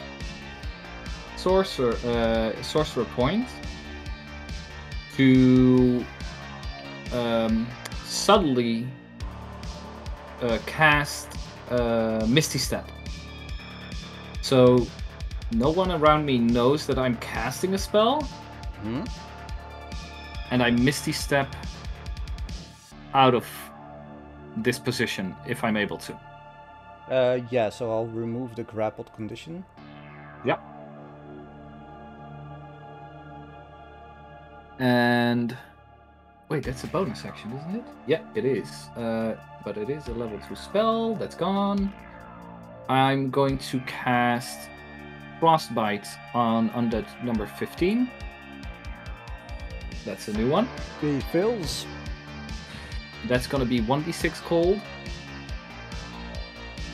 sorcerer point to subtly cast Misty Step. So no one around me knows that I'm casting a spell, and I Misty Step out of this position if I'm able to. Yeah, so I'll remove the grappled condition. Yep. And wait, that's a bonus action, isn't it? Yeah, it is. But it is a level 2 spell. That's gone. I'm going to cast Frostbite on undead number 15. That's a new one. He fills. That's going to be 1d6 cold.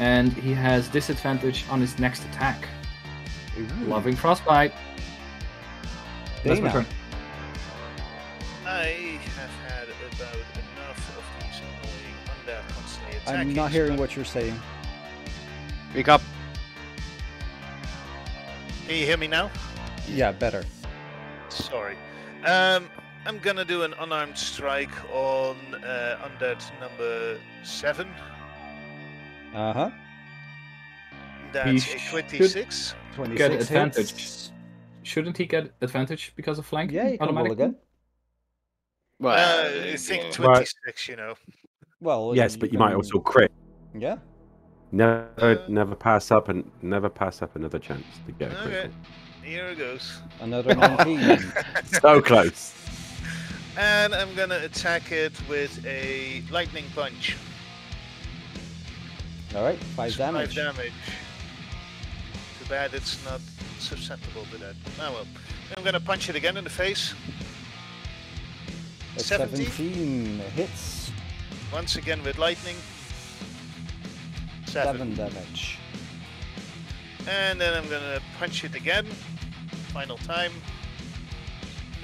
And he has disadvantage on his next attack. Ooh. Loving Frostbite. That's my turn. I have had about enough of these annoying undead constantly attacking. I'm not hearing what you're saying. Speak up. Can you hear me now? Yeah, better. Sorry. I'm gonna do an unarmed strike on undead number 7. Uh-huh. that's He a 26. 26 Get hits. advantage. Shouldn't he get advantage because of flanking? Yeah, you can roll automatically? again. Well, I think yeah. 26, you know. Well, Yes, but you might can- also crit. Yeah. Never pass up another chance to get a Okay, critical. here it goes. Another 19. So close. And I'm gonna attack it with a lightning punch. All right, 5 damage. 5 damage. Too bad it's not susceptible to that. Oh well. I'm gonna punch it again in the face. That's 17. 17 hits. Once again with lightning. 7 damage. And then I'm gonna punch it again. Final time.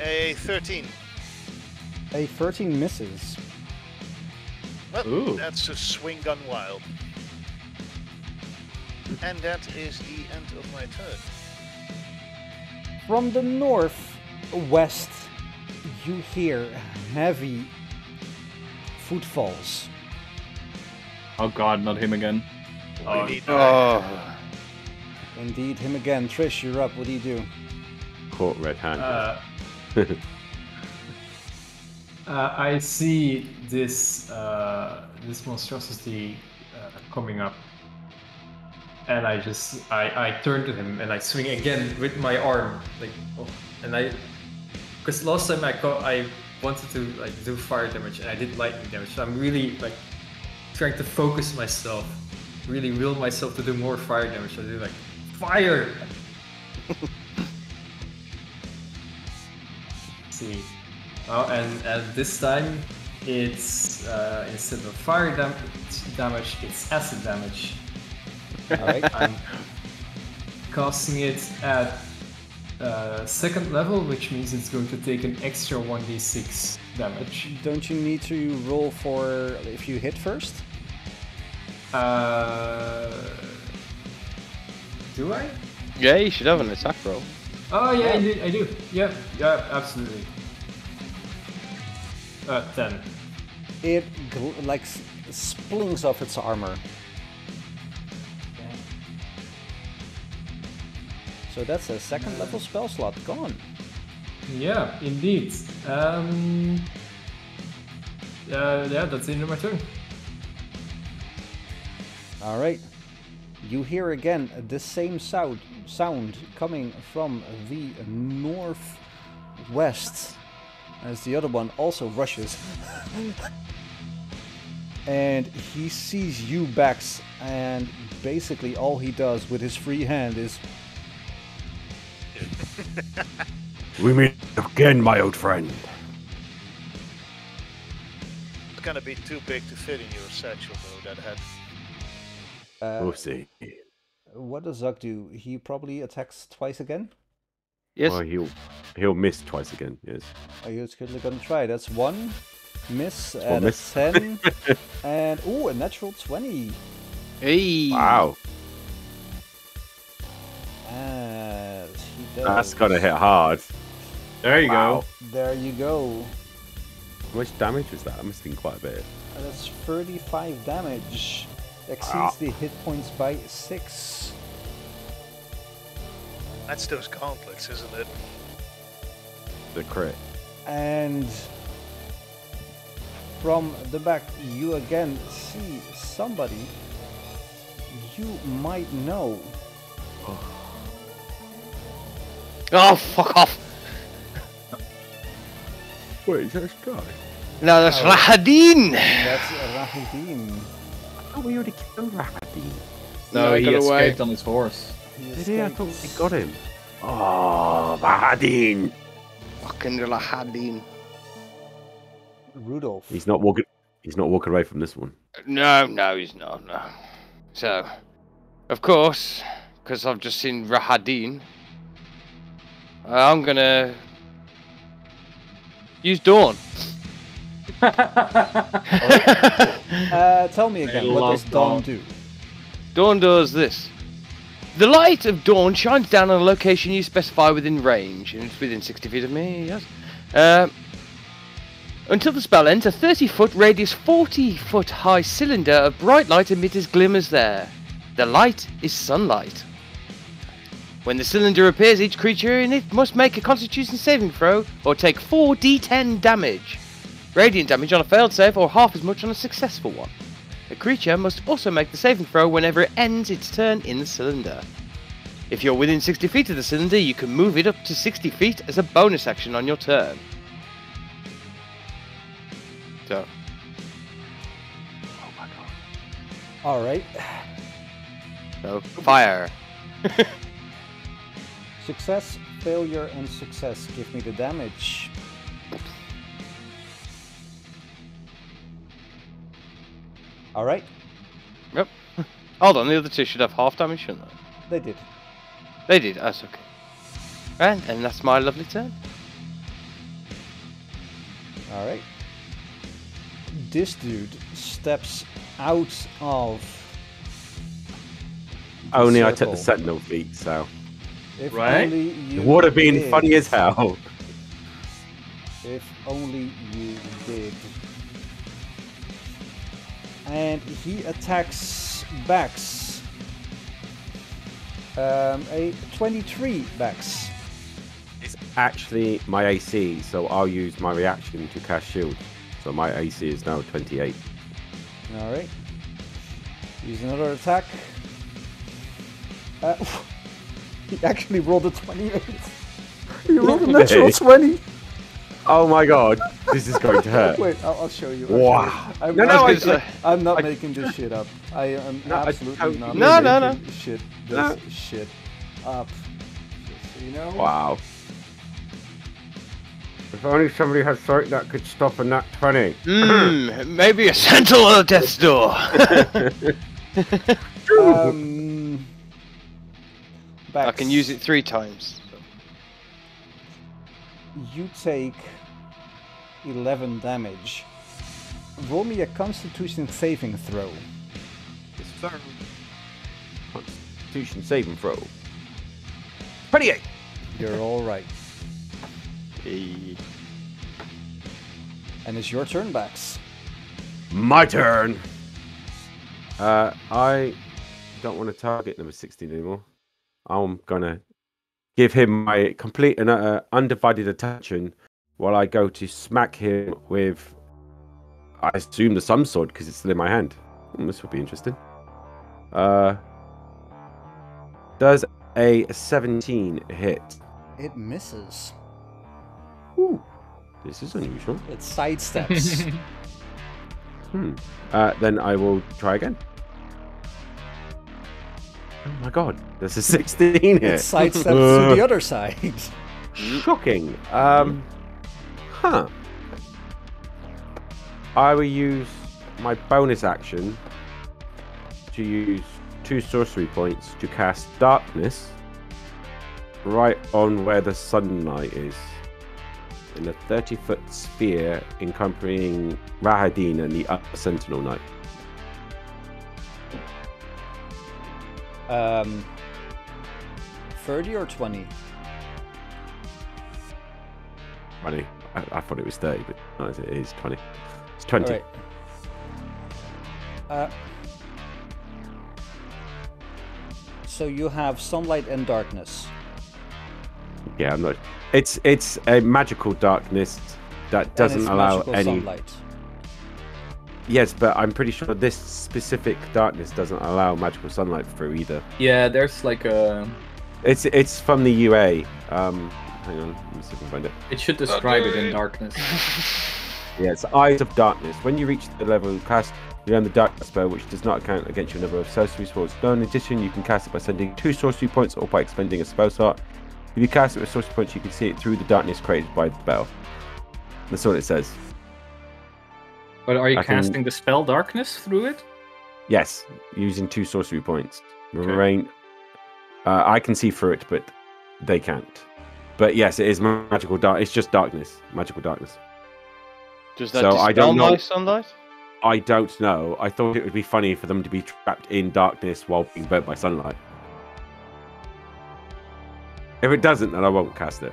A 13. A 13 misses. Well, Ooh. that's a swing gun wild. And that is the end of my turn. From the northwest, you hear heavy footfalls. Oh god, not him again. We need Oh. Indeed, him again. Trish, you're up. What do you do? Caught red-handed. I see this this monstrosity coming up, and I turn to him and I swing again with my arm, like, and because last time I wanted to like do fire damage and I did lightning damage, so I'm really like trying to focus myself, really will myself to do more fire damage. So I do like fire. See. Oh, and this time it's instead of fire damage, it's acid damage. Alright. I'm casting it at second level, which means it's going to take an extra 1d6 damage. Don't you need to roll for if you hit first? Do I? Yeah, you should have an attack roll. Oh yeah, I do. Yeah, absolutely. 10. It like splings off its armor. So that's a second level spell slot gone. Yeah, indeed. Yeah, that's the end of my turn. Alright. You hear again the same sound coming from the northwest as the other one also rushes. And he sees you, Bax, and basically all he does with his free hand is... We meet again, my old friend. It's gonna be too big to fit in your satchel, though, that head. We'll see. What does Zuck do? He probably attacks twice again? Yes. Well, he'll miss twice again. Yes. Are you quickly gonna try? That's one miss at miss. a 10. And ooh, a natural 20. Hey. Wow. As he does. That's gonna hit hard. There you Wow. There you go. How much damage was that? That must have been quite a bit. That's 35 damage. Exceeds Wow. the hit points by 6. That's those gauntlets, isn't it? The crit. And from the back, you again see somebody you might know. Oh, fuck off. Wait, is that this guy? No, that's Rahadin. That's Rahidin. Oh, we already killed Rahadin. No, he got away. escaped on his horse. He Did he? I thought escapes. we got him. Oh, Rahadin. Fucking Rahadin. Rudolph. He's not walking. He's not walking away from this one. No, he's not. No. So, of course, because I've just seen Rahadin, I'm gonna use Dawn. Tell me again, what does love Dawn Dawn. do? Dawn does this. The light of dawn shines down on a location you specify within range, and it's within 60 feet of me, yes. Until the spell ends, a 30-foot radius, 40-foot high cylinder of bright light emitters glimmers there. The light is sunlight. When the cylinder appears, each creature in it must make a Constitution saving throw or take 4d10 damage. Radiant damage on a failed save or half as much on a successful one. The creature must also make the saving throw whenever it ends its turn in the cylinder. If you're within 60 feet of the cylinder, you can move it up to 60 feet as a bonus action on your turn. So. Oh my god. Alright. So, fire. Success, failure, and success. Give me the damage. Alright. Yep. Hold on, the other two should have half damage, shouldn't they? They did. They did, that's okay. And that's my lovely turn. Alright. This dude steps out of the Only I took circle. the sentinel feat, so If Right? only it you would have been did. funny as hell. If only you did. And he attacks Bax. A 23 Bax. It's actually my AC, so I'll use my reaction to cast shield. So my AC is now 28. Alright. Use another attack. He actually rolled a 28. He rolled a natural 20. Oh my god, this is going to hurt. Wait, I'll show you. Wow. I'm, No, I'm, no, I'm not I- making this shit up. I am No, I absolutely totally- not No, making shit this No. shit up. Just so you know. Wow. If only somebody had something that could stop a nat 20. Maybe a sentinel on death's door. I Bax, can use it 3 times. You take 11 damage. Roll me a Constitution saving throw. Constitution saving throw. 28. You're all right. Eh. And it's your turn, Bax. My turn. I don't want to target number 16 anymore. I'm gonna give him my complete and undivided attention while I go to smack him with, I assume, the Sun Sword because it's still in my hand. This will be interesting. Does a 17 hit? It misses. Ooh, this is unusual. It sidesteps. Then I will try again. Oh my god, there's a 16 It here. sidesteps to the other side. Shocking. Huh. I will use my bonus action to use 2 sorcery points to cast darkness right on where the sunlight is. In a 30-foot sphere encompassing Rahadin and the upper Sentinel Knight. 30 or 20? 20. I thought it was 30, but no, it is 20. It's 20. Alright. So you have sunlight and darkness. Yeah, I'm not. It's a magical darkness that doesn't and it's allow magical any. sunlight. Yes, but I'm pretty sure this specific darkness doesn't allow magical sunlight through either. Yeah, there's like a. It's from the UA. Hang on, let me see if I can find it. It should describe it in darkness. Yeah, it's Eyes of Darkness. When you reach the level of cast, you learn the darkness spell, which does not count against your number of sorcery spells. No, in addition, you can cast it by sending 2 sorcery points or by expending a spell slot. If you cast it with sorcery points, you can see it through the darkness created by the spell. That's all it says. But are you I can- casting the spell darkness through it? Yes, using 2 sorcery points. Rain. I can see through it, but they can't. But yes, it is magical dark. It's just darkness, magical darkness. Does that So I don't dispel know. my sunlight? I don't know. I thought it would be funny for them to be trapped in darkness while being burnt by sunlight. If it doesn't, then I won't cast it.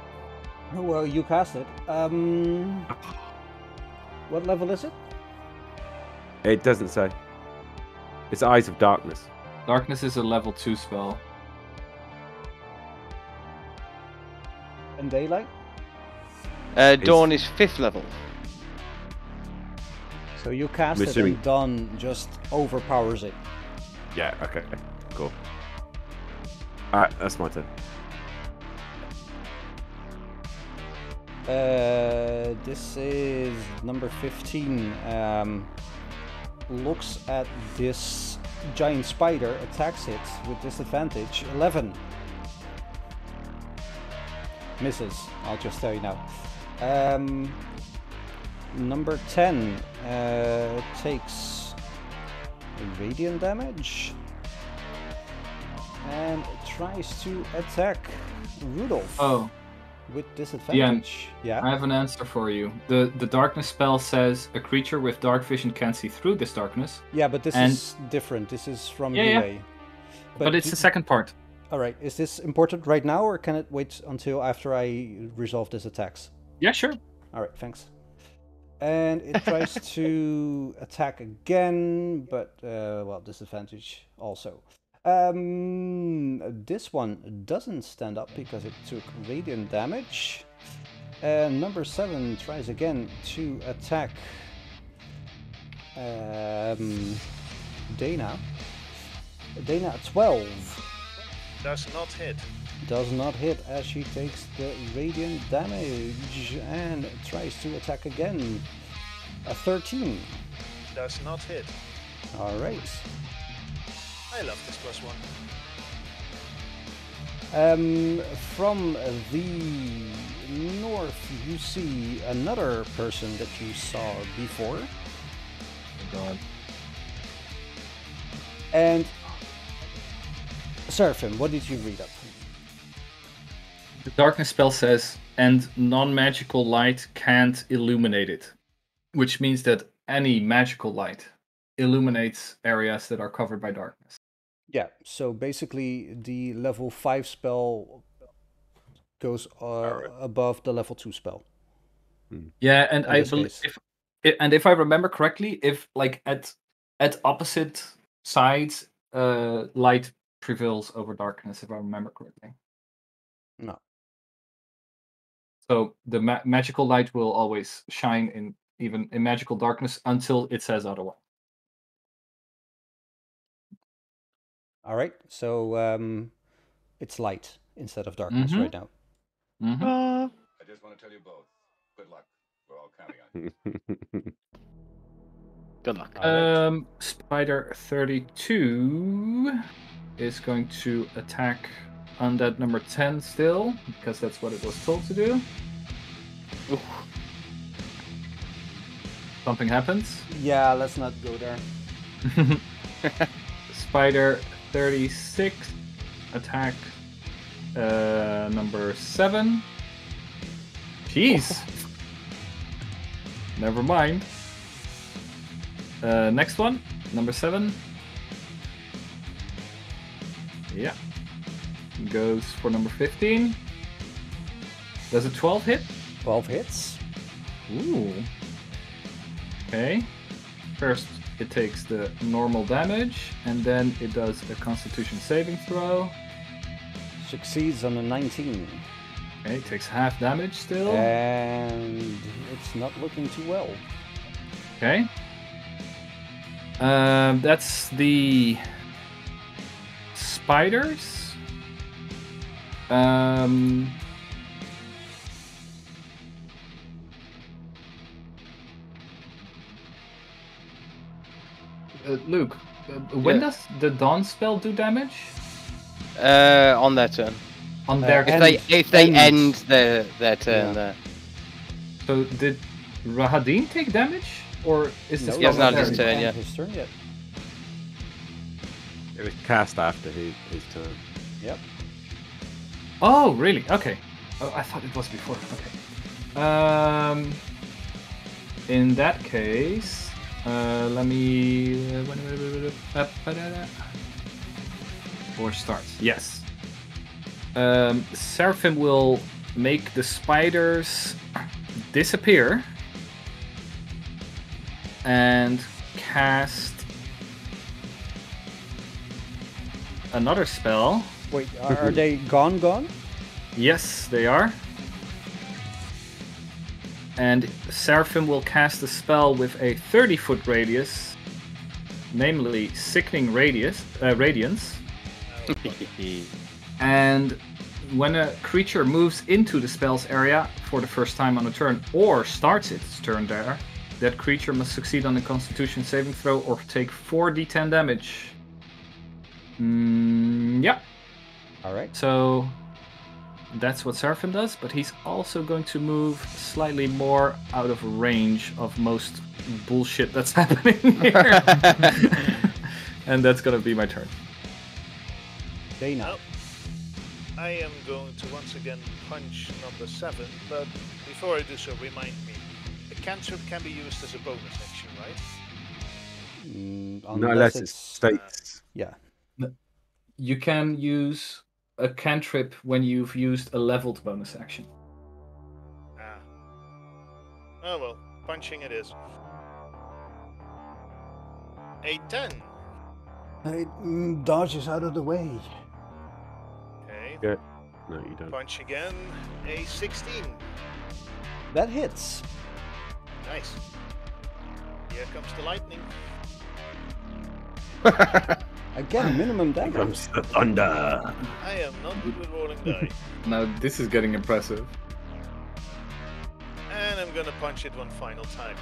Oh, well, you cast it. What level is it? It doesn't say. It's Eyes of Darkness. Darkness is a level 2 spell. And daylight? Dawn is 5th level. So you cast I'm it assuming- and Dawn just overpowers it. Yeah, okay. Cool. Alright, that's my turn. This is number 15. Looks at this giant spider, attacks it with disadvantage. 11. Misses, I'll just tell you now. Number 10 takes radiant damage and tries to attack Rudolph. Oh, With disadvantage. I Yeah. have an answer for you. The darkness spell says a creature with dark vision can see through this darkness. Yeah, but this And- is different. This is from Yeah, UA. But it's the second part. All right. Is this important right now, or can it wait until after I resolve this attacks? Yeah, sure. All right. Thanks. And it tries to attack again, but well, disadvantage also. This one doesn't stand up because it took radiant damage. And number 7 tries again to attack Dana. Dana at 12 Does not hit. does not hit as she takes the radiant damage and tries to attack again. A 13. Does not hit. All right. I love this +1. From the north, you see another person that you saw before, Oh god. and Seraphim, what did you read up? The darkness spell says, and non-magical light can't illuminate it. Which means that any magical light illuminates areas that are covered by darkness. Yeah, so basically the level 5 spell goes above the level 2 spell. Yeah, and In I this believe case. if I remember correctly, if like at opposite sides, light prevails over darkness. If I remember correctly. No. So the magical light will always shine in even in magical darkness until it says otherwise. All right, so it's light instead of darkness Mhm. right now. Mm-hmm. I just want to tell you both. Good luck. We're all counting on you. Good luck. All right. Spider 32 is going to attack undead number 10 still, because that's what it was told to do. Oof. Something happens. Yeah, let's not go there. Spider 36 attack number 7. Jeez. Never mind. Next one, number 7. Yeah. Goes for number 15. Does a 12 hit? 12 hits. Ooh. Okay. First, it takes the normal damage, and then it does a Constitution saving throw. Succeeds on a 19. Okay, it takes half damage still. And it's not looking too well. Okay. That's the spiders. Luke, when Yeah. does the Dawn spell do damage? On their turn. On their If they end ends. their turn Yeah. there. So did Rahadin take damage, or is this? No, he hasn't had hasn't his turn yet. His turn yet. It was cast after his turn. Yep. Oh, really? Okay. Oh, I thought it was before. Okay. In that case, let me. Or starts. Yes. Seraphim will make the spiders disappear and cast another spell. Wait, are they gone? Yes, they are. And Seraphim will cast a spell with a 30-foot radius, namely Sickening Radiance. And when a creature moves into the spell's area for the first time on a turn, or starts its turn there, that creature must succeed on a Constitution saving throw or take 4d10 damage. Yeah. Alright. So that's what Seraphim does, but he's also going to move slightly more out of range of most bullshit that's happening here. And that's going to be my turn. Dana. Well, I am going to once again punch number 7, but before I do so, remind me, a cantrip can be used as a bonus action, right? Not unless it states. Yeah. You can use a cantrip when you've used a leveled bonus action. Ah. Oh well, punching it is. A 10. It dodges out of the way. Okay. Yeah. No, you don't. Punch again. A 16. That hits. Nice. Here comes the lightning. Again, minimum Here damage. comes the thunder. I am not good with rolling die. Now this is getting impressive. And I'm gonna punch it one final time.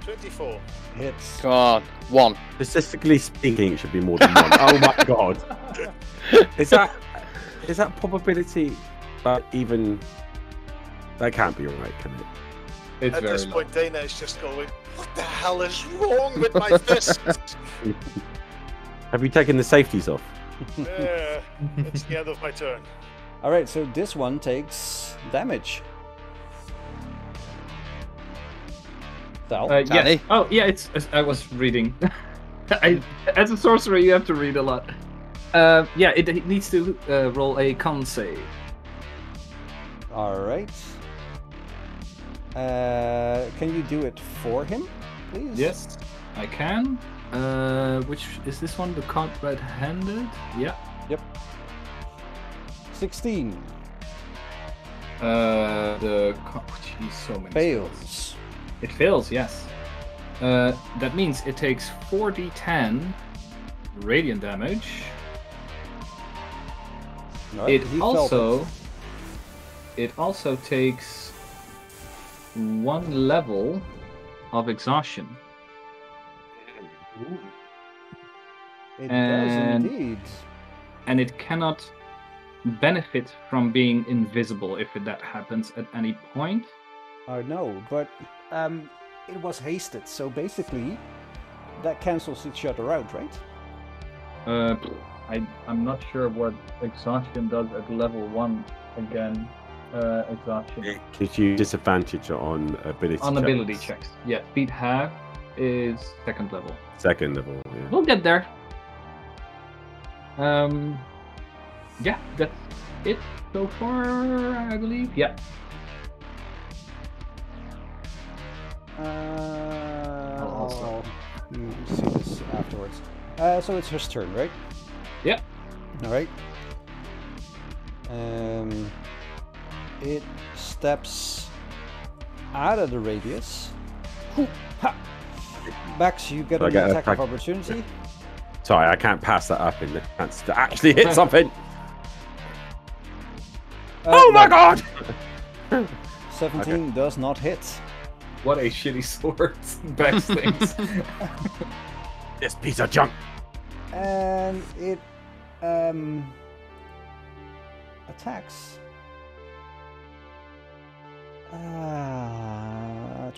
24. Hits. Come on, 1. Statistically speaking, it should be more than 1. Oh my god. Is that probability even... That can't be right, can it? It's At very this low. point, Dana is just going, what the hell is wrong with my fist? Have you taken the safeties off? It's the end of my turn. Alright, so this one takes damage. Dal? Yes. Danny? Oh, yeah, I was reading. As a sorcerer, you have to read a lot. Yeah, it needs to roll a con save. Alright. Can you do it for him, please? Yes, I can. Which is this one? The card red-handed? Yeah. Yep. 16. Jeez, so many. Fails. spells. It fails, yes. That means it takes 4d10 radiant damage. Alright, he felt It also takes 1 level of exhaustion. It and- does indeed. And it cannot benefit from being invisible if that happens at any point. No, but it was hasted, so basically that cancels each other out, right? I'm not sure what exhaustion does at level 1 again. Exhaustion. It gives you disadvantage on ability On checks. ability checks. Yeah, speed half is 2nd level. 2nd level, yeah. We'll get there. Yeah, that's it so far, I believe. Yeah. I'll see this afterwards. So it's his turn, right? Yeah. Alright. It steps out of the radius. Hoo, ha. Bax, you get So I an get an attack of attack. opportunity. Sorry, I can't pass that up in the chance to actually hit something. Oh my god! 17 does not hit. What a shitty sword. Best things. This piece of junk. And it attacks.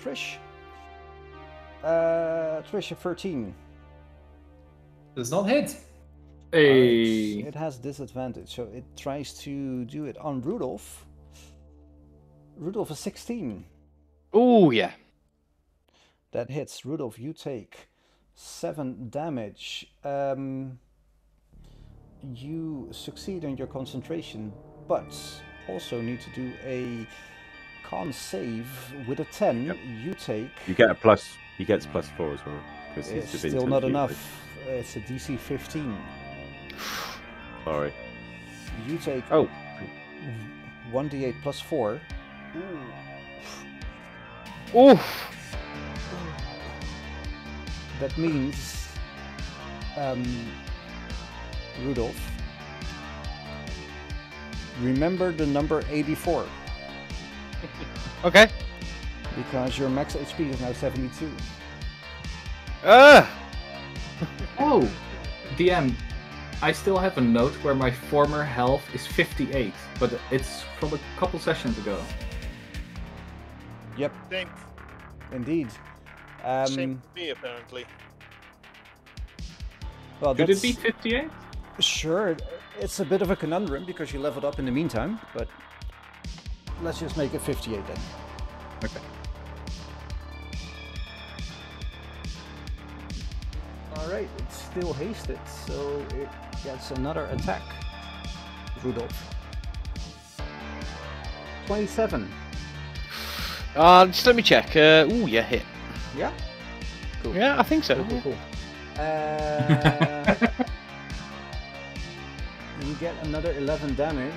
Trish. Trish, a 13. Does not hit. Hey. It has disadvantage, so it tries to do it on Rudolph. Rudolph, a 16. Oh, yeah. That hits. Rudolph, you take 7 damage. You succeed in your concentration, but also need to do a con save with a 10. Yep. You take. You get a plus. He gets +4 as well. Because It's he's within still 10 not feet, enough. It's a DC 15. Sorry. You take Oh. 1d8 plus 4. Oof. That means, Rudolph, remember the number 84, Okay. because your max HP is now 72. Ah. Oh, DM, I still have a note where my former health is 58, but it's from a couple sessions ago. Yep, Same, indeed. same for me, apparently. Well, Could that's, it be 58? Sure, it's a bit of a conundrum because you leveled up in the meantime, but let's just make it 58 then. Okay. Alright, it's still hasted, so it gets another attack. Rudolph. 27. Just let me check. Ooh, yeah, hit. Yeah? Cool. Yeah, I think so. Cool. You get another 11 damage.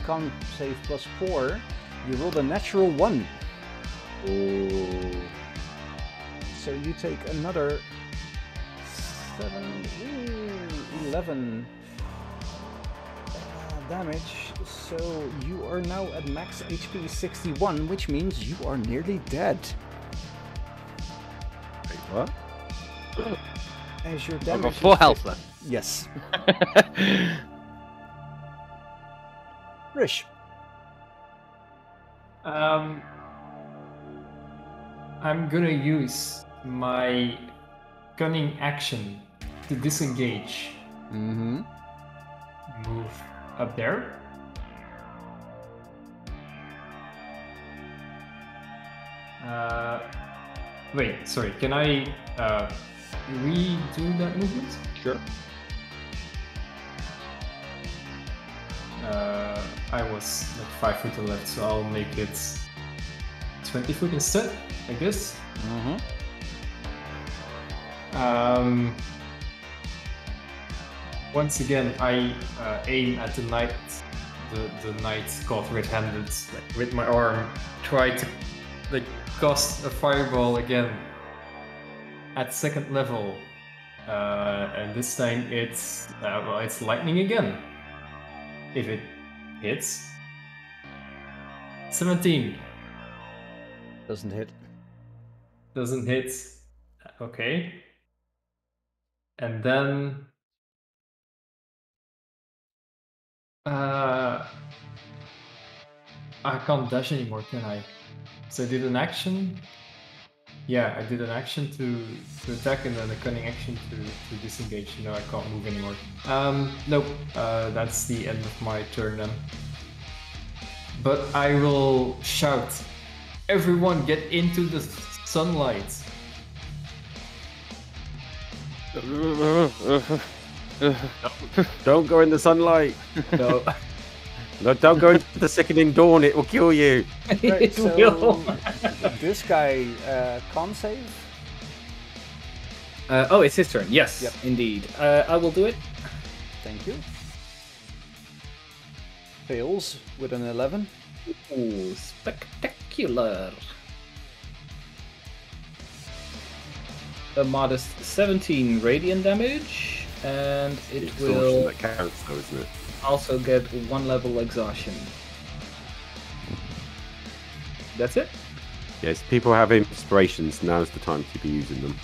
Con save plus 4. You rolled a natural 1. Ooh. So you take another 11 damage. So you are now at max HP 61, which means you are nearly dead. Wait, what? As your I've damage got is 4 health left. Yes. Rish. I'm gonna use my cunning action to disengage. Mm-hmm. Move up there. Wait, sorry. Can I redo that movement? Sure. I was like 5 foot to the left, so I'll make it 20 foot instead, I guess. Mm-hmm. Once again, I aim at the knight, the knight caught red-handed, like, with my arm. Try to like cast a fireball again at second level, and this time it's well, it's lightning again. If it hits, 17 Doesn't hit. doesn't hit. Okay, and then. I can't dash anymore, can I? So I did an action. Yeah, I did an action to attack and then a cunning action to disengage. No, I can't move anymore. Nope. That's the end of my turn then. But I will shout, "Everyone get into the sunlight!" Don't go in the sunlight. No. No, don't go into the sickening dawn. It will kill you. Right, so this guy con save. Oh, it's his turn. Yes, Yep. indeed. I will do it. Thank you. Fails with an 11. Ooh, spectacular. A modest 17 radiant damage, and it Exhaustion, will that counts, though, isn't it? also get 1 level exhaustion. That's it? Yes, people have inspirations. Now's the time to be using them.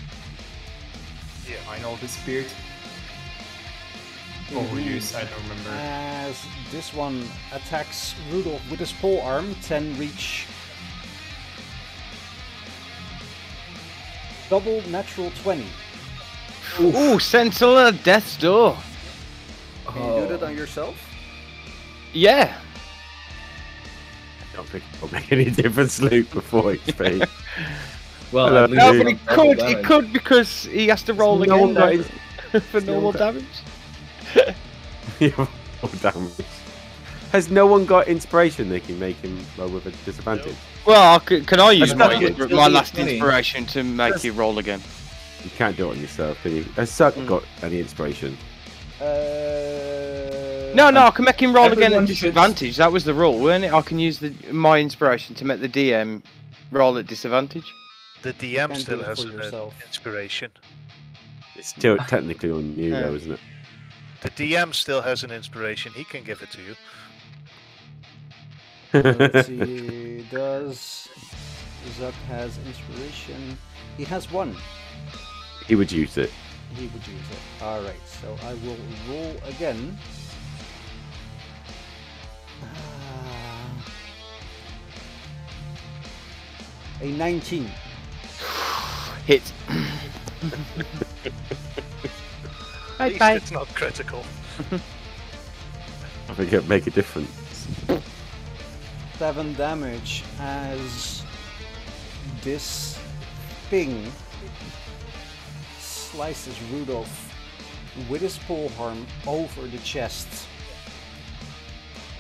I know this beard. Overuse, I don't remember. As this one attacks Rudolph with his pole arm, 10 reach. Double natural 20. Ooh, Sentinel at Death's Door. Can you do that on yourself? Yeah. I don't think it'll make any difference, Luke, before XP. Well, Hello. at least No, Luke. but he could because he has to roll No one again got for normal damage. Yeah, more damage. Has no one got inspiration they can make him roll with a disadvantage? Well, can I use not my, good. my last 20. inspiration to make you roll again? You can't do it on yourself, can you? Has Suck got any inspiration? No, I can make him roll again everyone at disadvantage. That was the rule, weren't it? I can use my inspiration to make the DM roll at disadvantage. The DM Can't still do it has for an yourself. inspiration. It's still technically on you, Yeah. though, isn't it? The DM still has an inspiration. He can give it to you. Let's see. Does Zuck has inspiration? He has one. He would use it. He would use it. All right. So I will roll again. A 19. Hit. At least Bye. it's not critical. I think it'd make a difference. 7 damage as this thing slices Rudolph with his polearm over the chest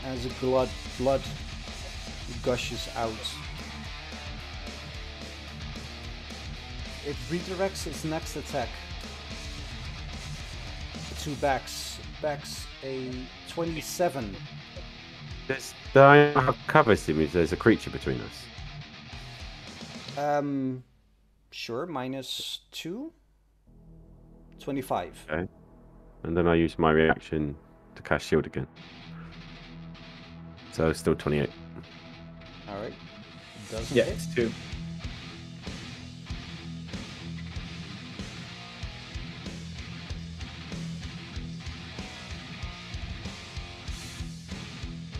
as blood gushes out. It redirects its next attack to Bax. Bax a 27. Do I have cover if there's a creature between us? Sure, -2. 25. Okay. And then I use my reaction to cast shield again. So still 28. Alright. Doesn't Yeah, hit. it's 2.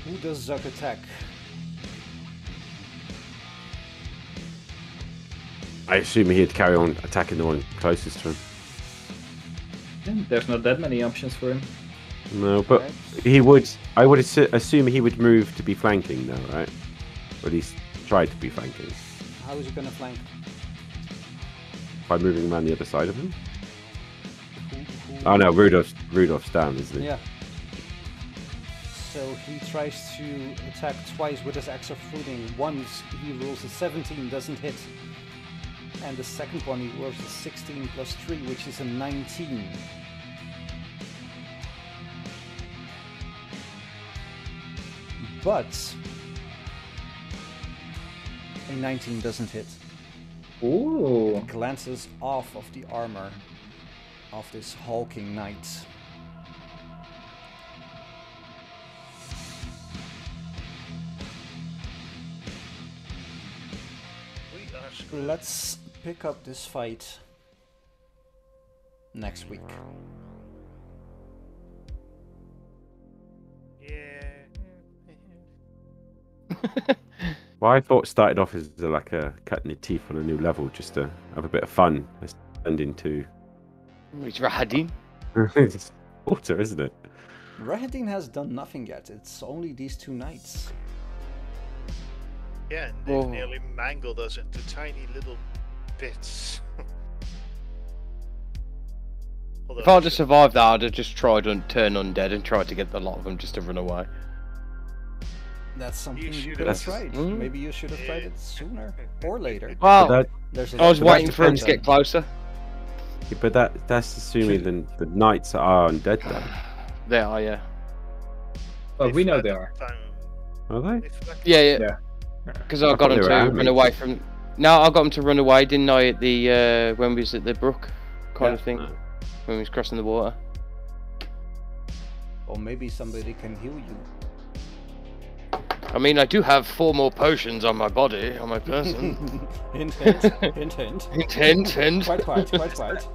Who does Zuck attack? I assume he'd carry on attacking the one closest to him. Yeah, there's not that many options for him. No, but Alright. he would. I would assume he would move to be flanking now, right? Or at least try to be flanking How is he gonna flank? by moving around the other side of him. Who- Oh no, Rudolph's down, isn't he? Yeah. So he tries to attack twice with his axe of fruiting. Once he rolls a 17, doesn't hit. And the second one he rolls a 16 plus 3, which is a 19. But a 19 doesn't hit. Ooh. Glances off of the armor of this hulking knight. We are screwed. Let's pick up this fight next week. Yeah. Well, I thought started off as like a cutting your teeth on a new level, just to have a bit of fun. It's turned into It's Rahadin. it's water, isn't it? Rahadin has done nothing yet. It's only these two knights. Yeah, and they've Oh. nearly mangled us into tiny little bits. Although If I'd have survived that, I'd have just tried to turn undead and tried to get the lot of them just to run away. That's something you should could have have- tried. Mm. Maybe you should have tried it sooner or later. Well, But There's a I was lot waiting for him to get closer. that's assuming the knights are undead, though. They are, yeah. Well, we know they are. Are they? Yeah. Because I I got thought him they to were run animated. away from. No, I got him to run away, didn't I? At the when we was at the brook, kind of thing, No. when we was crossing the water. Or maybe somebody can heal you. I mean, I do have 4 more potions on my body, on my person. Hint, hint, hint, hint. Hint. Quite quiet, quite quiet.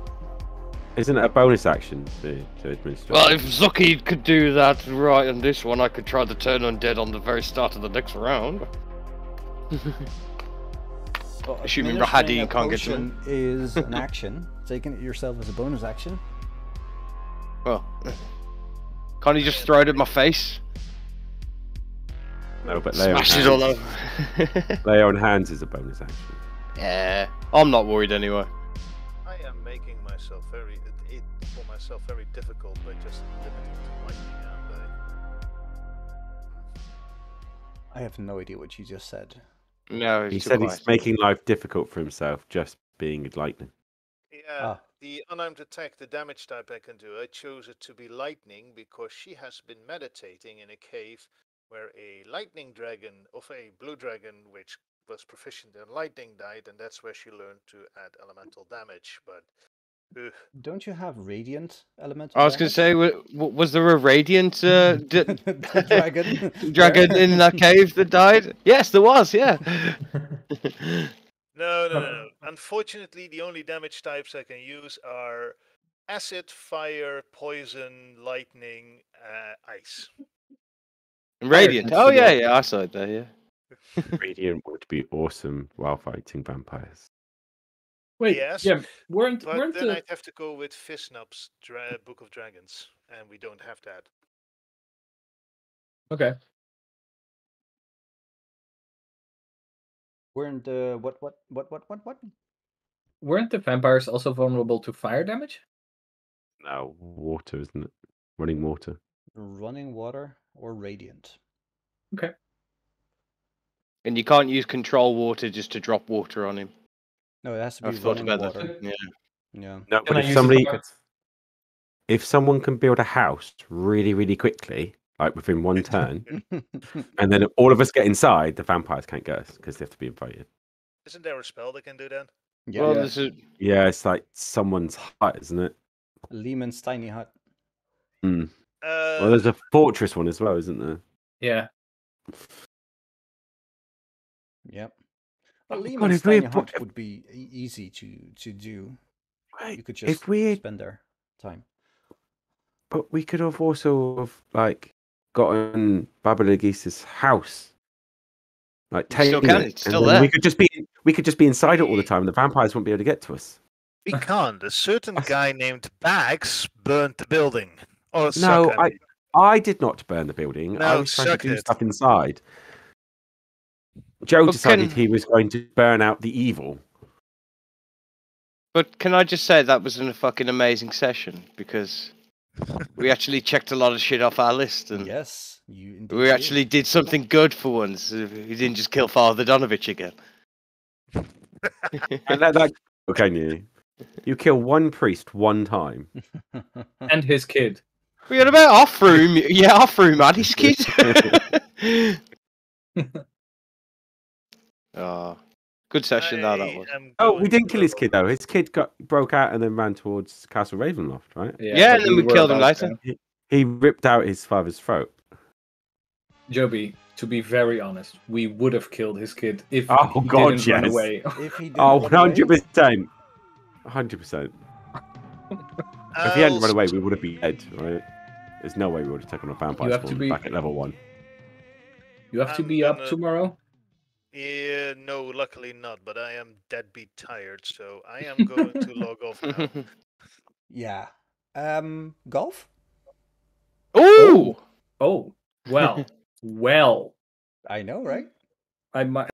Isn't it a bonus action to administer? Well, if Zucky could do that right on this one, I could try to turn undead on the very start of the next round. Well, Assuming administering Rahadin a can't get to potion is an action. Taking it yourself as a bonus action. Well, can't he just throw it at my face? No, but lay on Smash it all hands. over. Lay on hands is a bonus action. Yeah, I'm not worried anyway. I am making myself it for myself very difficult by just limiting to lightning, aren't I? I have no idea what you just said. No, He it's too said quiet. he's making life difficult for himself just being lightning. Yeah, the unarmed attack, the damage type I can do, I chose it to be lightning because she has been meditating in a cave where a lightning dragon of a blue dragon, which was proficient in lightning, died, and that's where she learned to add elemental damage. But Don't you have radiant elemental I was going to say, was there a radiant dragon dragon in that cave that died? Yes, there was. Yeah. No. Unfortunately, the only damage types I can use are acid, fire, poison, lightning, ice. Radiant. Oh yeah, I saw it there. Yeah. Radiant would be awesome while fighting vampires. Wait, yes, yeah, weren't then the I'd have to go with Fisnup's Book of Dragons, and we don't have that. okay? weren't what? Weren't the vampires also vulnerable to fire damage? No, water, isn't it? Running water. Running water or radiant? Okay. And you can't use control water just to drop water on him. No, it has to be I've thought running about water. that. Yeah. Yeah. No, Can but I if use somebody, a bucket? if someone can build a house really, really quickly, like within one turn, and then all of us get inside, the vampires can't get us because they have to be invited. Isn't there a spell that can do that? Yeah. Well, Yeah. this is Yeah, it's like someone's hut, isn't it? Lehman's tiny hut. Mm. Well, there's a fortress one as well, isn't there? Yeah. Yep. Well, Oh, God, Lehman's if we tiny hut would be easy to do. Right, You could just if we, spend their time. but we could have also have like gotten Baba Lagisa's house, like You still taken can, it, it's and still then there. we could just be inside it all the time. And the vampires won't be able to get to us. We can't. A certain guy named Bags burned the building. Or No, suck it. I did not burn the building. I No, was trying to suck do it. stuff inside. Joe But decided can- he was going to burn out the evil. But can I just say that was a fucking amazing session because we actually checked a lot of shit off our list and Yes, you indeed we did. actually did something good for once. We didn't just kill Father Donovich again. And that can you? You kill one priest one time. And his kid. We had about off room. Yeah, off room, man. His kid. Oh, good session that was. Oh, we didn't kill his kid though. His kid broke out and then ran towards Castle Ravenloft, right? Yeah, and then we were killed him about later. to- He ripped out his father's throat. Joby, to be very honest, we would have killed his kid if Oh, he God, didn't run yes. away. If he didn't Oh, run away, 100%. 100%. If he hadn't run away, we would have been dead, right? There's no way we would have taken a vampire You have to spawn be- back at level 1. You have to I'm be up gonna- tomorrow. Yeah, no, luckily not. But I am deadbeat tired, so I am going to log off now. yeah. Golf? Ooh! Oh, well, well. I know, right? I might.